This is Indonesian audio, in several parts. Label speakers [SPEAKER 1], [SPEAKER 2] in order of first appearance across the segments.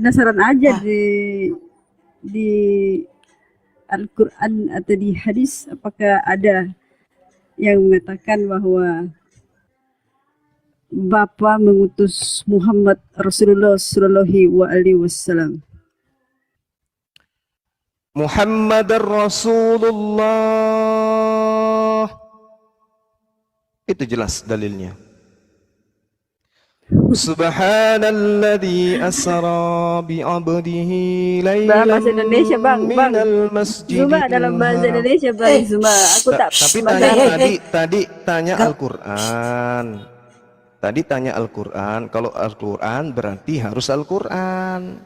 [SPEAKER 1] penasaran aja di Al-Quran atau di hadis, apakah ada yang mengatakan bahwa Bapa mengutus Muhammad Rasulullah Sallallahu Alaihi Wasallam.
[SPEAKER 2] Muhammad Rasulullah, itu jelas dalilnya. Subhanalladzi asra bi 'abdihi lailan
[SPEAKER 1] bahasa Indonesia, Bang.
[SPEAKER 2] minal masjidil
[SPEAKER 1] Zuma dalam bahasa
[SPEAKER 2] haram.
[SPEAKER 1] Indonesia, Bang Zuma. Aku tak
[SPEAKER 2] Tapi tadi tanya Al-Qur'an. Tadi tanya Al-Qur'an. Kalau Al-Qur'an berarti harus Al-Qur'an.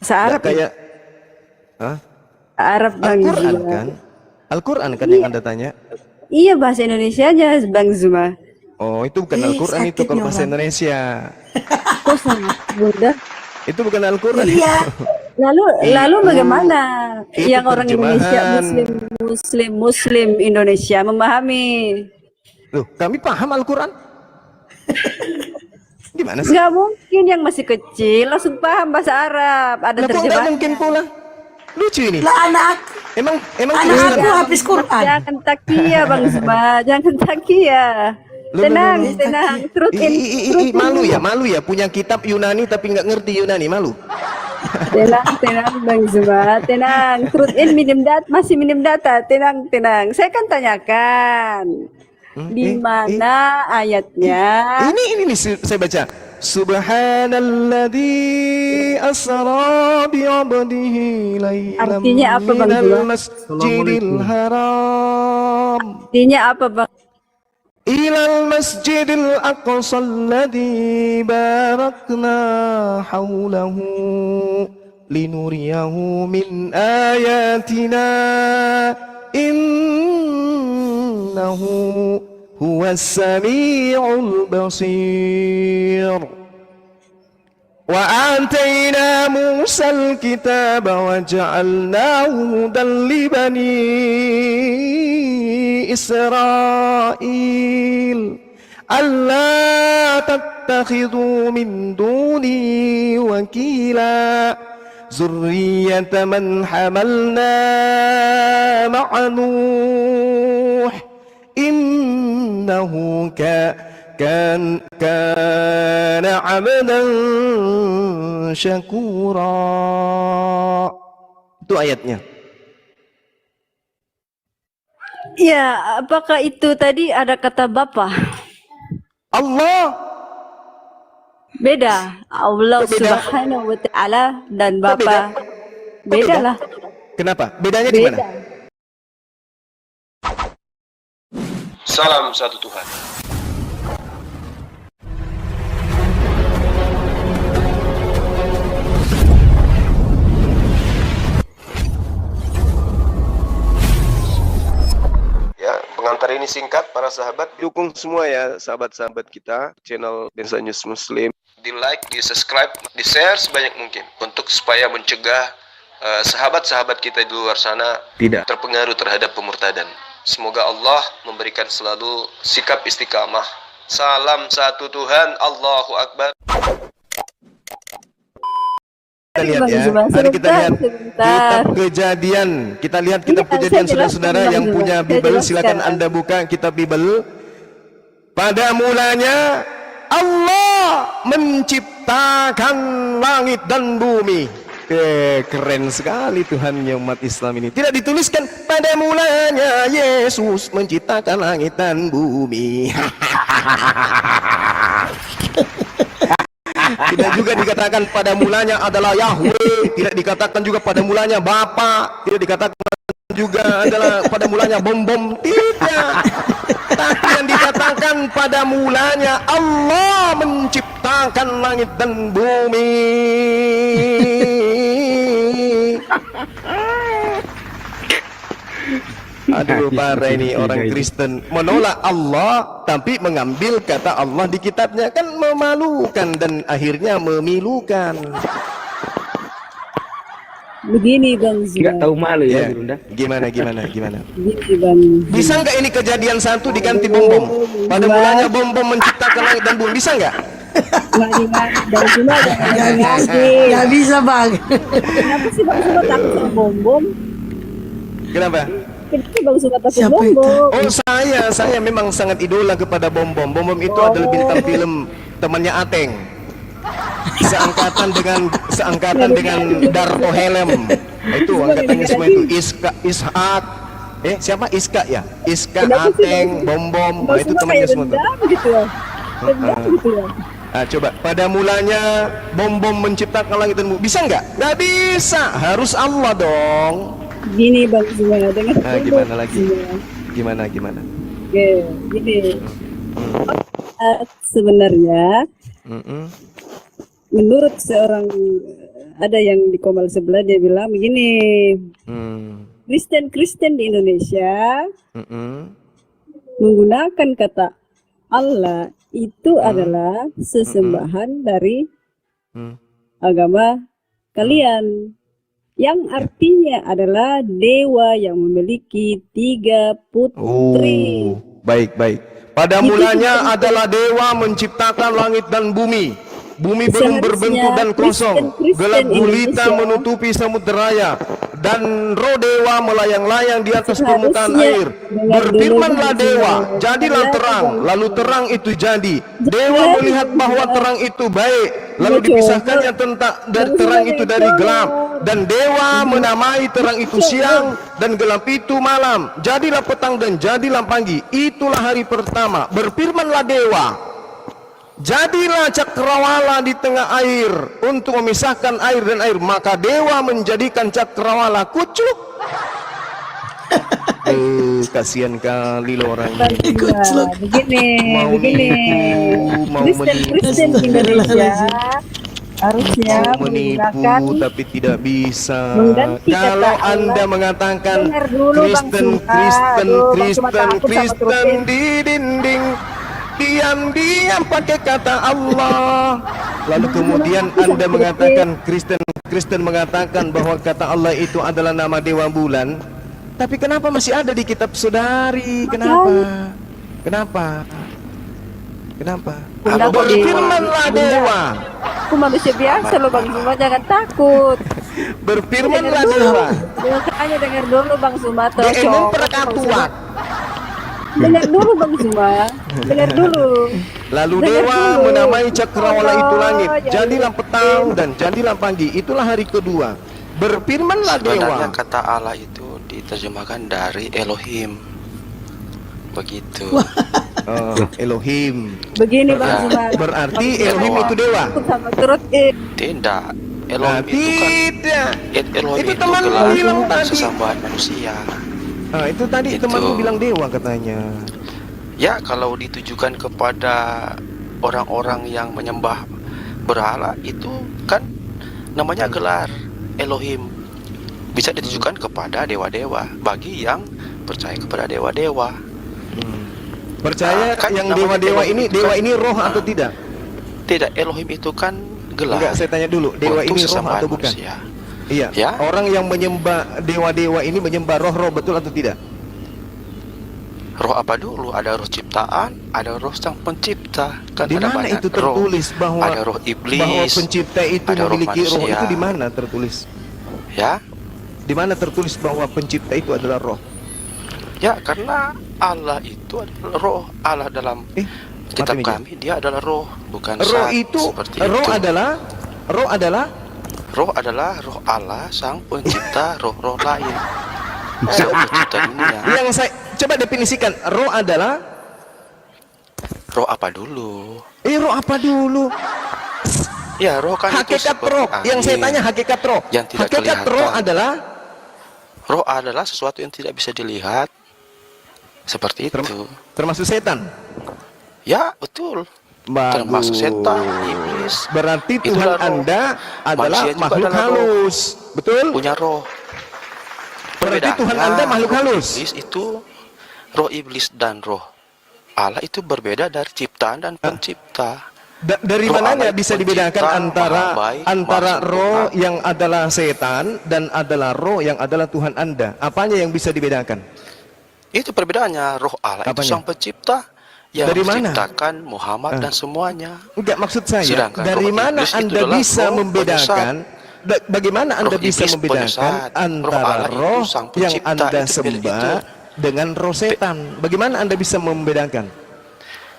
[SPEAKER 1] bahasa Arab
[SPEAKER 2] kayak
[SPEAKER 1] Arab, Bang
[SPEAKER 2] Al-Qur'an
[SPEAKER 1] Zuma.
[SPEAKER 2] kan? Al-Qur'an kan yang Anda tanya?
[SPEAKER 1] Iya, bahasa Indonesia aja, Bang Zuma.
[SPEAKER 2] Oh, itu bukan Al-Qur'an itu kalau bahasa Indonesia.
[SPEAKER 1] Kok sangat mudah?
[SPEAKER 2] Itu bukan Al-Qur'an.
[SPEAKER 3] Iya.
[SPEAKER 1] Lalu bagaimana
[SPEAKER 2] itu
[SPEAKER 1] yang orang Indonesia
[SPEAKER 2] terjemahan.
[SPEAKER 1] Muslim Indonesia memahami?
[SPEAKER 2] Loh, kami paham Al-Qur'an. Gimana sih?
[SPEAKER 1] Nggak mungkin yang masih kecil langsung paham bahasa Arab. Ada
[SPEAKER 2] Lah, kok nggak
[SPEAKER 1] terjemahan.
[SPEAKER 2] mungkin pula? Lucu ini.
[SPEAKER 3] Lah anak
[SPEAKER 2] Emang
[SPEAKER 3] aku habis Quran.
[SPEAKER 1] Jangan takia, Bang Zuma. Jangan takia. Tenang.
[SPEAKER 2] Malu ya punya kitab Yunani tapi nggak ngerti Yunani, malu.
[SPEAKER 1] Tenang, Bang Zuma. Tenang. Truth in masih minim data. Tenang. Saya kan tanyakan. Di mana ayatnya?
[SPEAKER 2] Ini saya baca. Subhanalladzi asra bi 'abdihi lailan
[SPEAKER 1] Artinya apa, Bang
[SPEAKER 2] minal
[SPEAKER 1] Zuma?
[SPEAKER 2] masjidil haram
[SPEAKER 1] Artinya apa, Bang?
[SPEAKER 2] ilal masjidil aqsa alladzi barakna haulahu linuriyahu min ayatina innahu huwas sami'ul basir. Wa atayna Musal kitaba wa ja'alnahu hudan li bani Israil alla tattakhidhu min duni wakila zurriyata man hamalna ma'a Nuh innahu kana 'abdan syakura. Itu ayatnya.
[SPEAKER 1] Ya, apakah itu tadi ada kata Bapa?
[SPEAKER 2] Allah
[SPEAKER 1] Beda. Allah
[SPEAKER 2] Beda.
[SPEAKER 1] Subhanahu wa Ta'ala dan
[SPEAKER 2] Kok beda?
[SPEAKER 1] Bapa. Beda lah.
[SPEAKER 2] Kenapa? Bedanya di mana?
[SPEAKER 1] Beda.
[SPEAKER 4] Salam satu Tuhan. Ya, pengantar ini singkat para sahabat.
[SPEAKER 2] Dukung semua ya sahabat-sahabat kita channel Densa News Muslim.
[SPEAKER 4] Di like, di subscribe, di share sebanyak mungkin untuk supaya mencegah sahabat-sahabat kita di luar sana
[SPEAKER 2] Tidak.
[SPEAKER 4] terpengaruh terhadap pemurtadan. Semoga Allah memberikan selalu sikap istiqamah. Salam satu Tuhan, Allahu Akbar.
[SPEAKER 2] Kita lihat
[SPEAKER 1] Bang
[SPEAKER 2] ya.
[SPEAKER 1] Zuma,
[SPEAKER 2] Mari kita lihat
[SPEAKER 1] sebentar.
[SPEAKER 2] kitab Kejadian. Kita lihat kitab
[SPEAKER 1] Iya,
[SPEAKER 2] Kejadian
[SPEAKER 1] saya
[SPEAKER 2] saudara-saudara
[SPEAKER 1] jelaskan,
[SPEAKER 2] yang
[SPEAKER 1] Bang
[SPEAKER 2] punya
[SPEAKER 1] Zuma. Saya
[SPEAKER 2] Bible, silakan
[SPEAKER 1] jelaskan.
[SPEAKER 2] Anda buka kitab Bible. Pada mulanya Allah menciptakan langit dan bumi. Keren sekali Tuhannya umat Islam ini. Tidak dituliskan pada mulanya Yesus menciptakan langit dan bumi. Tidak juga dikatakan pada mulanya adalah Yahweh. Tidak dikatakan juga pada mulanya Bapa. Tidak dikatakan juga adalah pada mulanya bom-bom. Tidak. Tapi yang dikatakan pada mulanya Allah menciptakan langit dan bumi. Aduh, parah ini orang Kristen menolak Allah tapi mengambil kata Allah di kitabnya, kan memalukan dan akhirnya memilukan.
[SPEAKER 1] Begini, Bang Zuma.
[SPEAKER 5] Nggak tahu malu ya,
[SPEAKER 2] Ya,
[SPEAKER 5] Bunda.
[SPEAKER 2] gimana?
[SPEAKER 1] Begini, Bang.
[SPEAKER 2] Bisa nggak ini kejadian 1 diganti bom-bom? Pada mulanya bom-bom menciptakan langit dan bumi, bisa nggak?
[SPEAKER 1] Bang Suma jangan
[SPEAKER 3] Gak bisa,
[SPEAKER 1] ngaji.
[SPEAKER 3] gak bisa bang.
[SPEAKER 1] Kenapa sih Bang Suma takut sama bom-bom?
[SPEAKER 2] Kenapa?
[SPEAKER 1] Kenapa Bang Suma takut
[SPEAKER 3] Siapa itu?
[SPEAKER 1] bom-bom?
[SPEAKER 2] Oh saya memang sangat idola kepada Bom Bom. Bom Bom itu adalah bintang film temannya Ateng. Seangkatan dengan Darto Helm. Itu angkatannya semua itu. Ishak. Siapa Iska ya? Iska,
[SPEAKER 1] Kenapa sih
[SPEAKER 2] Ateng, Bom Bom.
[SPEAKER 1] Bang
[SPEAKER 2] Nah, itu
[SPEAKER 1] Suma
[SPEAKER 2] temannya
[SPEAKER 1] kayak
[SPEAKER 2] semua tuh.
[SPEAKER 1] dendam gitu ya. Dendam gitu ya.
[SPEAKER 2] Coba pada mulanya Bom Bom menciptakan langit dan bumi. Bisa nggak? Nggak bisa. Harus Allah dong.
[SPEAKER 1] Gini Bang Suma, dengar dulu,
[SPEAKER 2] Gimana lagi?
[SPEAKER 1] Suma.
[SPEAKER 2] Gimana?
[SPEAKER 1] Oke, gini. Sebenarnya
[SPEAKER 2] Mm-mm.
[SPEAKER 1] menurut seorang ada yang di Komal sebelah dia bilang begini,
[SPEAKER 2] Mm.
[SPEAKER 1] Kristen di Indonesia
[SPEAKER 2] Mm-mm.
[SPEAKER 1] menggunakan kata Allah itu adalah sesembahan dari
[SPEAKER 2] Mm.
[SPEAKER 1] agama kalian yang artinya adalah dewa yang memiliki 3 putri.
[SPEAKER 2] Baik. Pada
[SPEAKER 1] Itu
[SPEAKER 2] mulanya
[SPEAKER 1] bukan-
[SPEAKER 2] adalah dewa menciptakan langit dan bumi. Bumi belum
[SPEAKER 1] Seharusnya
[SPEAKER 2] berbentuk dan kosong.
[SPEAKER 1] Kristen
[SPEAKER 2] Gelap gulita
[SPEAKER 1] Indonesia
[SPEAKER 2] menutupi samudera raya. Dan roh dewa melayang-layang di atas permukaan
[SPEAKER 1] Seharusnya
[SPEAKER 2] air.
[SPEAKER 1] dengar dulu
[SPEAKER 2] Berfirmanlah
[SPEAKER 1] Bang
[SPEAKER 2] dewa,
[SPEAKER 1] Suma.
[SPEAKER 2] jadilah
[SPEAKER 1] Saya
[SPEAKER 2] terang.
[SPEAKER 1] Bang
[SPEAKER 2] Lalu
[SPEAKER 1] Suma.
[SPEAKER 2] terang itu jadi. Dewa
[SPEAKER 1] Jadi,
[SPEAKER 2] melihat bahwa
[SPEAKER 1] Bang
[SPEAKER 2] terang itu baik. Lalu
[SPEAKER 1] Coba.
[SPEAKER 2] dipisahkannya tentang dari
[SPEAKER 1] Bang
[SPEAKER 2] terang
[SPEAKER 1] Suma
[SPEAKER 2] itu
[SPEAKER 1] jangan
[SPEAKER 2] dari
[SPEAKER 1] coba.
[SPEAKER 2] gelap. Dan dewa menamai terang itu
[SPEAKER 1] Coba.
[SPEAKER 2] siang dan gelap itu malam. Jadilah petang dan jadilah pagi. Itulah hari pertama. Berfirmanlah dewa, jadilah cakrawala di tengah air untuk memisahkan air dan air. Maka dewa menjadikan cakrawala kucuk. Kasihan kali lo orang
[SPEAKER 1] Bang
[SPEAKER 2] ini.
[SPEAKER 1] Suma,
[SPEAKER 2] Mau
[SPEAKER 1] begini.
[SPEAKER 2] mau
[SPEAKER 1] Kristen
[SPEAKER 2] menipu.
[SPEAKER 1] Indonesia harusnya
[SPEAKER 2] Mau menipu
[SPEAKER 1] menggunakan
[SPEAKER 2] tapi tidak bisa.
[SPEAKER 1] mengganti kata
[SPEAKER 2] Kalau
[SPEAKER 1] Allah.
[SPEAKER 2] Anda mengatakan
[SPEAKER 1] Dengar dulu, Bang
[SPEAKER 2] Kristen
[SPEAKER 1] Suma. Aduh, Bang Suma takut sama Kristen.
[SPEAKER 2] di dinding, diam-diam pakai kata Allah. Lalu kemudian Anda mengatakan Kristen mengatakan bahwa kata Allah itu adalah nama dewa bulan. Tapi kenapa masih ada di kitab saudari? Kenapa?
[SPEAKER 1] Kenapa
[SPEAKER 2] Berfirmanlah dewa.
[SPEAKER 1] Aku manusia biasa loh Bang Suma, jangan takut.
[SPEAKER 2] Berfirmanlah
[SPEAKER 1] Dengar
[SPEAKER 2] dewa.
[SPEAKER 1] dulu. Hanya dengar dulu Bang Suma.
[SPEAKER 2] Dengan perkatuan.
[SPEAKER 1] Dengar dulu Bang Suma. Dengar dulu.
[SPEAKER 2] Lalu
[SPEAKER 1] Dengar
[SPEAKER 2] dewa
[SPEAKER 1] dulu.
[SPEAKER 2] menamai cakrawala itu langit.
[SPEAKER 1] Ya
[SPEAKER 2] Jadilah
[SPEAKER 1] Allah.
[SPEAKER 2] petang dan jadilah pagi. Itulah hari kedua. Berfirmanlah
[SPEAKER 4] Sebenarnya
[SPEAKER 2] dewa.
[SPEAKER 4] kata Allah itu diterjemahkan dari Elohim. Begitu.
[SPEAKER 2] Elohim.
[SPEAKER 1] Begini Bang
[SPEAKER 4] Ya,
[SPEAKER 1] Suma.
[SPEAKER 2] Berarti
[SPEAKER 1] Bang Suma
[SPEAKER 2] Elohim
[SPEAKER 4] dewa.
[SPEAKER 2] itu dewa.
[SPEAKER 1] takut sama turut
[SPEAKER 4] Tidak.
[SPEAKER 2] Nah,
[SPEAKER 4] Elohim itu kan
[SPEAKER 2] tidak.
[SPEAKER 4] Elohim
[SPEAKER 2] Itu
[SPEAKER 4] itu
[SPEAKER 2] teman
[SPEAKER 4] gelar
[SPEAKER 2] bilang tadi.
[SPEAKER 4] sesambahan manusia.
[SPEAKER 2] Itu tadi
[SPEAKER 4] Itu.
[SPEAKER 2] temanmu bilang dewa katanya.
[SPEAKER 4] Ya, kalau ditujukan kepada orang-orang yang menyembah berhala itu kan namanya gelar Elohim. Bisa ditujukan kepada dewa-dewa bagi yang percaya kepada dewa-dewa.
[SPEAKER 2] Percaya
[SPEAKER 4] Kan
[SPEAKER 2] yang
[SPEAKER 4] namanya
[SPEAKER 2] dewa-dewa
[SPEAKER 4] Elohim
[SPEAKER 2] ini,
[SPEAKER 4] itu
[SPEAKER 2] dewa
[SPEAKER 4] kan-
[SPEAKER 2] ini roh atau tidak?
[SPEAKER 4] Tidak, Elohim itu kan gelar.
[SPEAKER 2] Enggak, saya tanya dulu. Dewa
[SPEAKER 4] untuk
[SPEAKER 2] ini roh
[SPEAKER 4] sesambahan
[SPEAKER 2] atau bukan?
[SPEAKER 4] manusia.
[SPEAKER 2] Iya.
[SPEAKER 4] Ya.
[SPEAKER 2] Orang yang menyembah dewa-dewa ini menyembah roh-roh, betul atau tidak?
[SPEAKER 4] Roh apa dulu? Ada roh ciptaan, ada roh sang pencipta. Kan
[SPEAKER 2] Di
[SPEAKER 4] ada
[SPEAKER 2] mana
[SPEAKER 4] banyak
[SPEAKER 2] itu tertulis
[SPEAKER 4] roh.
[SPEAKER 2] bahwa
[SPEAKER 4] Ada roh iblis,
[SPEAKER 2] bahwa pencipta itu
[SPEAKER 4] ada roh
[SPEAKER 2] memiliki roh?
[SPEAKER 4] manusia.
[SPEAKER 2] Itu di mana tertulis?
[SPEAKER 4] Ya,
[SPEAKER 2] Di mana tertulis bahwa pencipta itu adalah roh?
[SPEAKER 4] ya karena Allah itu adalah roh. Allah dalam kitab
[SPEAKER 2] mati meja.
[SPEAKER 4] kami dia adalah roh, bukan
[SPEAKER 2] Roh
[SPEAKER 4] zat,
[SPEAKER 2] itu
[SPEAKER 4] seperti
[SPEAKER 2] roh
[SPEAKER 4] itu.
[SPEAKER 2] adalah
[SPEAKER 4] Roh adalah roh Allah sang pencipta roh-roh lain. Sang pencipta dunia.
[SPEAKER 2] yang saya coba definisikan. Roh adalah
[SPEAKER 4] Roh apa dulu?
[SPEAKER 2] roh apa dulu?
[SPEAKER 4] Ya, roh kan itu
[SPEAKER 2] Hakikat
[SPEAKER 4] seperti
[SPEAKER 2] roh. Yang saya
[SPEAKER 4] angin.
[SPEAKER 2] tanya hakikat roh.
[SPEAKER 4] Yang tidak
[SPEAKER 2] Hakikat
[SPEAKER 4] kelihatan.
[SPEAKER 2] roh adalah
[SPEAKER 4] Roh adalah sesuatu yang tidak bisa dilihat. Seperti itu.
[SPEAKER 2] termasuk setan.
[SPEAKER 4] Ya, betul. Termasuk setan, iblis.
[SPEAKER 2] Berarti
[SPEAKER 4] Itulah
[SPEAKER 2] Tuhan
[SPEAKER 4] roh.
[SPEAKER 2] Anda adalah
[SPEAKER 4] Manusia juga
[SPEAKER 2] makhluk
[SPEAKER 4] adalah roh.
[SPEAKER 2] halus. Betul?
[SPEAKER 4] Punya roh.
[SPEAKER 2] Berarti Tuhan
[SPEAKER 4] Perbedaannya,
[SPEAKER 2] Anda makhluk
[SPEAKER 4] roh
[SPEAKER 2] halus.
[SPEAKER 4] Iblis itu roh iblis dan roh Allah itu berbeda dari ciptaan dan pencipta.
[SPEAKER 2] Dari
[SPEAKER 4] Roh
[SPEAKER 2] mananya
[SPEAKER 4] Allah
[SPEAKER 2] bisa
[SPEAKER 4] itu
[SPEAKER 2] dibedakan
[SPEAKER 4] pencipta,
[SPEAKER 2] antara
[SPEAKER 4] maha baik,
[SPEAKER 2] antara
[SPEAKER 4] maha
[SPEAKER 2] roh
[SPEAKER 4] sempurna.
[SPEAKER 2] yang adalah setan dan adalah roh yang adalah Tuhan Anda? Apanya yang bisa dibedakan?
[SPEAKER 4] Itu perbedaannya. Roh Allah itu
[SPEAKER 2] Apanya?
[SPEAKER 4] sang pencipta, yang
[SPEAKER 2] Dari mana?
[SPEAKER 4] menciptakan Muhammad dan semuanya.
[SPEAKER 2] Enggak, maksud saya,
[SPEAKER 4] Sedangkan
[SPEAKER 2] dari
[SPEAKER 4] roh
[SPEAKER 2] mana
[SPEAKER 4] iblis itu
[SPEAKER 2] Anda
[SPEAKER 4] adalah
[SPEAKER 2] bisa
[SPEAKER 4] roh
[SPEAKER 2] membedakan, bagaimana Anda
[SPEAKER 4] Roh
[SPEAKER 2] bisa
[SPEAKER 4] iblis
[SPEAKER 2] membedakan
[SPEAKER 4] penyesat. Roh
[SPEAKER 2] antara
[SPEAKER 4] Allah itu
[SPEAKER 2] roh
[SPEAKER 4] sang
[SPEAKER 2] yang
[SPEAKER 4] pencipta,
[SPEAKER 2] Anda
[SPEAKER 4] itu
[SPEAKER 2] sembah
[SPEAKER 4] itu.
[SPEAKER 2] dengan roh setan? Bagaimana Anda bisa membedakan?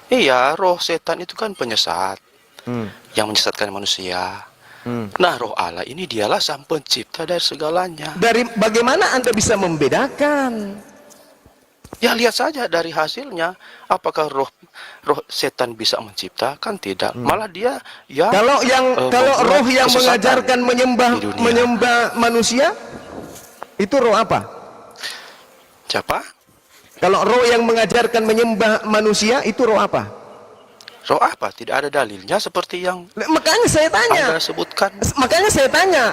[SPEAKER 4] Iya, roh setan itu kan penyesat
[SPEAKER 2] Hmm.
[SPEAKER 4] yang menyesatkan manusia.
[SPEAKER 2] Hmm.
[SPEAKER 4] Nah, roh Allah ini dialah sang pencipta dari segalanya.
[SPEAKER 2] Dari bagaimana Anda bisa membedakan?
[SPEAKER 4] Ya lihat saja dari hasilnya, apakah roh setan bisa mencipta? Kan tidak. Malah dia ya
[SPEAKER 2] Kalau kalau
[SPEAKER 4] membuat
[SPEAKER 2] roh yang
[SPEAKER 4] kesesatan
[SPEAKER 2] mengajarkan
[SPEAKER 4] di dunia.
[SPEAKER 2] menyembah manusia, itu roh apa?
[SPEAKER 4] Siapa?
[SPEAKER 2] Kalau roh yang mengajarkan menyembah manusia, itu roh apa?
[SPEAKER 4] Roh apa? Tidak ada dalilnya seperti yang
[SPEAKER 2] Makanya saya tanya.
[SPEAKER 4] Anda sebutkan.
[SPEAKER 2] Makanya saya tanya,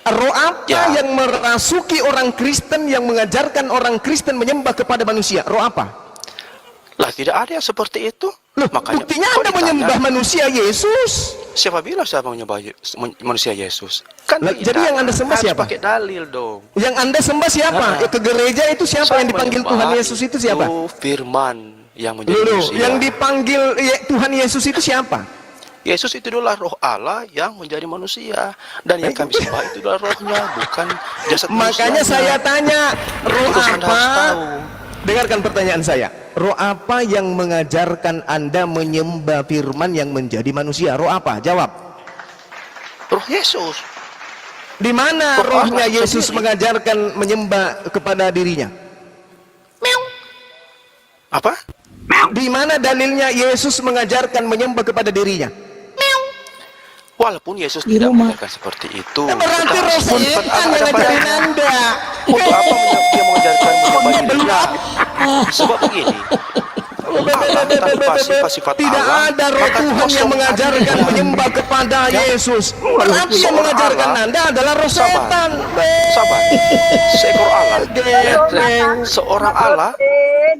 [SPEAKER 2] roh apa
[SPEAKER 4] Ya.
[SPEAKER 2] yang merasuki orang Kristen, yang mengajarkan orang Kristen menyembah kepada manusia? Roh apa?
[SPEAKER 4] Lah tidak ada yang seperti itu.
[SPEAKER 2] Loh,
[SPEAKER 4] Makanya
[SPEAKER 2] buktinya
[SPEAKER 4] kok
[SPEAKER 2] Anda
[SPEAKER 4] ditanya,
[SPEAKER 2] menyembah manusia Yesus.
[SPEAKER 4] siapa bilang siapa menyembah manusia Yesus? Kan
[SPEAKER 2] Lah,
[SPEAKER 4] tidak.
[SPEAKER 2] jadi yang Anda sembah
[SPEAKER 4] Harus
[SPEAKER 2] siapa?
[SPEAKER 4] pakai dalil dong.
[SPEAKER 2] Yang Anda sembah siapa?
[SPEAKER 4] Nah.
[SPEAKER 2] Ke gereja itu siapa?
[SPEAKER 4] Saya
[SPEAKER 2] Yang dipanggil
[SPEAKER 4] menyembah
[SPEAKER 2] Tuhan Yesus itu siapa?
[SPEAKER 4] Firman yang menjadi
[SPEAKER 2] Loh,
[SPEAKER 4] manusia.
[SPEAKER 2] yang dipanggil Tuhan Yesus itu siapa?
[SPEAKER 4] Yesus itu adalah roh Allah yang menjadi manusia, dan yang kami sembah itu adalah rohnya, bukan jasad
[SPEAKER 2] Makanya
[SPEAKER 4] manusianya.
[SPEAKER 2] saya tanya, roh
[SPEAKER 4] Itu Anda harus
[SPEAKER 2] apa?
[SPEAKER 4] tahu.
[SPEAKER 2] Dengarkan pertanyaan saya. Roh apa yang mengajarkan Anda menyembah firman yang menjadi manusia? Roh apa? Jawab.
[SPEAKER 4] Roh Yesus.
[SPEAKER 2] Di mana
[SPEAKER 4] Roh
[SPEAKER 2] rohnya
[SPEAKER 4] Allah
[SPEAKER 2] Yesus
[SPEAKER 4] sendiri.
[SPEAKER 2] mengajarkan menyembah kepada dirinya?
[SPEAKER 4] Apa?
[SPEAKER 2] Di mana dalilnya Yesus mengajarkan menyembah kepada dirinya?
[SPEAKER 4] Walaupun Yesus
[SPEAKER 3] Di
[SPEAKER 4] tidak
[SPEAKER 3] rumah.
[SPEAKER 4] mengajarkan seperti itu.
[SPEAKER 2] Berarti roh
[SPEAKER 4] Meskipun
[SPEAKER 2] setan
[SPEAKER 4] ada
[SPEAKER 2] yang ngajarin
[SPEAKER 4] padanya.
[SPEAKER 2] Anda.
[SPEAKER 4] Untuk apa dia mengajarkan menyembah dirinya? Sebab begini. Allah tanpa sifat-sifat
[SPEAKER 2] Tidak
[SPEAKER 4] Allah,
[SPEAKER 2] ada roh
[SPEAKER 4] maka
[SPEAKER 2] Tuhan
[SPEAKER 4] kosong
[SPEAKER 2] yang mengajarkan
[SPEAKER 4] artinya.
[SPEAKER 2] menyembah kepada Yesus. Berarti yang
[SPEAKER 4] Seorang
[SPEAKER 2] mengajarkan
[SPEAKER 4] Allah.
[SPEAKER 2] Anda adalah roh
[SPEAKER 4] Sabar.
[SPEAKER 2] setan.
[SPEAKER 4] Sabar. Seekor Allah.
[SPEAKER 2] Geng.
[SPEAKER 4] Seorang Allah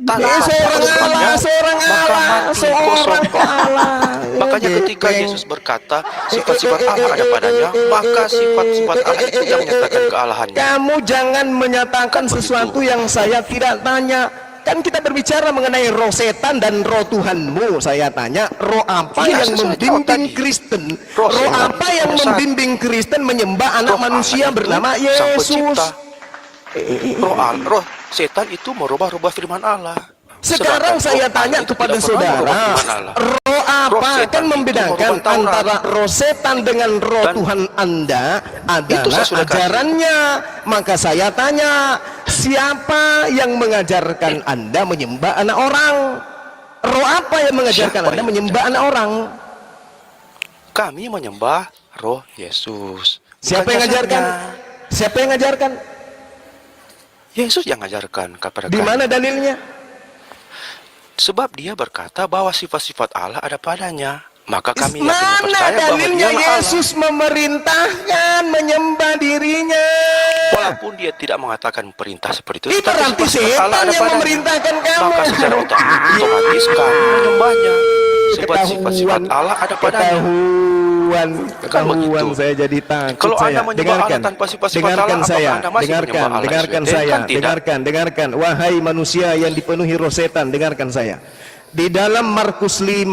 [SPEAKER 4] tanpa
[SPEAKER 2] Seorang Allah, seorang Allah.
[SPEAKER 4] Makanya ketika Yesus berkata sifat-sifat Allah ada padanya, maka sifat-sifat Allah itu yang menyatakan kealahannya.
[SPEAKER 2] Kamu jangan menyatakan
[SPEAKER 4] Kan
[SPEAKER 2] sesuatu
[SPEAKER 4] begitu.
[SPEAKER 2] yang saya tidak tanya. Kan kita berbicara mengenai roh setan dan roh Tuhanmu. Saya tanya, roh apa
[SPEAKER 4] Iya,
[SPEAKER 2] yang
[SPEAKER 4] saya jawab
[SPEAKER 2] membimbing
[SPEAKER 4] tadi.
[SPEAKER 2] Kristen?
[SPEAKER 4] Roh
[SPEAKER 2] Roh
[SPEAKER 4] setan
[SPEAKER 2] apa
[SPEAKER 4] itu
[SPEAKER 2] yang
[SPEAKER 4] penyesat.
[SPEAKER 2] membimbing Kristen menyembah anak
[SPEAKER 4] Roh Allah
[SPEAKER 2] manusia
[SPEAKER 4] itu
[SPEAKER 2] bernama
[SPEAKER 4] sang
[SPEAKER 2] Yesus?
[SPEAKER 4] pencipta. Roh setan itu merubah-rubah firman Allah.
[SPEAKER 2] Sekarang
[SPEAKER 4] Sedangkan
[SPEAKER 2] saya
[SPEAKER 4] roh
[SPEAKER 2] tanya
[SPEAKER 4] Allah itu
[SPEAKER 2] kepada
[SPEAKER 4] tidak pernah merubah
[SPEAKER 2] saudara,
[SPEAKER 4] firman Allah.
[SPEAKER 2] roh apa
[SPEAKER 4] setan
[SPEAKER 2] kan
[SPEAKER 4] itu
[SPEAKER 2] membedakan
[SPEAKER 4] merubah Taurat.
[SPEAKER 2] antara roh setan dengan roh
[SPEAKER 4] Dan
[SPEAKER 2] Tuhan Anda
[SPEAKER 4] itu
[SPEAKER 2] adalah
[SPEAKER 4] saya sudah kasih.
[SPEAKER 2] ajarannya. Maka saya tanya, siapa yang mengajarkan Anda menyembah anak orang? Roh apa yang mengajarkan
[SPEAKER 4] Siapa
[SPEAKER 2] Anda
[SPEAKER 4] yang
[SPEAKER 2] menyembah anak orang?
[SPEAKER 4] Kami menyembah roh Yesus.
[SPEAKER 2] Siapa
[SPEAKER 4] Bukan
[SPEAKER 2] yang mengajarkan?
[SPEAKER 4] jasanya.
[SPEAKER 2] Siapa yang mengajarkan?
[SPEAKER 4] Yesus yang mengajarkan kepada
[SPEAKER 2] Di
[SPEAKER 4] kami.
[SPEAKER 2] mana dalilnya?
[SPEAKER 4] Sebab dia berkata bahwa sifat-sifat Allah ada padanya. Maka kami yakin
[SPEAKER 2] Mana
[SPEAKER 4] percaya bahwa
[SPEAKER 2] dalilnya
[SPEAKER 4] dialah
[SPEAKER 2] Yesus memerintahkan menyembah dirinya?
[SPEAKER 4] Allah. Walaupun dia tidak mengatakan perintah seperti itu,
[SPEAKER 2] Itu
[SPEAKER 4] tetapi
[SPEAKER 2] berarti
[SPEAKER 4] sifat-sifat Allah
[SPEAKER 2] setan
[SPEAKER 4] ada
[SPEAKER 2] yang
[SPEAKER 4] padanya.
[SPEAKER 2] memerintahkan kamu.
[SPEAKER 4] Maka secara otomatis kami menyembahnya. Sebab sifat-sifat Allah ada padanya.
[SPEAKER 2] Ketahuan
[SPEAKER 4] begitu.
[SPEAKER 2] saya jadi takut.
[SPEAKER 4] Kalau
[SPEAKER 2] saya.
[SPEAKER 4] Anda menyembah Allah tanpa sifat-sifat
[SPEAKER 2] dengarkan
[SPEAKER 4] Allah,
[SPEAKER 2] saya,
[SPEAKER 4] apakah Anda masih menyembah Allah
[SPEAKER 2] dengarkan
[SPEAKER 4] itu?
[SPEAKER 2] saya,
[SPEAKER 4] Kan tidak.
[SPEAKER 2] dengarkan. Wahai manusia yang dipenuhi roh setan, dengarkan saya. Di dalam Markus 5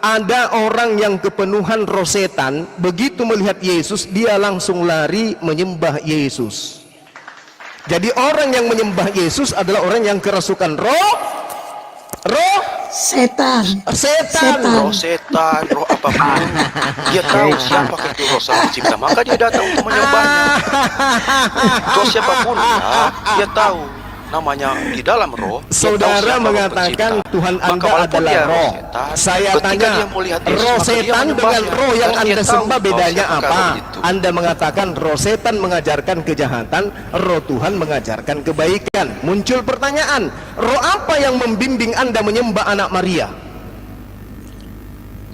[SPEAKER 2] ada orang yang kepenuhan roh setan, begitu melihat Yesus dia langsung lari menyembah Yesus. Jadi orang yang menyembah Yesus adalah orang yang kerasukan roh
[SPEAKER 3] Setan.
[SPEAKER 2] setan.
[SPEAKER 4] Roh setan, roh apapun, dia tahu siapa itu roh sang pencipta, maka dia datang untuk menyembahnya. Roh siapapun dia tahu namanya di dalam roh. Dia tahu
[SPEAKER 2] Saudara
[SPEAKER 4] siapa roh
[SPEAKER 2] mengatakan
[SPEAKER 4] pencipta.
[SPEAKER 2] Tuhan
[SPEAKER 4] Maka
[SPEAKER 2] Anda
[SPEAKER 4] walaupun
[SPEAKER 2] adalah
[SPEAKER 4] dia
[SPEAKER 2] roh.
[SPEAKER 4] setan,
[SPEAKER 2] Saya
[SPEAKER 4] ketika
[SPEAKER 2] tanya,
[SPEAKER 4] dia melihat Yesus,
[SPEAKER 2] roh
[SPEAKER 4] maka dia
[SPEAKER 2] setan dengan
[SPEAKER 4] menyembahnya.
[SPEAKER 2] roh yang
[SPEAKER 4] Karena dia
[SPEAKER 2] Anda
[SPEAKER 4] tahu
[SPEAKER 2] sembah
[SPEAKER 4] bahwa
[SPEAKER 2] bedanya
[SPEAKER 4] siapakah
[SPEAKER 2] apa?
[SPEAKER 4] roh itu.
[SPEAKER 2] Anda mengatakan roh setan mengajarkan kejahatan, roh Tuhan mengajarkan kebaikan. Muncul pertanyaan, roh apa yang membimbing Anda menyembah anak Maria?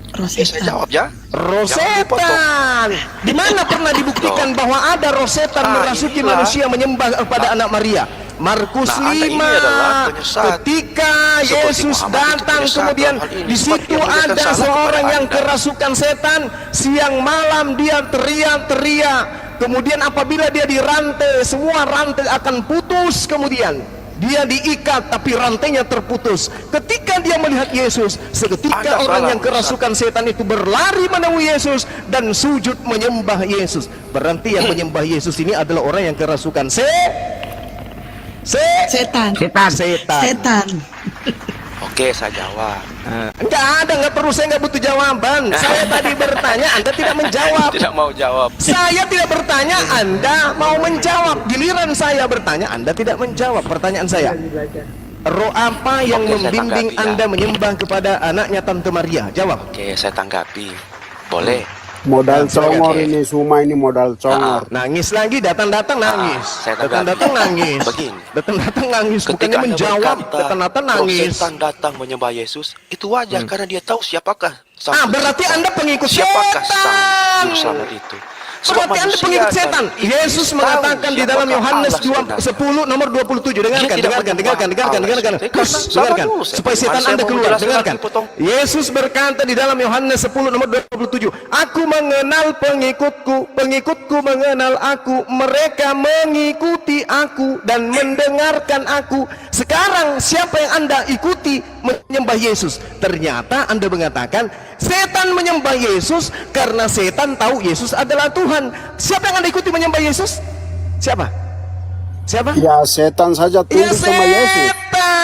[SPEAKER 3] Roh
[SPEAKER 4] Saya
[SPEAKER 3] setan.
[SPEAKER 4] jawab ya.
[SPEAKER 2] Roh
[SPEAKER 4] Jangan dipotong.
[SPEAKER 2] setan. Di mana pernah dibuktikan bahwa ada roh setan merasuki
[SPEAKER 4] inilah.
[SPEAKER 2] manusia menyembah kepada anak Maria? Markus
[SPEAKER 4] Nah, Anda
[SPEAKER 2] 5
[SPEAKER 4] ini adalah penyesat.
[SPEAKER 2] ketika
[SPEAKER 4] Seperti
[SPEAKER 2] Yesus
[SPEAKER 4] Muhammad itu
[SPEAKER 2] datang
[SPEAKER 4] penyesat
[SPEAKER 2] kemudian
[SPEAKER 4] dalam hal ini.
[SPEAKER 2] di
[SPEAKER 4] Sebab
[SPEAKER 2] situ
[SPEAKER 4] dia melihat
[SPEAKER 2] ada
[SPEAKER 4] salah
[SPEAKER 2] seorang
[SPEAKER 4] kepada
[SPEAKER 2] yang
[SPEAKER 4] Anda.
[SPEAKER 2] kerasukan setan, siang malam dia teriak-teriak, kemudian apabila dia dirantai semua rantai akan putus, kemudian dia diikat tapi rantainya terputus. Ketika dia melihat Yesus. Seketika
[SPEAKER 4] Anda
[SPEAKER 2] orang
[SPEAKER 4] salah,
[SPEAKER 2] yang kerasukan setan itu berlari menemui Yesus dan sujud menyembah Yesus. Berarti yang menyembah Yesus ini adalah orang yang kerasukan
[SPEAKER 3] Setan.
[SPEAKER 2] setan.
[SPEAKER 4] Oke, saya jawab.
[SPEAKER 2] Enggak perlu, saya nggak butuh jawaban. Saya tadi bertanya, Anda tidak menjawab.
[SPEAKER 4] Tidak mau jawab.
[SPEAKER 2] Saya tidak bertanya, Anda mau menjawab. Giliran saya bertanya, Anda tidak menjawab pertanyaan saya. Roh apa yang
[SPEAKER 4] Oke, saya
[SPEAKER 2] membimbing
[SPEAKER 4] tanggapi ya.
[SPEAKER 2] Anda menyembah kepada anaknya Tante Maria? Jawab.
[SPEAKER 4] Oke, saya tanggapi. Boleh.
[SPEAKER 5] Modal
[SPEAKER 2] Nah, saya
[SPEAKER 5] congor
[SPEAKER 4] oke.
[SPEAKER 5] ini, semua ini modal congor.
[SPEAKER 2] Nangis lagi, datang-datang nangis.
[SPEAKER 4] saya tanggapi.
[SPEAKER 2] Datang-datang nangis.
[SPEAKER 4] Begini.
[SPEAKER 2] Datang-datang nangis.
[SPEAKER 4] Ketika
[SPEAKER 2] Bukannya
[SPEAKER 4] Anda
[SPEAKER 2] menjawab,
[SPEAKER 4] berkata,
[SPEAKER 2] datang-datang
[SPEAKER 4] roh
[SPEAKER 2] nangis.
[SPEAKER 4] setan datang menyembah Yesus, itu wajar karena dia tahu siapakah sang
[SPEAKER 2] Berarti
[SPEAKER 4] pencipta.
[SPEAKER 2] Anda pengikut
[SPEAKER 4] Siapakah
[SPEAKER 2] setan.
[SPEAKER 4] sang juru selamat itu? Sebab
[SPEAKER 2] Berarti Anda
[SPEAKER 4] manusia
[SPEAKER 2] pengikut
[SPEAKER 4] dan
[SPEAKER 2] setan.
[SPEAKER 4] iblis
[SPEAKER 2] Yesus
[SPEAKER 4] tahu
[SPEAKER 2] mengatakan di dalam
[SPEAKER 4] siapakah
[SPEAKER 2] Yohanes
[SPEAKER 4] Allah sebenarnya.
[SPEAKER 2] 10 nomor 27. Dengarkan,
[SPEAKER 4] Dia tidak
[SPEAKER 2] dengarkan.
[SPEAKER 4] menyembah
[SPEAKER 2] Terus,
[SPEAKER 4] Allah.
[SPEAKER 2] dengarkan.
[SPEAKER 4] Sabar dulu, saya
[SPEAKER 2] Supaya setan
[SPEAKER 4] bagaimana saya
[SPEAKER 2] Anda
[SPEAKER 4] mau
[SPEAKER 2] keluar.
[SPEAKER 4] menjelaskan
[SPEAKER 2] Dengarkan.
[SPEAKER 4] lagi, potong.
[SPEAKER 2] Yesus berkata di dalam Yohanes 10 nomor 27. Aku mengenal pengikutku mengenal aku. Mereka mengikuti aku dan mendengarkan aku. Sekarang siapa yang Anda ikuti menyembah Yesus? Ternyata Anda mengatakan setan menyembah Yesus karena setan tahu Yesus adalah Tuhan. Siapa yang Anda ikuti menyembah Yesus? Siapa?
[SPEAKER 5] Ya setan saja
[SPEAKER 2] Ya
[SPEAKER 5] tunduk sama Yesus.
[SPEAKER 2] setan.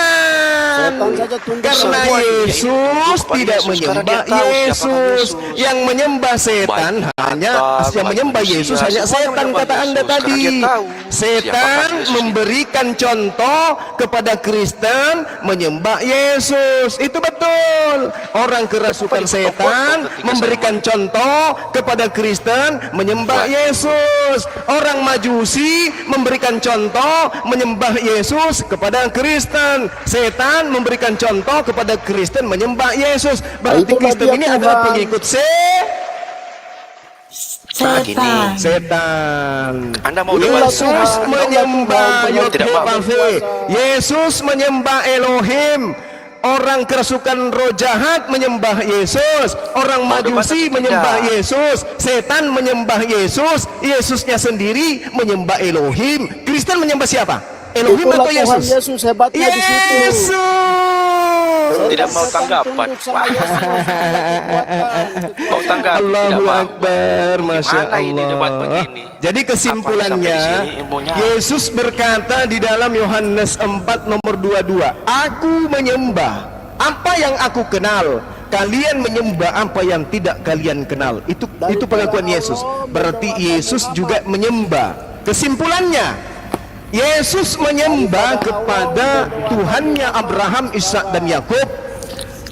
[SPEAKER 5] Setan saja tunduk
[SPEAKER 2] Karena
[SPEAKER 5] sama
[SPEAKER 4] Semua dunia ini
[SPEAKER 2] Yesus
[SPEAKER 4] tunduk kepada
[SPEAKER 2] tidak
[SPEAKER 4] Yesus, karena
[SPEAKER 2] menyembah
[SPEAKER 4] dia tahu siapakah
[SPEAKER 2] Yesus.
[SPEAKER 4] Yesus.
[SPEAKER 2] Yang menyembah setan
[SPEAKER 4] Baik
[SPEAKER 2] hanya
[SPEAKER 4] binatang,
[SPEAKER 2] yang
[SPEAKER 4] baik
[SPEAKER 2] menyembah
[SPEAKER 4] manusia,
[SPEAKER 2] Yesus hanya
[SPEAKER 4] semua
[SPEAKER 2] setan,
[SPEAKER 4] menyembah
[SPEAKER 2] kata Anda
[SPEAKER 4] Yesus, karena
[SPEAKER 2] tadi.
[SPEAKER 4] dia tahu
[SPEAKER 2] Setan
[SPEAKER 4] siapakah Yesus itu.
[SPEAKER 2] memberikan contoh kepada Kristen menyembah Yesus. Itu betul. Orang kerasukan setan memberikan contoh kepada Kristen menyembah Yesus. Orang Majusi memberikan contoh menyembah Yesus kepada Kristen. Setan memberikan contoh kepada Kristen menyembah Yesus. Berarti
[SPEAKER 5] Itulah
[SPEAKER 2] Kristen
[SPEAKER 5] dia
[SPEAKER 2] ini
[SPEAKER 5] Tuhan.
[SPEAKER 2] adalah pengikut
[SPEAKER 3] Setan.
[SPEAKER 2] setan.
[SPEAKER 4] Anda mau debat
[SPEAKER 2] Yesus
[SPEAKER 5] Tuhan.
[SPEAKER 2] menyembah
[SPEAKER 4] Tidak mau.
[SPEAKER 2] Yod-Heh-Vav-He. Yesus menyembah Elohim. Orang kerasukan roh jahat menyembah Yesus. Orang
[SPEAKER 4] Mau debat
[SPEAKER 2] Majusi
[SPEAKER 4] atau
[SPEAKER 2] menyembah
[SPEAKER 4] tidak?
[SPEAKER 2] Yesus. Setan menyembah Yesus. Yesusnya sendiri menyembah Elohim. Kristen menyembah siapa? Elohim
[SPEAKER 5] Itulah
[SPEAKER 2] atau
[SPEAKER 5] Tuhan
[SPEAKER 2] Yesus?
[SPEAKER 5] Yesus hebatnya di situ.
[SPEAKER 2] Yesus.
[SPEAKER 4] Tidak mau
[SPEAKER 5] Setan
[SPEAKER 4] tanggapan.
[SPEAKER 5] tunduk sama Yesus.
[SPEAKER 4] Mau tanggapi?
[SPEAKER 2] Allahu
[SPEAKER 4] Tidak mau.
[SPEAKER 2] Akbar, Masya
[SPEAKER 4] Gimana ini debat
[SPEAKER 2] Allah.
[SPEAKER 4] begini?
[SPEAKER 2] Jadi kesimpulannya,
[SPEAKER 4] Apa sampai di sini ilmunya?
[SPEAKER 2] Yesus berkata di dalam Yohanes 4 nomor 22, Aku menyembah apa yang aku kenal, kalian menyembah apa yang tidak kalian kenal. Itu pengakuan Yesus. Berarti Yesus juga menyembah. Kesimpulannya, Yesus menyembah kepada Tuhannya Abraham, Ishak dan Yakub.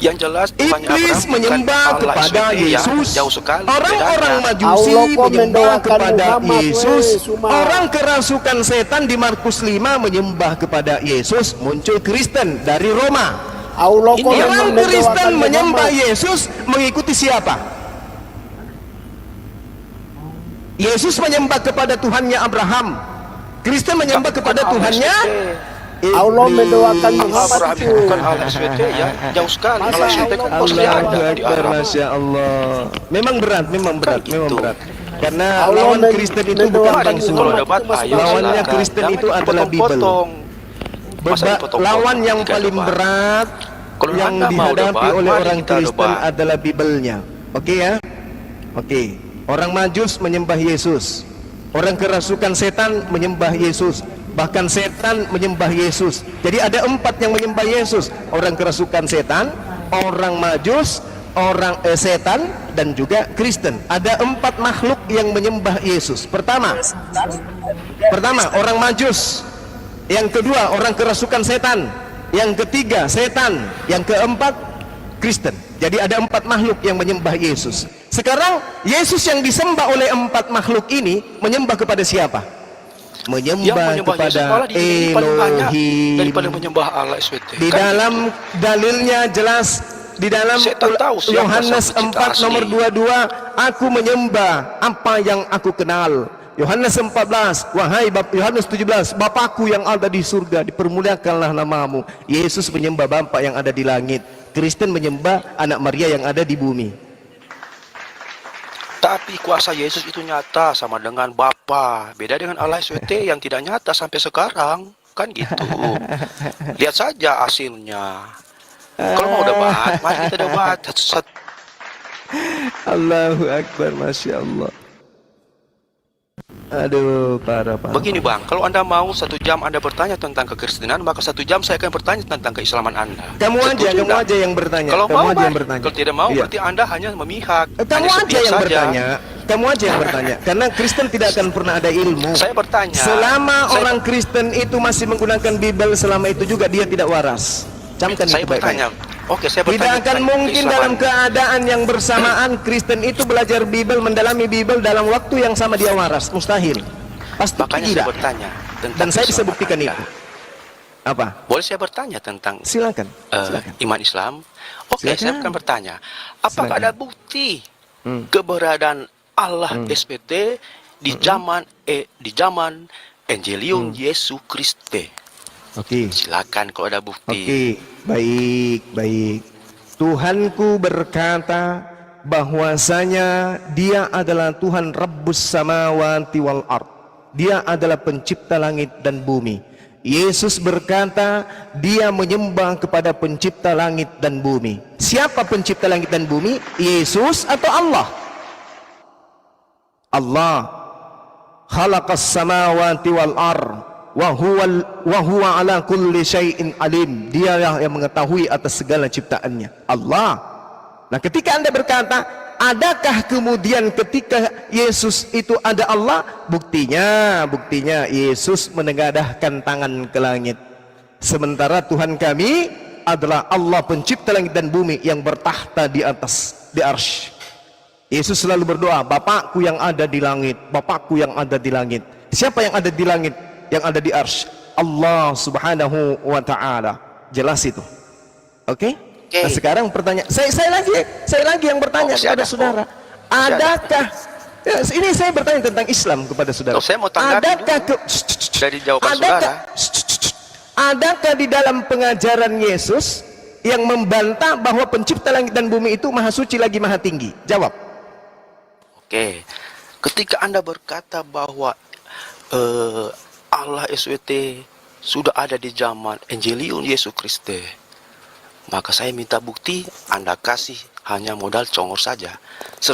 [SPEAKER 4] Yang jelas Tuhannya
[SPEAKER 2] Iblis
[SPEAKER 4] Abraham
[SPEAKER 2] menyembah
[SPEAKER 4] bukan Allah
[SPEAKER 2] kepada
[SPEAKER 4] SWT ya.
[SPEAKER 2] Yesus.
[SPEAKER 4] Jauh sekali
[SPEAKER 2] Orang-orang
[SPEAKER 4] bedanya.
[SPEAKER 2] Majusi
[SPEAKER 5] Allah kok
[SPEAKER 2] menyembah
[SPEAKER 5] mendoakan
[SPEAKER 2] kepada
[SPEAKER 5] Muhammad,
[SPEAKER 2] Yesus.
[SPEAKER 5] weh, Suma.
[SPEAKER 2] Orang kerasukan setan di Markus 5 menyembah kepada Yesus. Muncul Kristen dari Roma.
[SPEAKER 5] Allah kok
[SPEAKER 2] Orang
[SPEAKER 5] mendoakan
[SPEAKER 2] Kristen menyembah
[SPEAKER 5] Muhammad.
[SPEAKER 2] Yesus mengikuti siapa? Yesus menyembah kepada Tuhannya Abraham. Kristen menyembah kepada
[SPEAKER 4] Allah
[SPEAKER 2] Tuhannya
[SPEAKER 4] SWT.
[SPEAKER 5] Allah
[SPEAKER 2] Iblis.
[SPEAKER 5] mendoakan Muhammad
[SPEAKER 4] Abraham
[SPEAKER 5] itu.
[SPEAKER 4] itu bukan Allah SWT ya. Jauh sekali.
[SPEAKER 5] Masa
[SPEAKER 4] Allah SWT kan pasti
[SPEAKER 2] Allahu
[SPEAKER 4] ada di
[SPEAKER 2] Akbar,
[SPEAKER 4] Arab.
[SPEAKER 2] Masya Allah. Memang berat, memang berat. Karena
[SPEAKER 5] Allah
[SPEAKER 2] lawan
[SPEAKER 5] men-
[SPEAKER 2] Kristen itu
[SPEAKER 5] mendoakan
[SPEAKER 2] bukan
[SPEAKER 4] Mari
[SPEAKER 2] bangsa.
[SPEAKER 4] kalau
[SPEAKER 5] Muhammad
[SPEAKER 4] debat,
[SPEAKER 5] itu masih
[SPEAKER 4] ayo
[SPEAKER 2] lawannya
[SPEAKER 4] silakan.
[SPEAKER 2] Kristen
[SPEAKER 4] Jangan
[SPEAKER 2] itu adalah Bible.
[SPEAKER 4] dipotong-potong. Masa dipotong-potong
[SPEAKER 2] Lawan yang
[SPEAKER 4] ketika
[SPEAKER 2] paling
[SPEAKER 4] debat?
[SPEAKER 2] berat
[SPEAKER 4] Kalau
[SPEAKER 2] yang
[SPEAKER 4] Anda mau
[SPEAKER 2] dihadapi
[SPEAKER 4] debat,
[SPEAKER 2] oleh
[SPEAKER 4] mari
[SPEAKER 2] orang
[SPEAKER 4] kita
[SPEAKER 2] Kristen
[SPEAKER 4] debat.
[SPEAKER 2] adalah Bible-nya. Oke ya? Oke. Orang Majus menyembah Yesus. Orang kerasukan setan menyembah Yesus. Bahkan setan menyembah Yesus. Jadi ada 4 yang menyembah Yesus. Orang kerasukan setan, orang Majus, orang setan, dan juga Kristen. Ada 4 makhluk yang menyembah Yesus. Pertama orang Majus. Yang kedua orang kerasukan setan. Yang ketiga setan. Yang keempat Kristen. Jadi ada 4 makhluk yang menyembah Yesus. Sekarang Yesus yang disembah oleh 4 makhluk ini menyembah kepada siapa?
[SPEAKER 4] Yang
[SPEAKER 2] Menyembah
[SPEAKER 4] menyembah Yesus
[SPEAKER 2] kepada
[SPEAKER 4] malah di dunia paling banyak
[SPEAKER 2] Elohim.
[SPEAKER 4] daripada menyembah Allah SWT.
[SPEAKER 2] Di
[SPEAKER 4] Kan
[SPEAKER 2] dalam dalilnya jelas di dalam
[SPEAKER 4] Setan tahu siapa
[SPEAKER 2] Yohanes
[SPEAKER 4] sang pencipta
[SPEAKER 2] 4 nomor
[SPEAKER 4] asli.
[SPEAKER 2] 22, aku menyembah apa yang aku kenal. Yohanes 14, Yohanes 17, Bapakku yang ada di surga, dipermuliakanlah namamu. Yesus menyembah Bapa yang ada di langit. Kristen menyembah anak Maria yang ada di bumi.
[SPEAKER 4] Tapi kuasa Yesus itu nyata sama dengan Bapa. Beda dengan Allah SWT yang tidak nyata sampai sekarang. Kan gitu. Lihat saja hasilnya. Kalau mau debat, mari kita debat satu-satu.
[SPEAKER 2] Allahu Akbar, Masya Allah. Aduh, parah.
[SPEAKER 4] Begini Bang, kalau Anda mau 1 jam Anda bertanya tentang kekristenan, maka 1 jam saya akan bertanya tentang keislaman Anda.
[SPEAKER 2] Kamu
[SPEAKER 4] Setuju
[SPEAKER 2] aja
[SPEAKER 4] enggak?
[SPEAKER 2] yang bertanya.
[SPEAKER 4] Kalau
[SPEAKER 2] kamu
[SPEAKER 4] mau,
[SPEAKER 2] aja yang
[SPEAKER 4] mari.
[SPEAKER 2] bertanya.
[SPEAKER 4] Kalau tidak mau,
[SPEAKER 2] Iya.
[SPEAKER 4] berarti Anda hanya memihak.
[SPEAKER 2] Kamu
[SPEAKER 4] hanya
[SPEAKER 2] aja
[SPEAKER 4] sepihak
[SPEAKER 2] yang
[SPEAKER 4] saja.
[SPEAKER 2] bertanya. Kamu aja yang bertanya. Karena Kristen tidak akan pernah ada ilmu.
[SPEAKER 4] Saya bertanya.
[SPEAKER 2] Selama orang Kristen itu masih menggunakan Bible, selama itu juga dia tidak waras. Camkan
[SPEAKER 4] Saya
[SPEAKER 2] itu baik-baik.
[SPEAKER 4] bertanya. Oke, saya
[SPEAKER 2] Tidak
[SPEAKER 4] bertanya.
[SPEAKER 2] akan
[SPEAKER 4] tentang
[SPEAKER 2] mungkin
[SPEAKER 4] keislaman.
[SPEAKER 2] dalam keadaan yang bersamaan Kristen itu belajar Bible, mendalami Bible dalam waktu yang sama dia waras. Mustahil. Pasti
[SPEAKER 4] Makanya
[SPEAKER 2] tidak.
[SPEAKER 4] saya bertanya tentang
[SPEAKER 2] Dan saya bisa
[SPEAKER 4] keislaman
[SPEAKER 2] buktikan
[SPEAKER 4] Anda.
[SPEAKER 2] itu. Apa?
[SPEAKER 4] Boleh saya bertanya tentang
[SPEAKER 2] Silakan. Silakan.
[SPEAKER 4] iman Islam? Oke,
[SPEAKER 2] Silakan.
[SPEAKER 4] saya akan bertanya. Apakah
[SPEAKER 2] Silakan.
[SPEAKER 4] ada bukti
[SPEAKER 2] Hmm.
[SPEAKER 4] keberadaan Allah SPT di zaman Evangelium Yesus Kristus?
[SPEAKER 2] Oke.
[SPEAKER 4] Silakan kalau ada bukti.
[SPEAKER 2] Oke, baik. Tuhanku berkata bahwasanya Dia adalah Tuhan Rabbus Samawati wal Ard. Dia adalah pencipta langit dan bumi. Yesus berkata, Dia menyembah kepada pencipta langit dan bumi. Siapa pencipta langit dan bumi? Yesus atau Allah? Allah. Khalaqas samawati wal ard wa huwa ala kulli syai'in alim. Dialah yang mengetahui atas segala ciptaannya. Allah. Nah, ketika Anda berkata, adakah kemudian ketika Yesus itu ada Allah? Buktinya Yesus menengadahkan tangan ke langit. Sementara Tuhan kami adalah Allah pencipta langit dan bumi yang bertahta di atas, di arsy. Yesus selalu berdoa, Bapakku yang ada di langit, Bapakku yang ada di langit. Siapa yang ada di langit? Yang ada di arsy? Allah subhanahu wa ta'ala. Jelas itu. Oke? Nah, sekarang pertanyaan, saya lagi yang bertanya kepada saudara. Adakah, ya, ini saya bertanya tentang Islam kepada saudara.
[SPEAKER 4] Saya mau tanggapi
[SPEAKER 2] Adakah
[SPEAKER 4] dari jawaban saudara.
[SPEAKER 2] Adakah di dalam pengajaran Yesus yang membantah bahwa pencipta langit dan bumi itu maha suci lagi maha tinggi? Jawab.
[SPEAKER 4] Oke, ketika Anda berkata bahwa Allah SWT sudah ada di zaman Evangelium Yesus Kristus, maka saya minta bukti. Anda kasih hanya modal congor saja.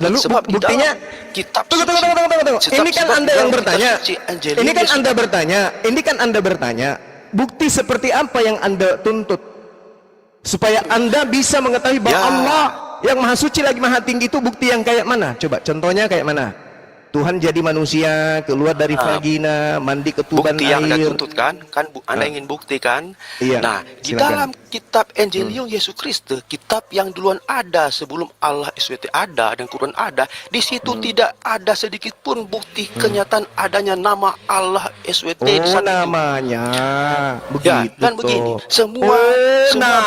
[SPEAKER 2] Lalu buktinya?
[SPEAKER 4] Kitab
[SPEAKER 2] Tunggu. Ini kan Anda yang bertanya. Ini kan Anda bertanya. Bukti seperti apa yang Anda tuntut? Supaya Anda bisa mengetahui bahwa Allah yang maha suci lagi maha tinggi itu bukti yang kayak mana? Coba contohnya kayak mana? Tuhan jadi manusia, keluar dari vagina, mandi ketuban
[SPEAKER 4] bukti
[SPEAKER 2] air.
[SPEAKER 4] yang Anda tuntut kan Anda ingin bukti kan?
[SPEAKER 2] Iya,
[SPEAKER 4] Nah, di
[SPEAKER 2] silakan.
[SPEAKER 4] dalam kitab Evangelium Yesus Kristus, kitab yang duluan ada sebelum Allah SWT ada dan Quran ada, di situ tidak ada sedikit pun bukti kenyataan adanya nama Allah SWT di
[SPEAKER 2] Oh,
[SPEAKER 4] sana.
[SPEAKER 2] namanya.
[SPEAKER 4] Ya,
[SPEAKER 2] Begitu
[SPEAKER 4] kan
[SPEAKER 2] toh.
[SPEAKER 4] begini. Semua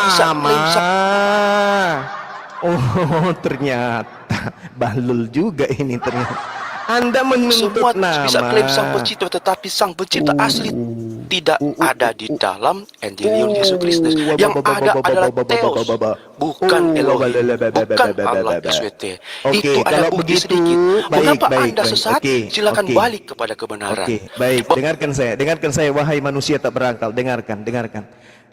[SPEAKER 4] bisa klaim
[SPEAKER 2] Oh, ternyata Bahlul juga ini ternyata. Anda menuntut
[SPEAKER 4] semua
[SPEAKER 2] nama.
[SPEAKER 4] bisa klaim sang pencipta, tetapi sang pencipta asli tidak ada di dalam Evangelium Yesus Kristus. Yang ada adalah Theos, bukan Elohim, bukan Allah SWT. Itu ada
[SPEAKER 2] kalau
[SPEAKER 4] bukti
[SPEAKER 2] begitu,
[SPEAKER 4] sedikit. Mengapa Anda
[SPEAKER 2] baik.
[SPEAKER 4] sesat? Silakan balik kepada kebenaran.
[SPEAKER 2] Oke, baik. Dengarkan saya, wahai manusia tak berakal. Dengarkan.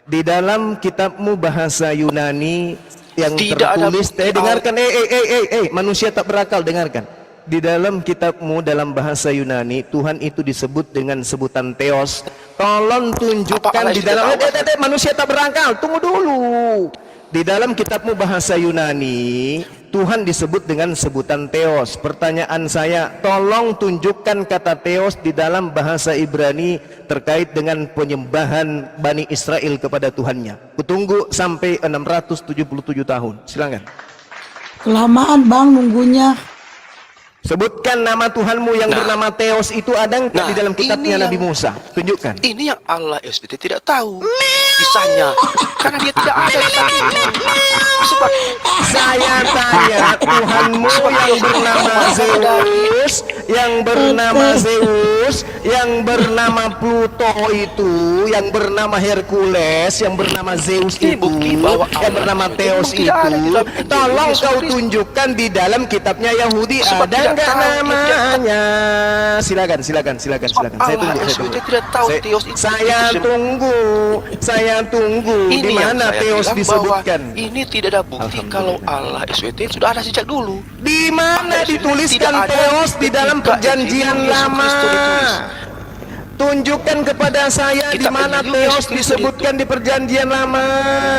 [SPEAKER 2] Di dalam kitabmu bahasa Yunani yang
[SPEAKER 4] Tidak ada
[SPEAKER 2] tertulis,
[SPEAKER 4] bukti
[SPEAKER 2] dengarkan, manusia tak berakal, dengarkan. Di dalam kitabmu dalam bahasa Yunani, Tuhan itu disebut dengan sebutan Theos. Tolong tunjukkan di dalam manusia tak berakal. Tunggu dulu. Di dalam kitabmu bahasa Yunani, Tuhan disebut dengan sebutan Theos. Pertanyaan saya, tolong tunjukkan kata Theos di dalam bahasa Ibrani terkait dengan penyembahan Bani Israel kepada Tuhannya. Kutunggu sampai 677 tahun. Silakan.
[SPEAKER 3] Kelamaan bang nunggunya.
[SPEAKER 2] Sebutkan nama Tuhanmu yang bernama Theos itu ada nggak di dalam kitabnya Nabi Musa? Tunjukkan.
[SPEAKER 4] Ini yang Allah SWT tidak tahu kisahnya, karena dia tidak ada di sana. Sebab
[SPEAKER 2] Saya tanya Tuhanmu yang bernama Zeus, yang bernama Pluto itu, yang bernama Hercules, yang bernama Zeus
[SPEAKER 4] Ini
[SPEAKER 2] itu,
[SPEAKER 4] bukti bahwa
[SPEAKER 2] yang bernama
[SPEAKER 4] Allah
[SPEAKER 2] Theos
[SPEAKER 4] itu tidak ada di
[SPEAKER 2] itu,
[SPEAKER 4] dalam Injil
[SPEAKER 2] tolong
[SPEAKER 4] Yesus
[SPEAKER 2] kau
[SPEAKER 4] Kristus.
[SPEAKER 2] tunjukkan di dalam kitabnya Yahudi
[SPEAKER 4] Sebab
[SPEAKER 2] ada
[SPEAKER 4] tidak
[SPEAKER 2] nggak
[SPEAKER 4] tahu,
[SPEAKER 2] namanya? Silakan. Saya
[SPEAKER 4] Allah
[SPEAKER 2] tunggu.
[SPEAKER 4] SWT tidak tahu Theos itu.
[SPEAKER 2] Saya tunggu. Di
[SPEAKER 4] Ini yang
[SPEAKER 2] mana
[SPEAKER 4] saya
[SPEAKER 2] Theos
[SPEAKER 4] bilang
[SPEAKER 2] disebutkan?
[SPEAKER 4] bahwa ini tidak ada bukti kalau Allah SWT sudah ada sejak dulu.
[SPEAKER 2] Di mana
[SPEAKER 4] Allah
[SPEAKER 2] dituliskan
[SPEAKER 4] tidak ada
[SPEAKER 2] Theos di dalam
[SPEAKER 4] ketika
[SPEAKER 2] perjanjian
[SPEAKER 4] Injil Yesus
[SPEAKER 2] lama?
[SPEAKER 4] Kristus ditulis.
[SPEAKER 2] Tunjukkan kepada saya di
[SPEAKER 4] Kitab
[SPEAKER 2] mana
[SPEAKER 4] Injil
[SPEAKER 2] Theos
[SPEAKER 4] Yesus Kristus
[SPEAKER 2] disebutkan di perjanjian lama.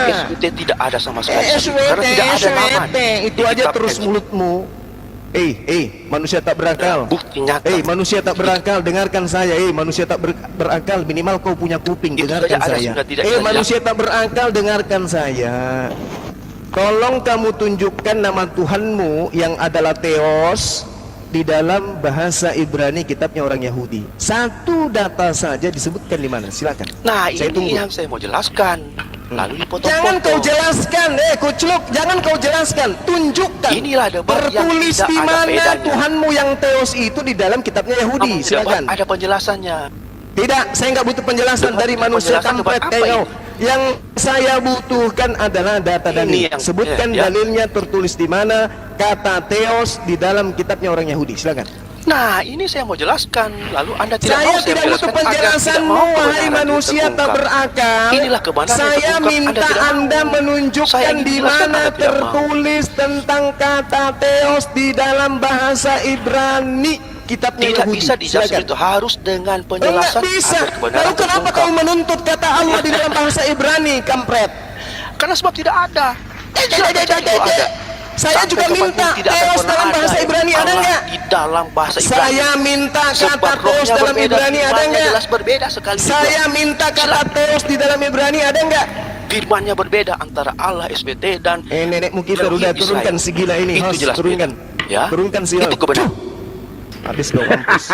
[SPEAKER 4] SWT tidak ada sama sekali. Karena
[SPEAKER 2] SWT,
[SPEAKER 4] tidak ada nama
[SPEAKER 2] itu
[SPEAKER 4] di
[SPEAKER 2] aja
[SPEAKER 4] kitab
[SPEAKER 2] terus
[SPEAKER 4] Injil.
[SPEAKER 2] mulutmu. Manusia tak berakal.
[SPEAKER 4] Bukti nyata.
[SPEAKER 2] Manusia tak berakal, dengarkan saya. Manusia tak berakal, minimal kau punya kuping,
[SPEAKER 4] Itu
[SPEAKER 2] dengarkan
[SPEAKER 4] saja ada,
[SPEAKER 2] saya.
[SPEAKER 4] sudah tidak bisa
[SPEAKER 2] Manusia tak berakal, dengarkan saya. Tolong kamu tunjukkan nama Tuhanmu yang adalah Theos di dalam bahasa Ibrani, kitabnya orang Yahudi. Satu data saja disebutkan di mana? Silakan.
[SPEAKER 4] Nah,
[SPEAKER 2] Saya
[SPEAKER 4] ini
[SPEAKER 2] tunggu.
[SPEAKER 4] yang saya mau jelaskan. Lalu dipotong-potong.
[SPEAKER 2] Jangan kau jelaskan, Kucluk, jangan kau jelaskan, tunjukkan.
[SPEAKER 4] Inilah debat yang
[SPEAKER 2] tertulis
[SPEAKER 4] tidak
[SPEAKER 2] di
[SPEAKER 4] ada
[SPEAKER 2] mana
[SPEAKER 4] bedanya.
[SPEAKER 2] Tuhanmu yang Theos itu di dalam kitabnya Yahudi.
[SPEAKER 4] Namun tidak
[SPEAKER 2] Silakan.
[SPEAKER 4] ada penjelasannya.
[SPEAKER 2] Tidak, saya nggak butuh penjelasan dari manusia
[SPEAKER 4] Penjelasan
[SPEAKER 2] kampret
[SPEAKER 4] debat apa
[SPEAKER 2] kayak kau.
[SPEAKER 4] ini?
[SPEAKER 2] Yang saya butuhkan adalah data dalil.
[SPEAKER 4] Ini yang-
[SPEAKER 2] Sebutkan
[SPEAKER 4] ya.
[SPEAKER 2] dalilnya tertulis di mana kata Theos di dalam kitabnya orang Yahudi. Silakan.
[SPEAKER 4] Nah, ini saya mau jelaskan. Lalu Anda tidak
[SPEAKER 2] Saya
[SPEAKER 4] mau saya
[SPEAKER 2] tidak butuh
[SPEAKER 4] jelaskan agar tidak
[SPEAKER 2] penjelasanmu,
[SPEAKER 4] mau
[SPEAKER 2] wahai
[SPEAKER 4] kebenaran
[SPEAKER 2] manusia tak
[SPEAKER 4] terungkap.
[SPEAKER 2] berakal.
[SPEAKER 4] Inilah kebenaran yang
[SPEAKER 2] Saya
[SPEAKER 4] terungkap,
[SPEAKER 2] minta
[SPEAKER 4] Anda tidak
[SPEAKER 2] Anda
[SPEAKER 4] mau.
[SPEAKER 2] menunjukkan
[SPEAKER 4] Saya ingin
[SPEAKER 2] di
[SPEAKER 4] jelaskan,
[SPEAKER 2] mana
[SPEAKER 4] Anda tidak mau.
[SPEAKER 2] tertulis tentang kata Theos di dalam bahasa Ibrani kitabnya
[SPEAKER 4] Tidak
[SPEAKER 2] Yahudi.
[SPEAKER 4] bisa dijelaskan
[SPEAKER 2] Silakan.
[SPEAKER 4] itu, harus dengan
[SPEAKER 2] Enggak
[SPEAKER 4] penjelasan
[SPEAKER 2] bisa.
[SPEAKER 4] agar kebenaran
[SPEAKER 2] Lalu kenapa
[SPEAKER 4] terungkap.
[SPEAKER 2] kau menuntut kata Allah di dalam bahasa Ibrani, kampret?
[SPEAKER 4] Karena sebab tidak ada. Siapa cari kalau ada?
[SPEAKER 2] Saya
[SPEAKER 4] Sampai
[SPEAKER 2] juga
[SPEAKER 4] kapanpun
[SPEAKER 2] minta
[SPEAKER 4] tidak akan
[SPEAKER 2] Theos
[SPEAKER 4] pernah
[SPEAKER 2] dalam bahasa
[SPEAKER 4] yang
[SPEAKER 2] Ibrani ada
[SPEAKER 4] Allah
[SPEAKER 2] enggak?
[SPEAKER 4] Di dalam bahasa Ibrani.
[SPEAKER 2] Saya minta
[SPEAKER 4] Sebab
[SPEAKER 2] kata Theos
[SPEAKER 4] rohnya
[SPEAKER 2] dalam
[SPEAKER 4] berbeda,
[SPEAKER 2] Ibrani ada
[SPEAKER 4] firmannya
[SPEAKER 2] enggak?
[SPEAKER 4] jelas berbeda sekali juga.
[SPEAKER 2] Saya minta kata Theos di dalam Ibrani ada enggak?
[SPEAKER 4] Firmannya berbeda antara Allah SWT dan
[SPEAKER 2] Nenekmu kita
[SPEAKER 4] Elohim
[SPEAKER 2] udah
[SPEAKER 4] Israel.
[SPEAKER 2] turunkan si gila ini.
[SPEAKER 4] Itu
[SPEAKER 2] Host,
[SPEAKER 4] jelas
[SPEAKER 2] turunkan.
[SPEAKER 4] beda. Ya.
[SPEAKER 2] Turunkan si
[SPEAKER 4] Itu kebenaran.
[SPEAKER 2] Habis kau mampus.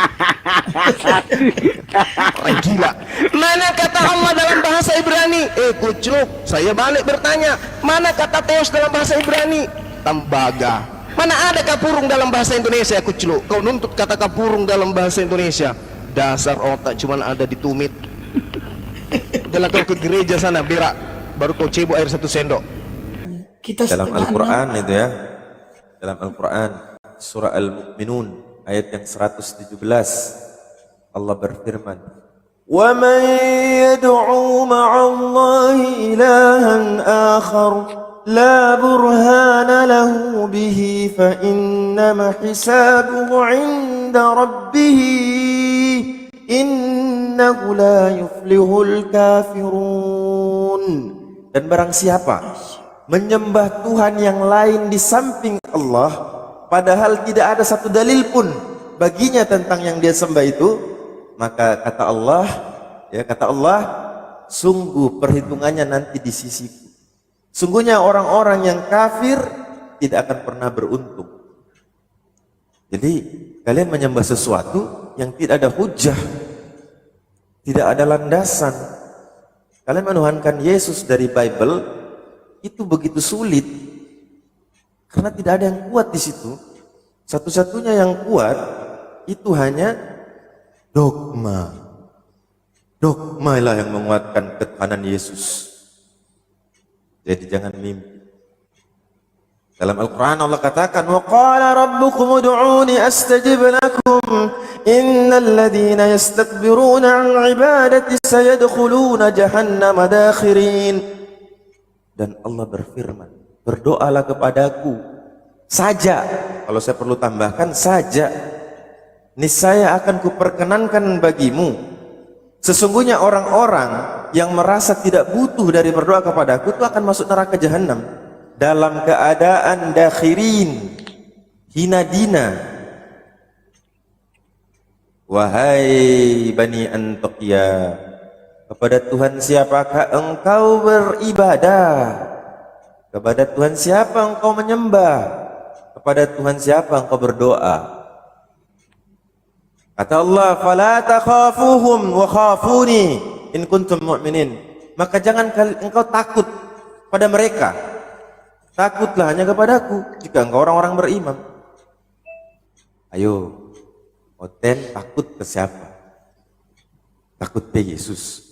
[SPEAKER 2] Orang gila. Mana kata Allah dalam bahasa Ibrani? Kucluk, saya balik bertanya, mana kata Theos dalam bahasa Ibrani? Tembaga. Mana ada kapurung dalam bahasa Indonesia, Kucluk? Kau nuntut kata kapurung dalam bahasa Indonesia. Dasar otak cuman ada di tumit. Udahlah kau ke gereja sana berak, baru kau cebok air 1 sendok.
[SPEAKER 3] Kita
[SPEAKER 6] Dalam
[SPEAKER 3] setengah
[SPEAKER 6] Al-Quran itu ya, dalam Al-Quran surah Al-Mu'minun ayat yang 117 Allah berfirman, وَمَنْ يَدْعُوا مَعَ اللَّهِ إِلَهًا آخَرَ لَا بُرْهَانَ لَهُ بِهِ فَإِنَّمَا حِسَابُهُ عِنْدَ رَبِّهِ إِنَّهُ لَا يُفْلِحُ الْكَافِرُونَ. Dan barang siapa menyembah Tuhan yang lain di samping Allah, padahal tidak ada satu dalil pun baginya tentang yang dia sembah itu, maka kata Allah, sungguh perhitungannya nanti di sisiku. Sungguhnya orang-orang yang kafir tidak akan pernah beruntung. Jadi kalian menyembah sesuatu yang tidak ada hujah, tidak ada landasan. Kalian menuhankan Yesus dari Bible, itu begitu sulit karena tidak ada yang kuat di situ. Satu-satunya yang kuat itu hanya dogma. Dogma lah yang menguatkan ketuhanan Yesus. Jadi jangan mimpi. Dalam Al-Quran Allah katakan, وَقَالَ رَبُّكُمُ ادْعُونِي أَسْتَجِبْ لَكُمْ إِنَّ الَّذِينَ يَسْتَكْبِرُونَ عَنْ عِبَادَتِي سَيَدْخُلُونَ جَهَنَّمَ دَاخِرِينَ. Dan Allah berfirman, berdoalah kepadaku saja. Kalau saya perlu tambahkan saja, niscaya akan kuperkenankan bagimu. Sesungguhnya orang-orang yang merasa tidak butuh dari berdoa kepadaku itu akan masuk neraka jahanam dalam keadaan dakhirin, hina dina. Wahai Bani Antokia, kepada Tuhan siapakah engkau beribadah? Kepada Tuhan siapa engkau menyembah? Kepada Tuhan siapa engkau berdoa? Kata Allah, "Fala takhafuhum wa khafuni in kuntum mu'minin." Maka jangan engkau takut pada mereka. Takutlah hanya kepadaku jika engkau orang-orang beriman. Ayo, Oten takut ke siapa? Takut ke Yesus.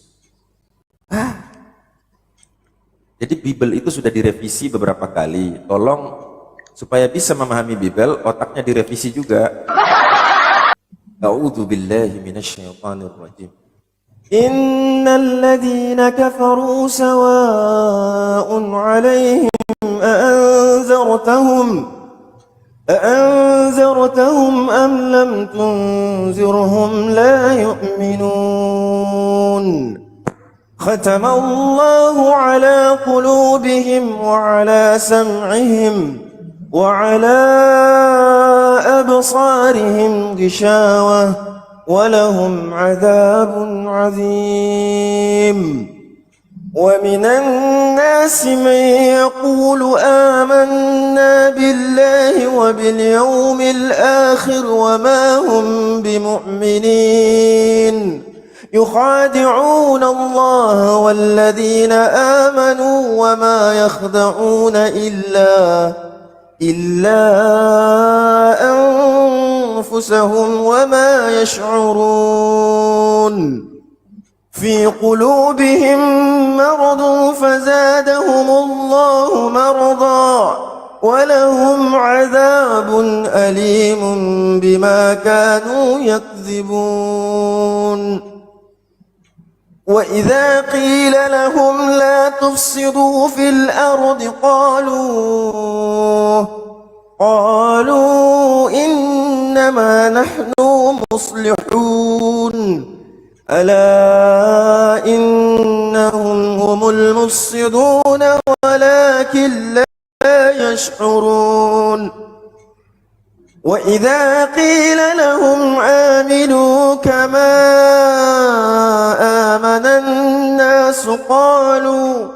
[SPEAKER 6] Jadi Bible itu sudah direvisi beberapa kali. Tolong supaya bisa memahami Bible, otaknya direvisi juga. A'udzu billahi minasyaitonir rajim. Innal ladzina kafaru sawa'un 'alaihim أأنذرتهم أم لم تنذرهم لا يؤمنون ختم الله على قلوبهم وعلى سمعهم وعلى أبصارهم غشاوة ولهم عذاب عظيم ومن الناس من يقول آمنا بالله وباليوم الآخر وما هم بمؤمنين يخادعون الله والذين آمنوا وما يخدعون إلا أنفسهم وما يشعرون في قلوبهم مرض فزادهم الله مرضا ولهم عذاب أليم بما كانوا يكذبون وإذا قيل لهم لا تفسدوا في الأرض قالوا إنما نحن مصلحون ألا إنهم هم المفسدون ولكن لا يشعرون وإذا قيل لهم آمنوا كما آمن الناس قالوا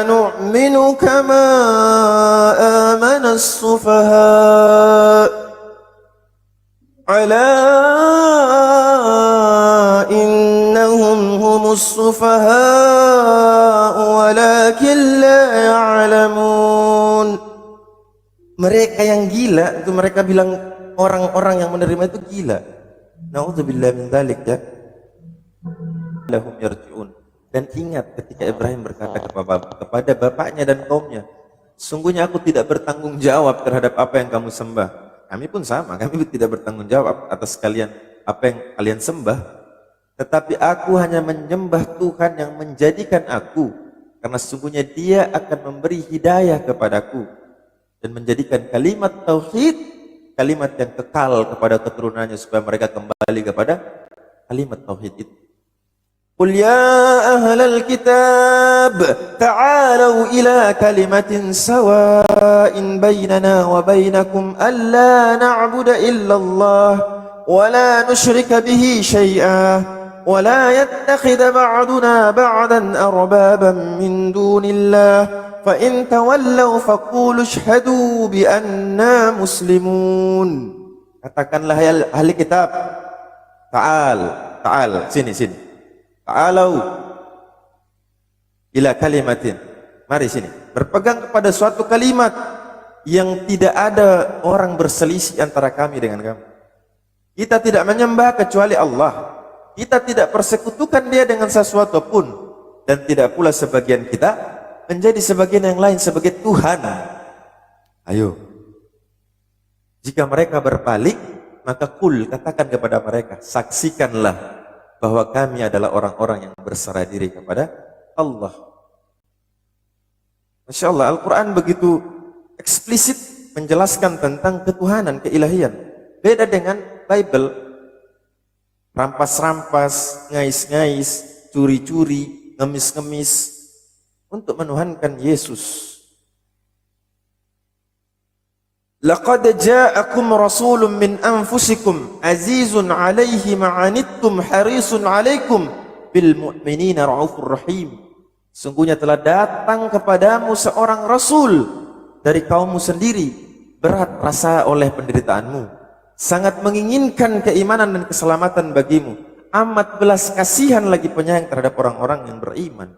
[SPEAKER 6] أنؤمن كما آمن السفهاء ألا إنهم هم السفهاء ولكن لا يعلمون. Mereka yang gila itu mereka bilang orang-orang yang menerima itu gila. Nauzubillah min dzalik ya. Lahum yarji'un. Dan ingat ketika Ibrahim berkata kepada bapaknya dan kaumnya, sungguhnya aku tidak bertanggung jawab terhadap apa yang kamu sembah. Kami pun sama, kami tidak bertanggung jawab atas kalian apa yang kalian sembah. Tetapi aku hanya menyembah Tuhan yang menjadikan aku, karena sesungguhnya Dia akan memberi hidayah kepadaku dan menjadikan kalimat tauhid kalimat yang kekal kepada keturunannya supaya mereka kembali kepada kalimat tauhid itu. Qul ya ahlal kitab ta'alu ila kalimatin sawa'in bainana wa bainakum alla na'budu illallah wa la nusyrika bihi syai'a wa la yattakhidha ba'duna ba'dan arbaban min dunillah fa in tawallaw faqulu ashhadu bi anna muslimun. Katakanlah ahli kitab, ta'al sini ta'alau ila kalimatin, mari sini, berpegang kepada suatu kalimat yang tidak ada orang berselisih antara kami dengan kamu. Kita tidak menyembah kecuali Allah, kita tidak persekutukan Dia dengan sesuatu pun, dan tidak pula sebagian kita menjadi sebagian yang lain sebagai Tuhan. Ayo, jika mereka berpaling, maka katakan kepada mereka, saksikanlah bahwa kami adalah orang-orang yang berserah diri kepada Allah. Masya Allah, Al-Quran begitu eksplisit menjelaskan tentang ketuhanan, keilahian. Beda dengan Bible, rampas-rampas, ngais-ngais, curi-curi, ngemis-ngemis untuk menuhankan Yesus. Laqad ja'akum rasulun min anfusikum azizun 'alaihi ma'anittum harisun 'alaikum bil mu'minina raufur rahim. Sungguhnya telah datang kepadamu seorang rasul dari kaummu sendiri, berat rasa oleh penderitaanmu, sangat menginginkan keimanan dan keselamatan bagimu, amat belas kasihan lagi penyayang terhadap orang-orang yang beriman.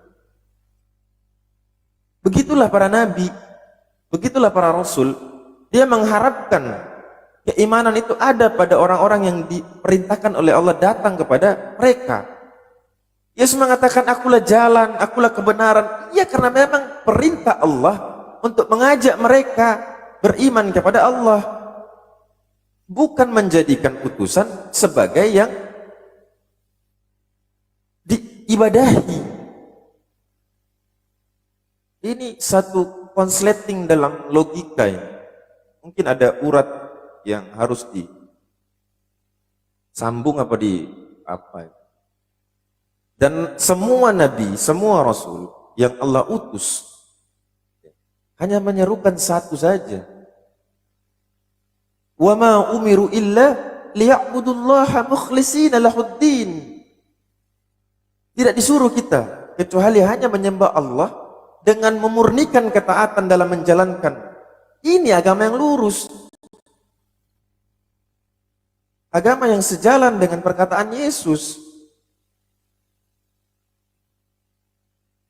[SPEAKER 6] Begitulah para nabi, begitulah para rasul. Dia mengharapkan keimanan itu ada pada orang-orang yang diperintahkan oleh Allah datang kepada mereka. Yesus mengatakan, akulah jalan, akulah kebenaran. Ya, karena memang perintah Allah untuk mengajak mereka beriman kepada Allah. bukan menjadikan utusan sebagai yang diibadahi. Ini satu konsleting dalam logika ini. Mungkin ada urat yang harus disambung apa apa. Dan semua nabi, semua rasul yang Allah utus hanya menyerukan satu saja. Wa ma umiru illa liya'budullaha mukhlishina lahuddin. Tidak disuruh kita kecuali hanya menyembah Allah dengan memurnikan ketaatan dalam menjalankan. Ini agama yang lurus. Agama yang sejalan dengan perkataan Yesus.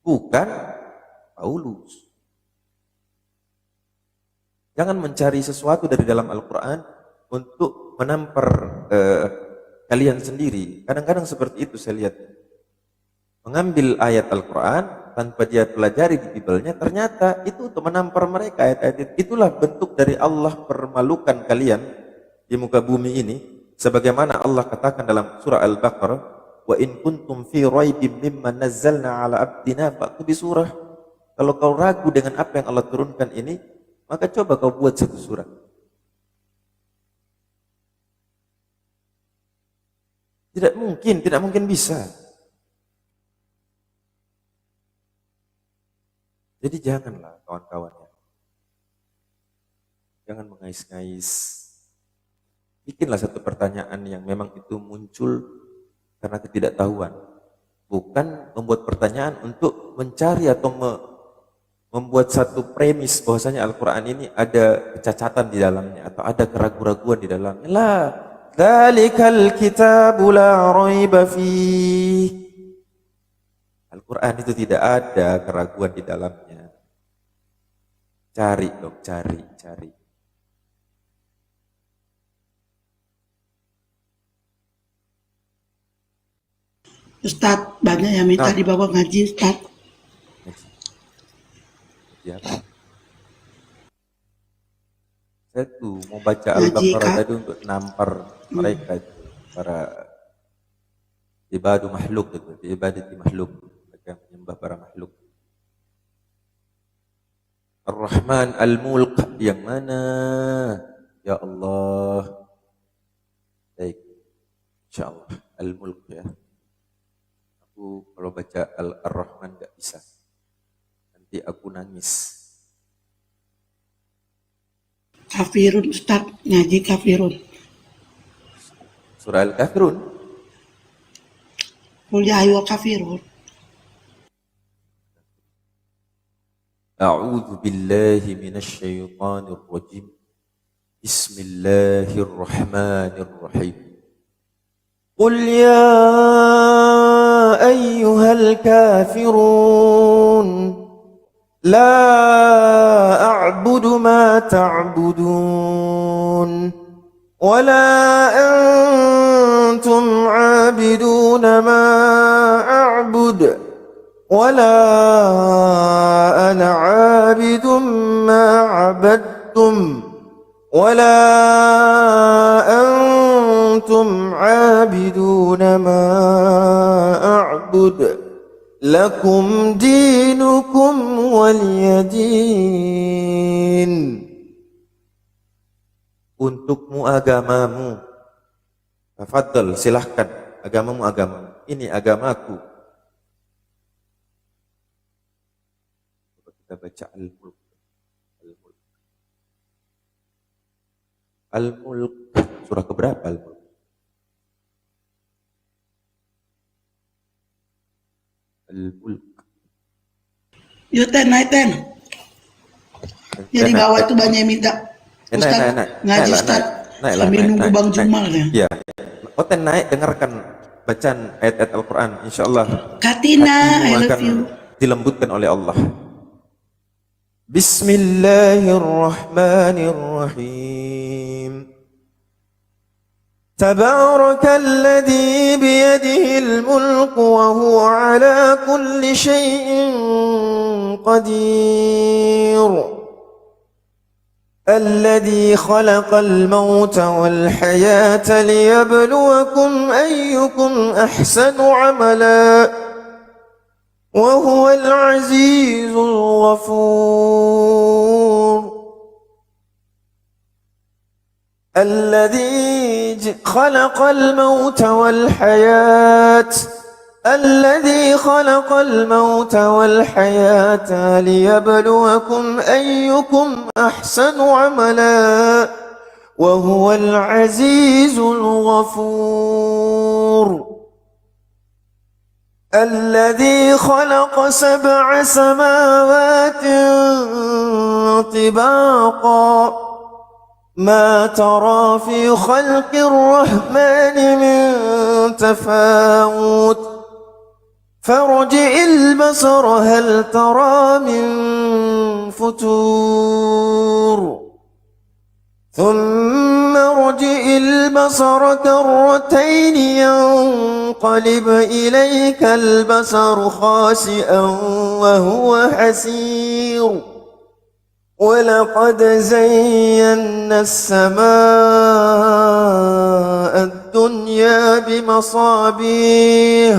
[SPEAKER 6] Bukan Paulus. Jangan mencari sesuatu dari dalam Al-Quran untuk menampar kalian sendiri. Kadang-kadang seperti itu saya lihat. Mengambil ayat Al-Quran tanpa dia pelajari di Bible-nya, ternyata itu untuk menampar mereka ayat-ayat itu. Itulah bentuk dari Allah permalukan kalian di muka bumi ini. Sebagaimana Allah katakan dalam surah Al-Baqarah, wa in kuntum fi raibim mimma nazzalna ala abdina fa'tu bi surah. Kalau kau ragu dengan apa yang Allah turunkan ini, maka coba kau buat satu surat. Tidak mungkin bisa. Jadi janganlah kawan-kawannya. Jangan mengais-ngais. Bikinlah satu pertanyaan yang memang itu muncul karena ketidaktahuan. Bukan membuat pertanyaan untuk mencari atau membuat satu premis bahwasanya Al-Quran ini ada kecacatan di dalamnya atau ada keraguan-raguan di dalamnya. La, dzalikal kitabu la raiba fihi. Al-Quran itu tidak ada keraguan di dalamnya. Cari dong, cari.
[SPEAKER 3] Ustadz, banyak yang minta dibawa ngaji, Ustadz.
[SPEAKER 6] Ya. Saya tuh mau baca
[SPEAKER 3] Ngaji,
[SPEAKER 6] Al-Baqarah
[SPEAKER 3] Kak.
[SPEAKER 6] tadi untuk nampar mereka itu, para ibadu makhluk itu, ibadati makhluk, mereka menyembah para makhluk. Ar-Rahman Al-Mulk yang mana? Ya Allah. Baik. Insyaallah Al-Mulk ya. Aku kalau baca Ar-Rahman enggak bisa. Nanti aku nangis.
[SPEAKER 3] Kafirun, Ustadz. Ngaji kafirun.
[SPEAKER 6] Surah Al-Kafirun.
[SPEAKER 3] Qul ya ayyuhal kafirun.
[SPEAKER 6] A'udzu billahi minasy syaithanir rajim. Bismillahirrahmanirrahim. Qul ya ayyuhal kafirun la a'budu ma ta'budun wa la antum 'abiduna ma a'bud ولا أنا عابد ما عبدتم ولا أنتم عابدون ما أعبد لكم دينكم ولي دين. Untukmu agamamu. Tafadhal, silahkan. Agamamu agamamu. Ini agamaku. Kita baca Al-Mulk. Al-Mulk. Surah keberapa Al-Mulk? Al-Mulk.
[SPEAKER 3] Yuk, naik. Jadi bawah itu banyak yang minta. Ustadz, ngaji Ustadz. Sambil nunggu Bang Jumal ya.
[SPEAKER 6] Ya. Oten naik, dengarkan bacaan ayat-ayat Al-Quran. InsyaAllah
[SPEAKER 3] Katina, I love
[SPEAKER 6] akan
[SPEAKER 3] you.
[SPEAKER 6] dilembutkan oleh Allah. Bismillahirrahmanirrahim. Tabarakalladzi biyadihil mulku wa huwa ala kulli syai'in qadir. الذي خلق الموت والحياة ليبلوكم أيكم أحسن عملا وهو العزيز الغفور. الذي خلق الموت والحياة ليبلوكم أيكم أحسن عملا وهو العزيز الغفور. الذي خلق 7 سماوات طباقا ما ترى في خلق الرحمن من تفاوت فارجع البصر هل ترى من فتور ثم ارجع البصر كرتين ينقلب إليك البصر خاسئا وهو حسير ولقد زينا السماء الدنيا بمصابيح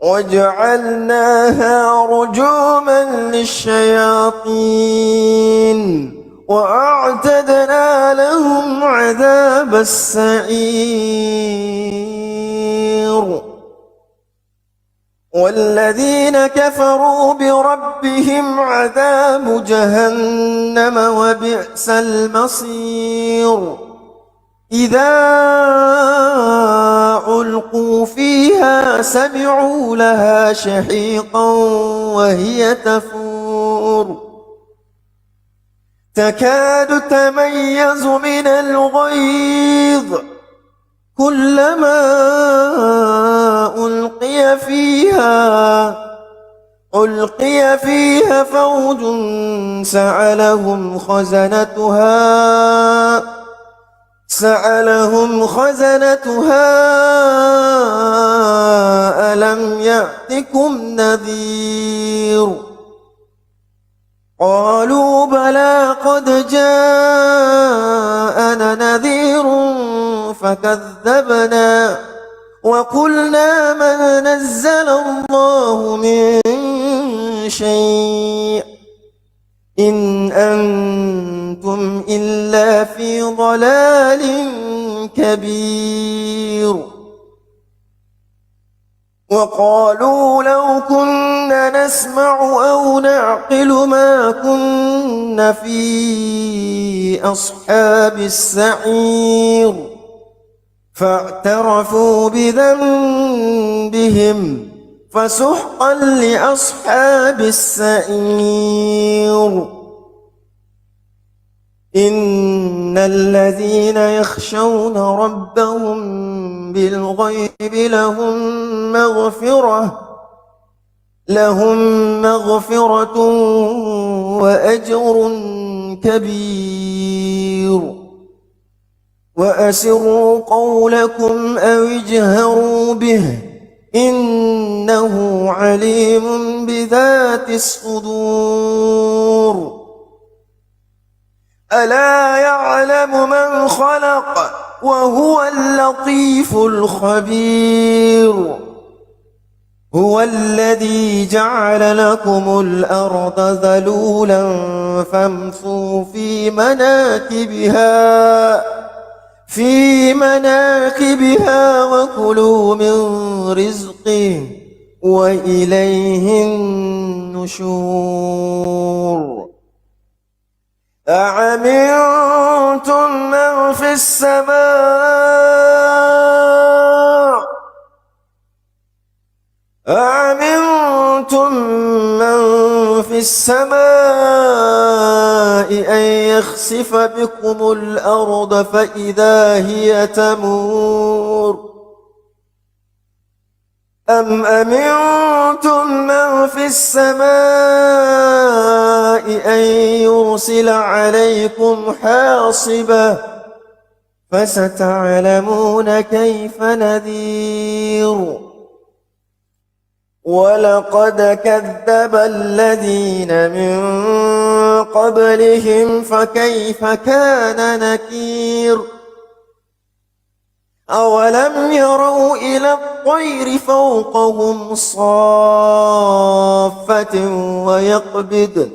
[SPEAKER 6] وجعلناها رجوما للشياطين وأعتدنا لهم عذاب السعير. والذين كفروا بربهم عذاب جهنم وبئس المصير. إذا ألقوا فيها سمعوا لها شهيقا وهي تفور تكاد تميز من الغيظ كلما ألقي فيها فوج سألهم خزنتها ألم يأتكم نذير قالوا بلى قد جاءنا نذير فكذبنا وقلنا ما نزل الله من شيء إن أنتم إلا في ضلال كبير. وقالوا لو كنا نسمع أو نعقل ما كنا في أصحاب السعير فاعترفوا بذنبهم فسحقا لأصحاب السعير. إن الذين يخشون ربهم بالغيب لهم مغفرة وأجر كبير. وأسروا قولكم أو اجهروا به إنه عليم بذات الصدور. ألا يعلم من خلق وهو اللطيف الخبير. هو الذي جعل لكم الأرض ذلولا فامشوا في مناكبها وكلوا من رزقه وإليه النشور. أعمنتم من في السماء أن يخسف بكم الأرض فإذا هي تمور أم أمنتم من في السماء أن يرسل عليكم حاصبا فستعلمون كيف نذير ولقد كذب الذين من قبلهم فكيف كان نكير أولم يروا إلى الطير فوقهم صافة ويقبضن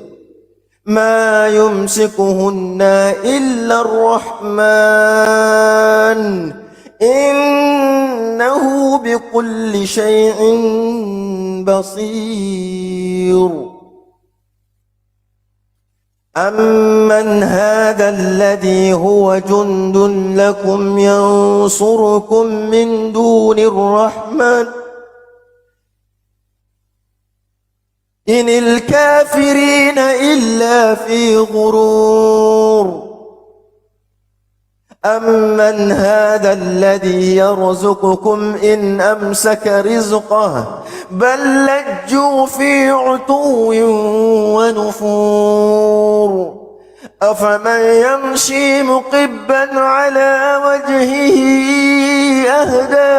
[SPEAKER 6] ما يمسكهن إلا الرحمن إنه بكل شيء بصير أمن هذا الذي هو جند لكم ينصركم من دون الرحمن إن الكافرين إلا في غرور أمن هذا الذي يرزقكم إن أمسك رزقه بل لجوا في عتو ونفور أفمن يمشي مقبا على وجهه أهدى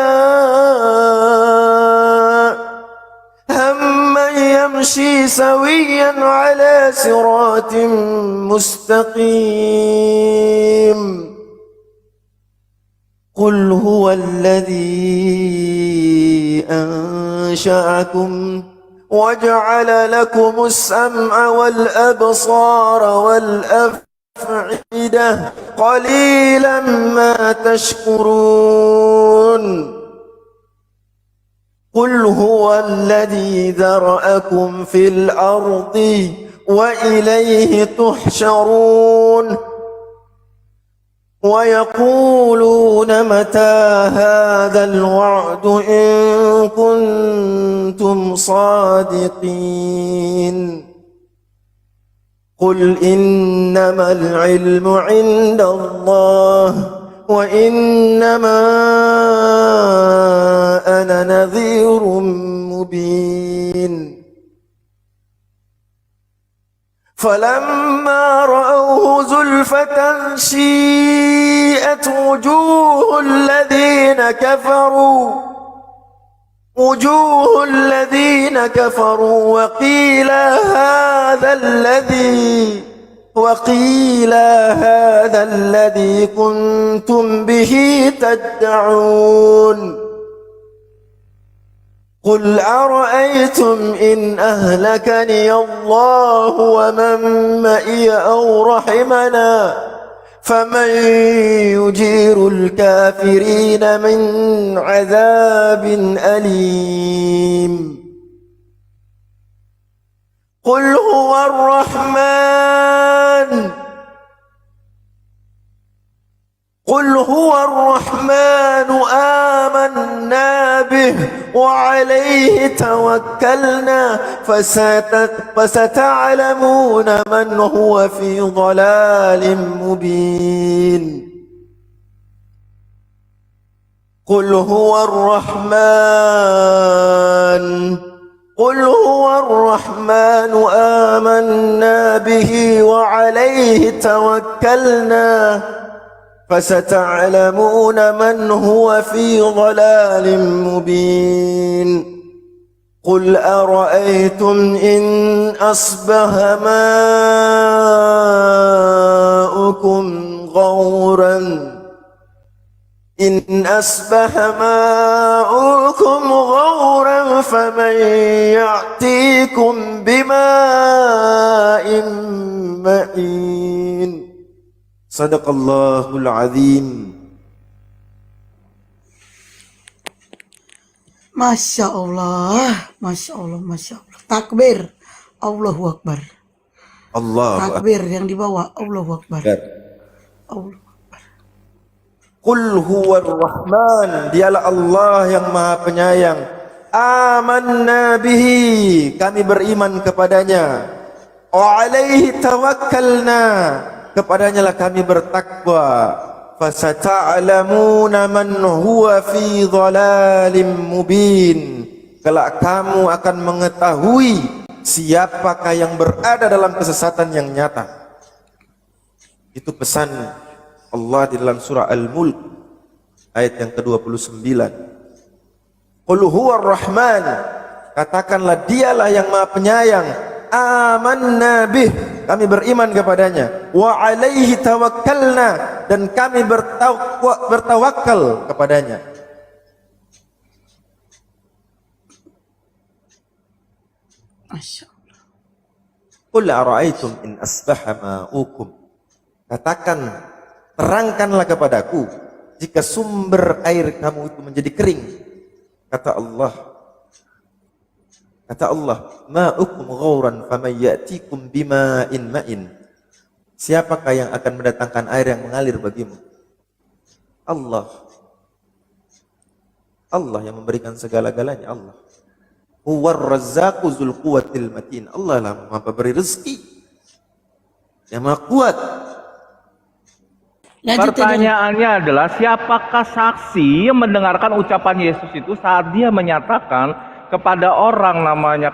[SPEAKER 6] أمن يمشي سويا على صراط مستقيم قل هو الذي أنشأكم وجعل لكم السمع والأبصار والأفئدة قليلا ما تشكرون قل هو الذي ذرأكم في الأرض وإليه تحشرون ويقولون متى هذا الوعد إن كنتم صادقين قل إنما العلم عند الله وإنما أنا نذير مبين فلما رأوه زلفة سيئت وجوه الذين كفروا وقيل هذا الذي كنتم به تدعون قل أرأيتم إن أهلكني الله ومن معي أو رحمنا فمن يجير الكافرين من عذاب أليم قل هو الرحمن آمنا به وعليه توكلنا فستعلمون من هو في ضلال مبين قل هو الرحمن آمنا به وعليه توكلنا فستعلمون من هو في ضلال مبين قل أرأيتم إن أصبح ماؤكم غورا فمن يأتيكم بماء معين Sadaqallahul azim.
[SPEAKER 3] Masya Allah, Masya Allah, Masya Allah. Takbir, Allahu Akbar. Takbir yang dibawa, Allahu Akbar. Allahu Akbar.
[SPEAKER 6] Qul huwar rahman, dialah Allah yang maha penyayang. Amanna bihi, kami beriman kepadanya. Wa alaihi tawakkalna, kepadanya lah kami bertakwa. Fasata'lamuna man huwa fi dhalalim mubin, kelak kamu akan mengetahui siapakah yang berada dalam kesesatan yang nyata. Itu pesan Allah di dalam surah Al-Mulk ayat yang ke-29. Qul huwar rahman, katakanlah dialah yang maha penyayang. Amanna bih, kami beriman kepadanya. Wa alaihi tawakkalna, dan kami bertawakal kepadanya.
[SPEAKER 3] Masya Allah.
[SPEAKER 6] Qul ara'aitum in asbaha ma'ukum, katakan, terangkanlah kepadaku jika sumber air kamu itu menjadi kering. Kata Allah, ma'ukum ghauran faman ya'tikum bima'in ma'in. Siapakah yang akan mendatangkan air yang mengalir bagimu? Allah. Allah yang memberikan segala-galanya. Allah. Huwar razzaqu dzul quwwatil matin. Allah lah Maha pemberi rezeki yang Maha kuat.
[SPEAKER 7] Pertanyaannya adalah, siapakah saksi yang mendengarkan ucapan Yesus itu saat dia menyatakan kepada orang namanya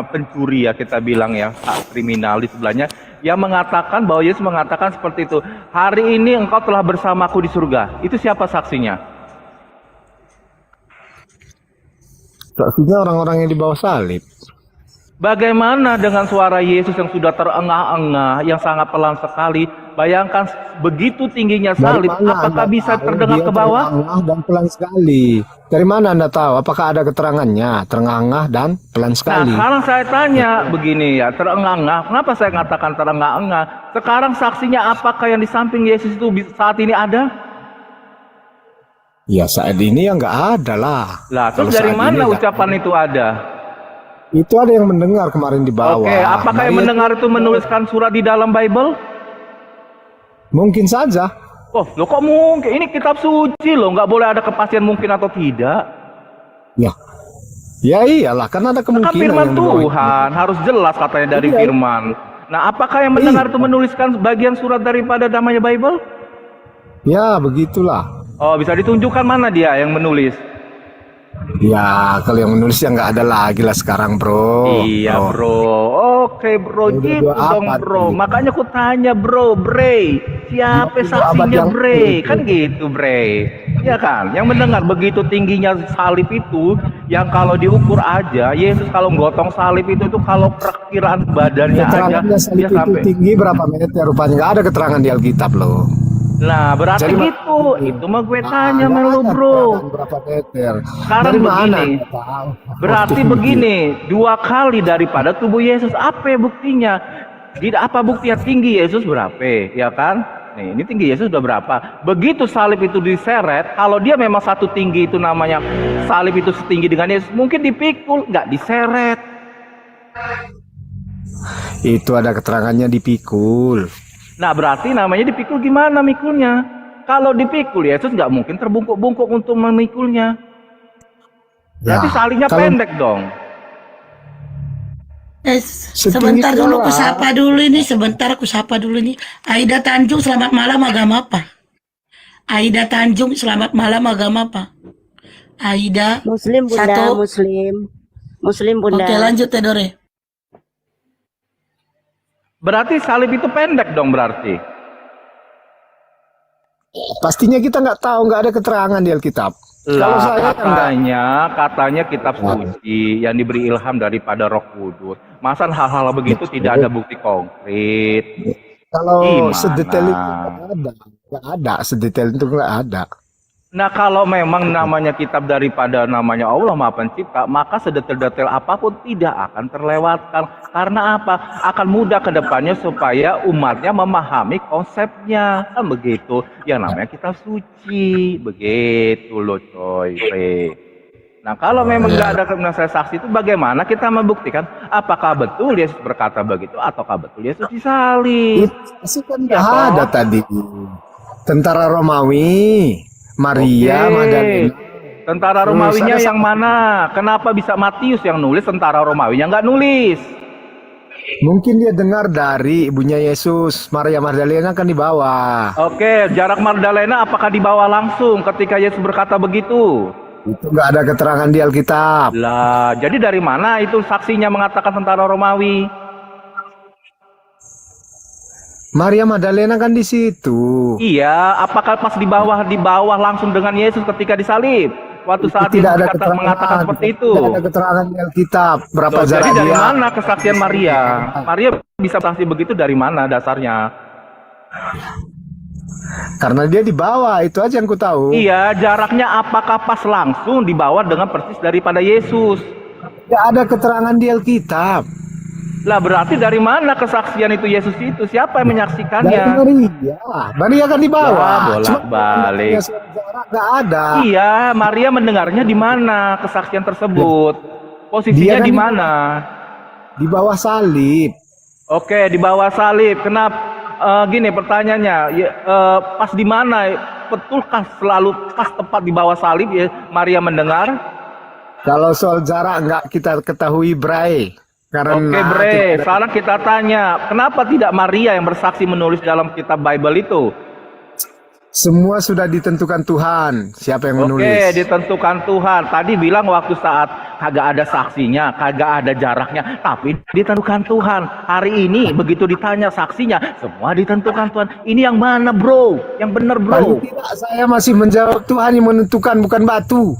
[SPEAKER 7] pencuri, ya kita bilang ya, kriminal di sebelahnya, yang mengatakan bahwa Yesus mengatakan seperti itu, hari ini engkau telah bersamaku di surga. Itu siapa saksinya?
[SPEAKER 2] Saksinya orang-orang yang di bawah salib.
[SPEAKER 7] Bagaimana dengan suara Yesus yang sudah terengah-engah, yang sangat pelan sekali? Bayangkan begitu tingginya salib, apakah bisa terdengar ke bawah?
[SPEAKER 2] Terengah dan pelan sekali. Dari mana Anda tahu? Apakah ada keterangannya? Terengah-engah dan pelan sekali.
[SPEAKER 7] Nah, sekarang saya tanya begini ya, terengah-engah. Kenapa saya mengatakan terengah-engah? Sekarang saksinya apakah yang di samping Yesus itu saat ini ada?
[SPEAKER 2] Ya saat ini ya nggak ada lah.
[SPEAKER 7] Lah, terus
[SPEAKER 2] Kalau
[SPEAKER 7] dari
[SPEAKER 2] saat
[SPEAKER 7] mana
[SPEAKER 2] ini
[SPEAKER 7] ucapan itu ada?
[SPEAKER 2] Itu ada yang mendengar kemarin di bawah.
[SPEAKER 7] Oke, apakah yang mendengar itu menuliskan surat di dalam Bible?
[SPEAKER 2] Mungkin saja.
[SPEAKER 7] Oh, lo kok mungkin? Ini kitab suci loh, nggak boleh ada kepastian mungkin atau tidak.
[SPEAKER 2] Ya iyalah, karena ada kemungkinan.
[SPEAKER 7] Kan firman
[SPEAKER 2] yang di bawah
[SPEAKER 7] Tuhan harus jelas katanya dari
[SPEAKER 2] Iya.
[SPEAKER 7] firman. Nah, apakah yang mendengar itu menuliskan bagian surat daripada namanya Bible?
[SPEAKER 2] Ya begitulah.
[SPEAKER 7] Oh, bisa ditunjukkan mana dia yang menulis?
[SPEAKER 2] Ya kalau yang menulis ya nggak ada lagi lah sekarang bro.
[SPEAKER 7] Iya bro, oke bro,
[SPEAKER 2] Udah
[SPEAKER 7] gitu
[SPEAKER 2] dua
[SPEAKER 7] dong
[SPEAKER 2] abad
[SPEAKER 7] bro.
[SPEAKER 2] gitu.
[SPEAKER 7] Makanya aku tanya bro, Bre, siapa
[SPEAKER 2] Dua abad
[SPEAKER 7] saksinya
[SPEAKER 2] yang
[SPEAKER 7] Bre?
[SPEAKER 2] itu.
[SPEAKER 7] Kan gitu Bre, ya kan? Yang mendengar begitu tingginya salib itu, yang kalau diukur aja, Yesus kalau gotong salib itu tuh kalau perkiraan badannya aja
[SPEAKER 2] Keterangannya salib
[SPEAKER 7] dia
[SPEAKER 2] itu
[SPEAKER 7] sampai.
[SPEAKER 2] tinggi berapa meter rupanya, nggak ada keterangan di Alkitab loh.
[SPEAKER 7] Nah berarti
[SPEAKER 2] Jadi,
[SPEAKER 7] gitu, itu mah gue tanya
[SPEAKER 2] nggak
[SPEAKER 7] sama lu
[SPEAKER 2] ada
[SPEAKER 7] bro.
[SPEAKER 2] keterangan berapa meter.
[SPEAKER 7] Sekarang
[SPEAKER 2] Dari mana
[SPEAKER 7] begini,
[SPEAKER 2] Anda tahu?
[SPEAKER 7] berarti
[SPEAKER 2] Tinggi.
[SPEAKER 7] begini, 2 kali daripada tubuh Yesus. Apa ya buktinya? Tidak, apa buktinya tinggi Yesus berapa? Ya kan? Nih, ini tinggi Yesus udah berapa? Begitu salib itu diseret, kalau dia memang satu tinggi itu namanya salib itu setinggi dengan Yesus, mungkin dipikul, nggak diseret.
[SPEAKER 2] Itu ada keterangannya dipikul.
[SPEAKER 7] Nah berarti namanya dipikul gimana mikulnya? Kalau dipikul Yesus nggak mungkin terbungkuk-bungkuk untuk memikulnya. Berarti salibnya
[SPEAKER 2] kalau-
[SPEAKER 7] pendek dong.
[SPEAKER 3] Sebentar
[SPEAKER 2] Setinggi
[SPEAKER 3] dulu,
[SPEAKER 2] sekolah.
[SPEAKER 3] aku sapa dulu ini. Aida Tanjung, selamat malam, agama apa? Aida Tanjung, selamat malam, agama apa? Aida.
[SPEAKER 8] Muslim Bunda,
[SPEAKER 3] Satu.
[SPEAKER 8] Muslim Bunda.
[SPEAKER 3] Oke, lanjut ya Dore.
[SPEAKER 7] Berarti salib itu pendek dong berarti.
[SPEAKER 2] Pastinya kita nggak tahu, nggak ada keterangan di Alkitab. Kalau
[SPEAKER 7] Lah
[SPEAKER 2] saya kan nggak.
[SPEAKER 7] katanya kitab suci yang diberi ilham daripada Roh Kudus. Masa hal-hal begitu tidak ada bukti konkret?
[SPEAKER 2] Kalau
[SPEAKER 7] Gimana?
[SPEAKER 2] sedetail itu nggak ada, sedetail itu nggak ada.
[SPEAKER 7] Nah kalau memang namanya kitab daripada namanya Allah Maha Pencipta, maka sedetail-detail apapun tidak akan terlewatkan. Karena apa? Akan mudah ke depannya supaya umatnya memahami konsepnya. Kan begitu. Yang namanya kitab suci. Begitu loh coy. Nah kalau memang nggak ada kebenaran saksi itu, bagaimana kita membuktikan apakah betul Yesus berkata begitu ataukah betul Yesus disalib?
[SPEAKER 2] Itu kan
[SPEAKER 7] Ya,
[SPEAKER 2] nggak ada tadi. Tentara Romawi, Maria,
[SPEAKER 7] Oke.
[SPEAKER 2] Magdalena.
[SPEAKER 7] Tentara Romawinya yang mana? Kenapa bisa Matius yang nulis, tentara Romawinya nggak nulis?
[SPEAKER 2] Mungkin dia dengar dari ibunya Yesus, Maria Magdalena kan di bawah.
[SPEAKER 7] Oke, jarak Magdalena apakah dibawa langsung ketika Yesus berkata begitu?
[SPEAKER 2] Itu nggak ada keterangan di Alkitab.
[SPEAKER 7] Lah, jadi dari mana itu saksinya mengatakan tentara Romawi?
[SPEAKER 2] Maria Magdalena kan di situ.
[SPEAKER 7] Iya, apakah pas di bawah langsung dengan Yesus ketika disalib? Waktu saat
[SPEAKER 2] Tidak
[SPEAKER 7] Yesus
[SPEAKER 2] ada keterangan,
[SPEAKER 7] mengatakan seperti itu.
[SPEAKER 2] Tidak ada keterangan di Alkitab berapa
[SPEAKER 7] Loh,
[SPEAKER 2] jarak
[SPEAKER 7] jadi dari
[SPEAKER 2] dia.
[SPEAKER 7] mana kesaksian Maria? Maria bisa saksi begitu dari mana dasarnya?
[SPEAKER 2] Karena dia di bawah, itu aja yang ku tahu.
[SPEAKER 7] Iya, jaraknya apakah pas langsung dibawa dengan persis daripada Yesus?
[SPEAKER 2] Tidak ada keterangan di Alkitab.
[SPEAKER 7] Lah berarti dari mana kesaksian itu Yesus itu? Siapa yang menyaksikannya?
[SPEAKER 2] Dari Maria. Maria kan di bawah.
[SPEAKER 7] Wah,
[SPEAKER 2] Cuma
[SPEAKER 7] bolak-balik.
[SPEAKER 2] jarak nggak ada.
[SPEAKER 7] Iya, Maria mendengarnya di mana kesaksian tersebut?
[SPEAKER 2] Dia
[SPEAKER 7] Posisinya
[SPEAKER 2] kan
[SPEAKER 7] di mana?
[SPEAKER 2] Di bawah salib.
[SPEAKER 7] Oke, di bawah salib. Kenapa? Gini pertanyaannya, pas di mana? Betulkah selalu pas tepat di bawah salib ya Maria mendengar?
[SPEAKER 2] Kalau soal jarak nggak kita ketahui, Bray. Karena
[SPEAKER 7] Oke, Bre, sekarang kita tanya, kenapa tidak Maria yang bersaksi menulis dalam kitab Bible itu?
[SPEAKER 2] semua sudah ditentukan Tuhan. Siapa yang menulis?
[SPEAKER 7] Oke, ditentukan Tuhan. Tadi bilang waktu saat kagak ada saksinya, kagak ada jaraknya, tapi ditentukan Tuhan. Hari ini begitu ditanya saksinya, semua ditentukan Tuhan. Ini yang mana, bro? Yang benar, bro?
[SPEAKER 2] Paling tidak saya masih menjawab Tuhan yang menentukan, bukan batu.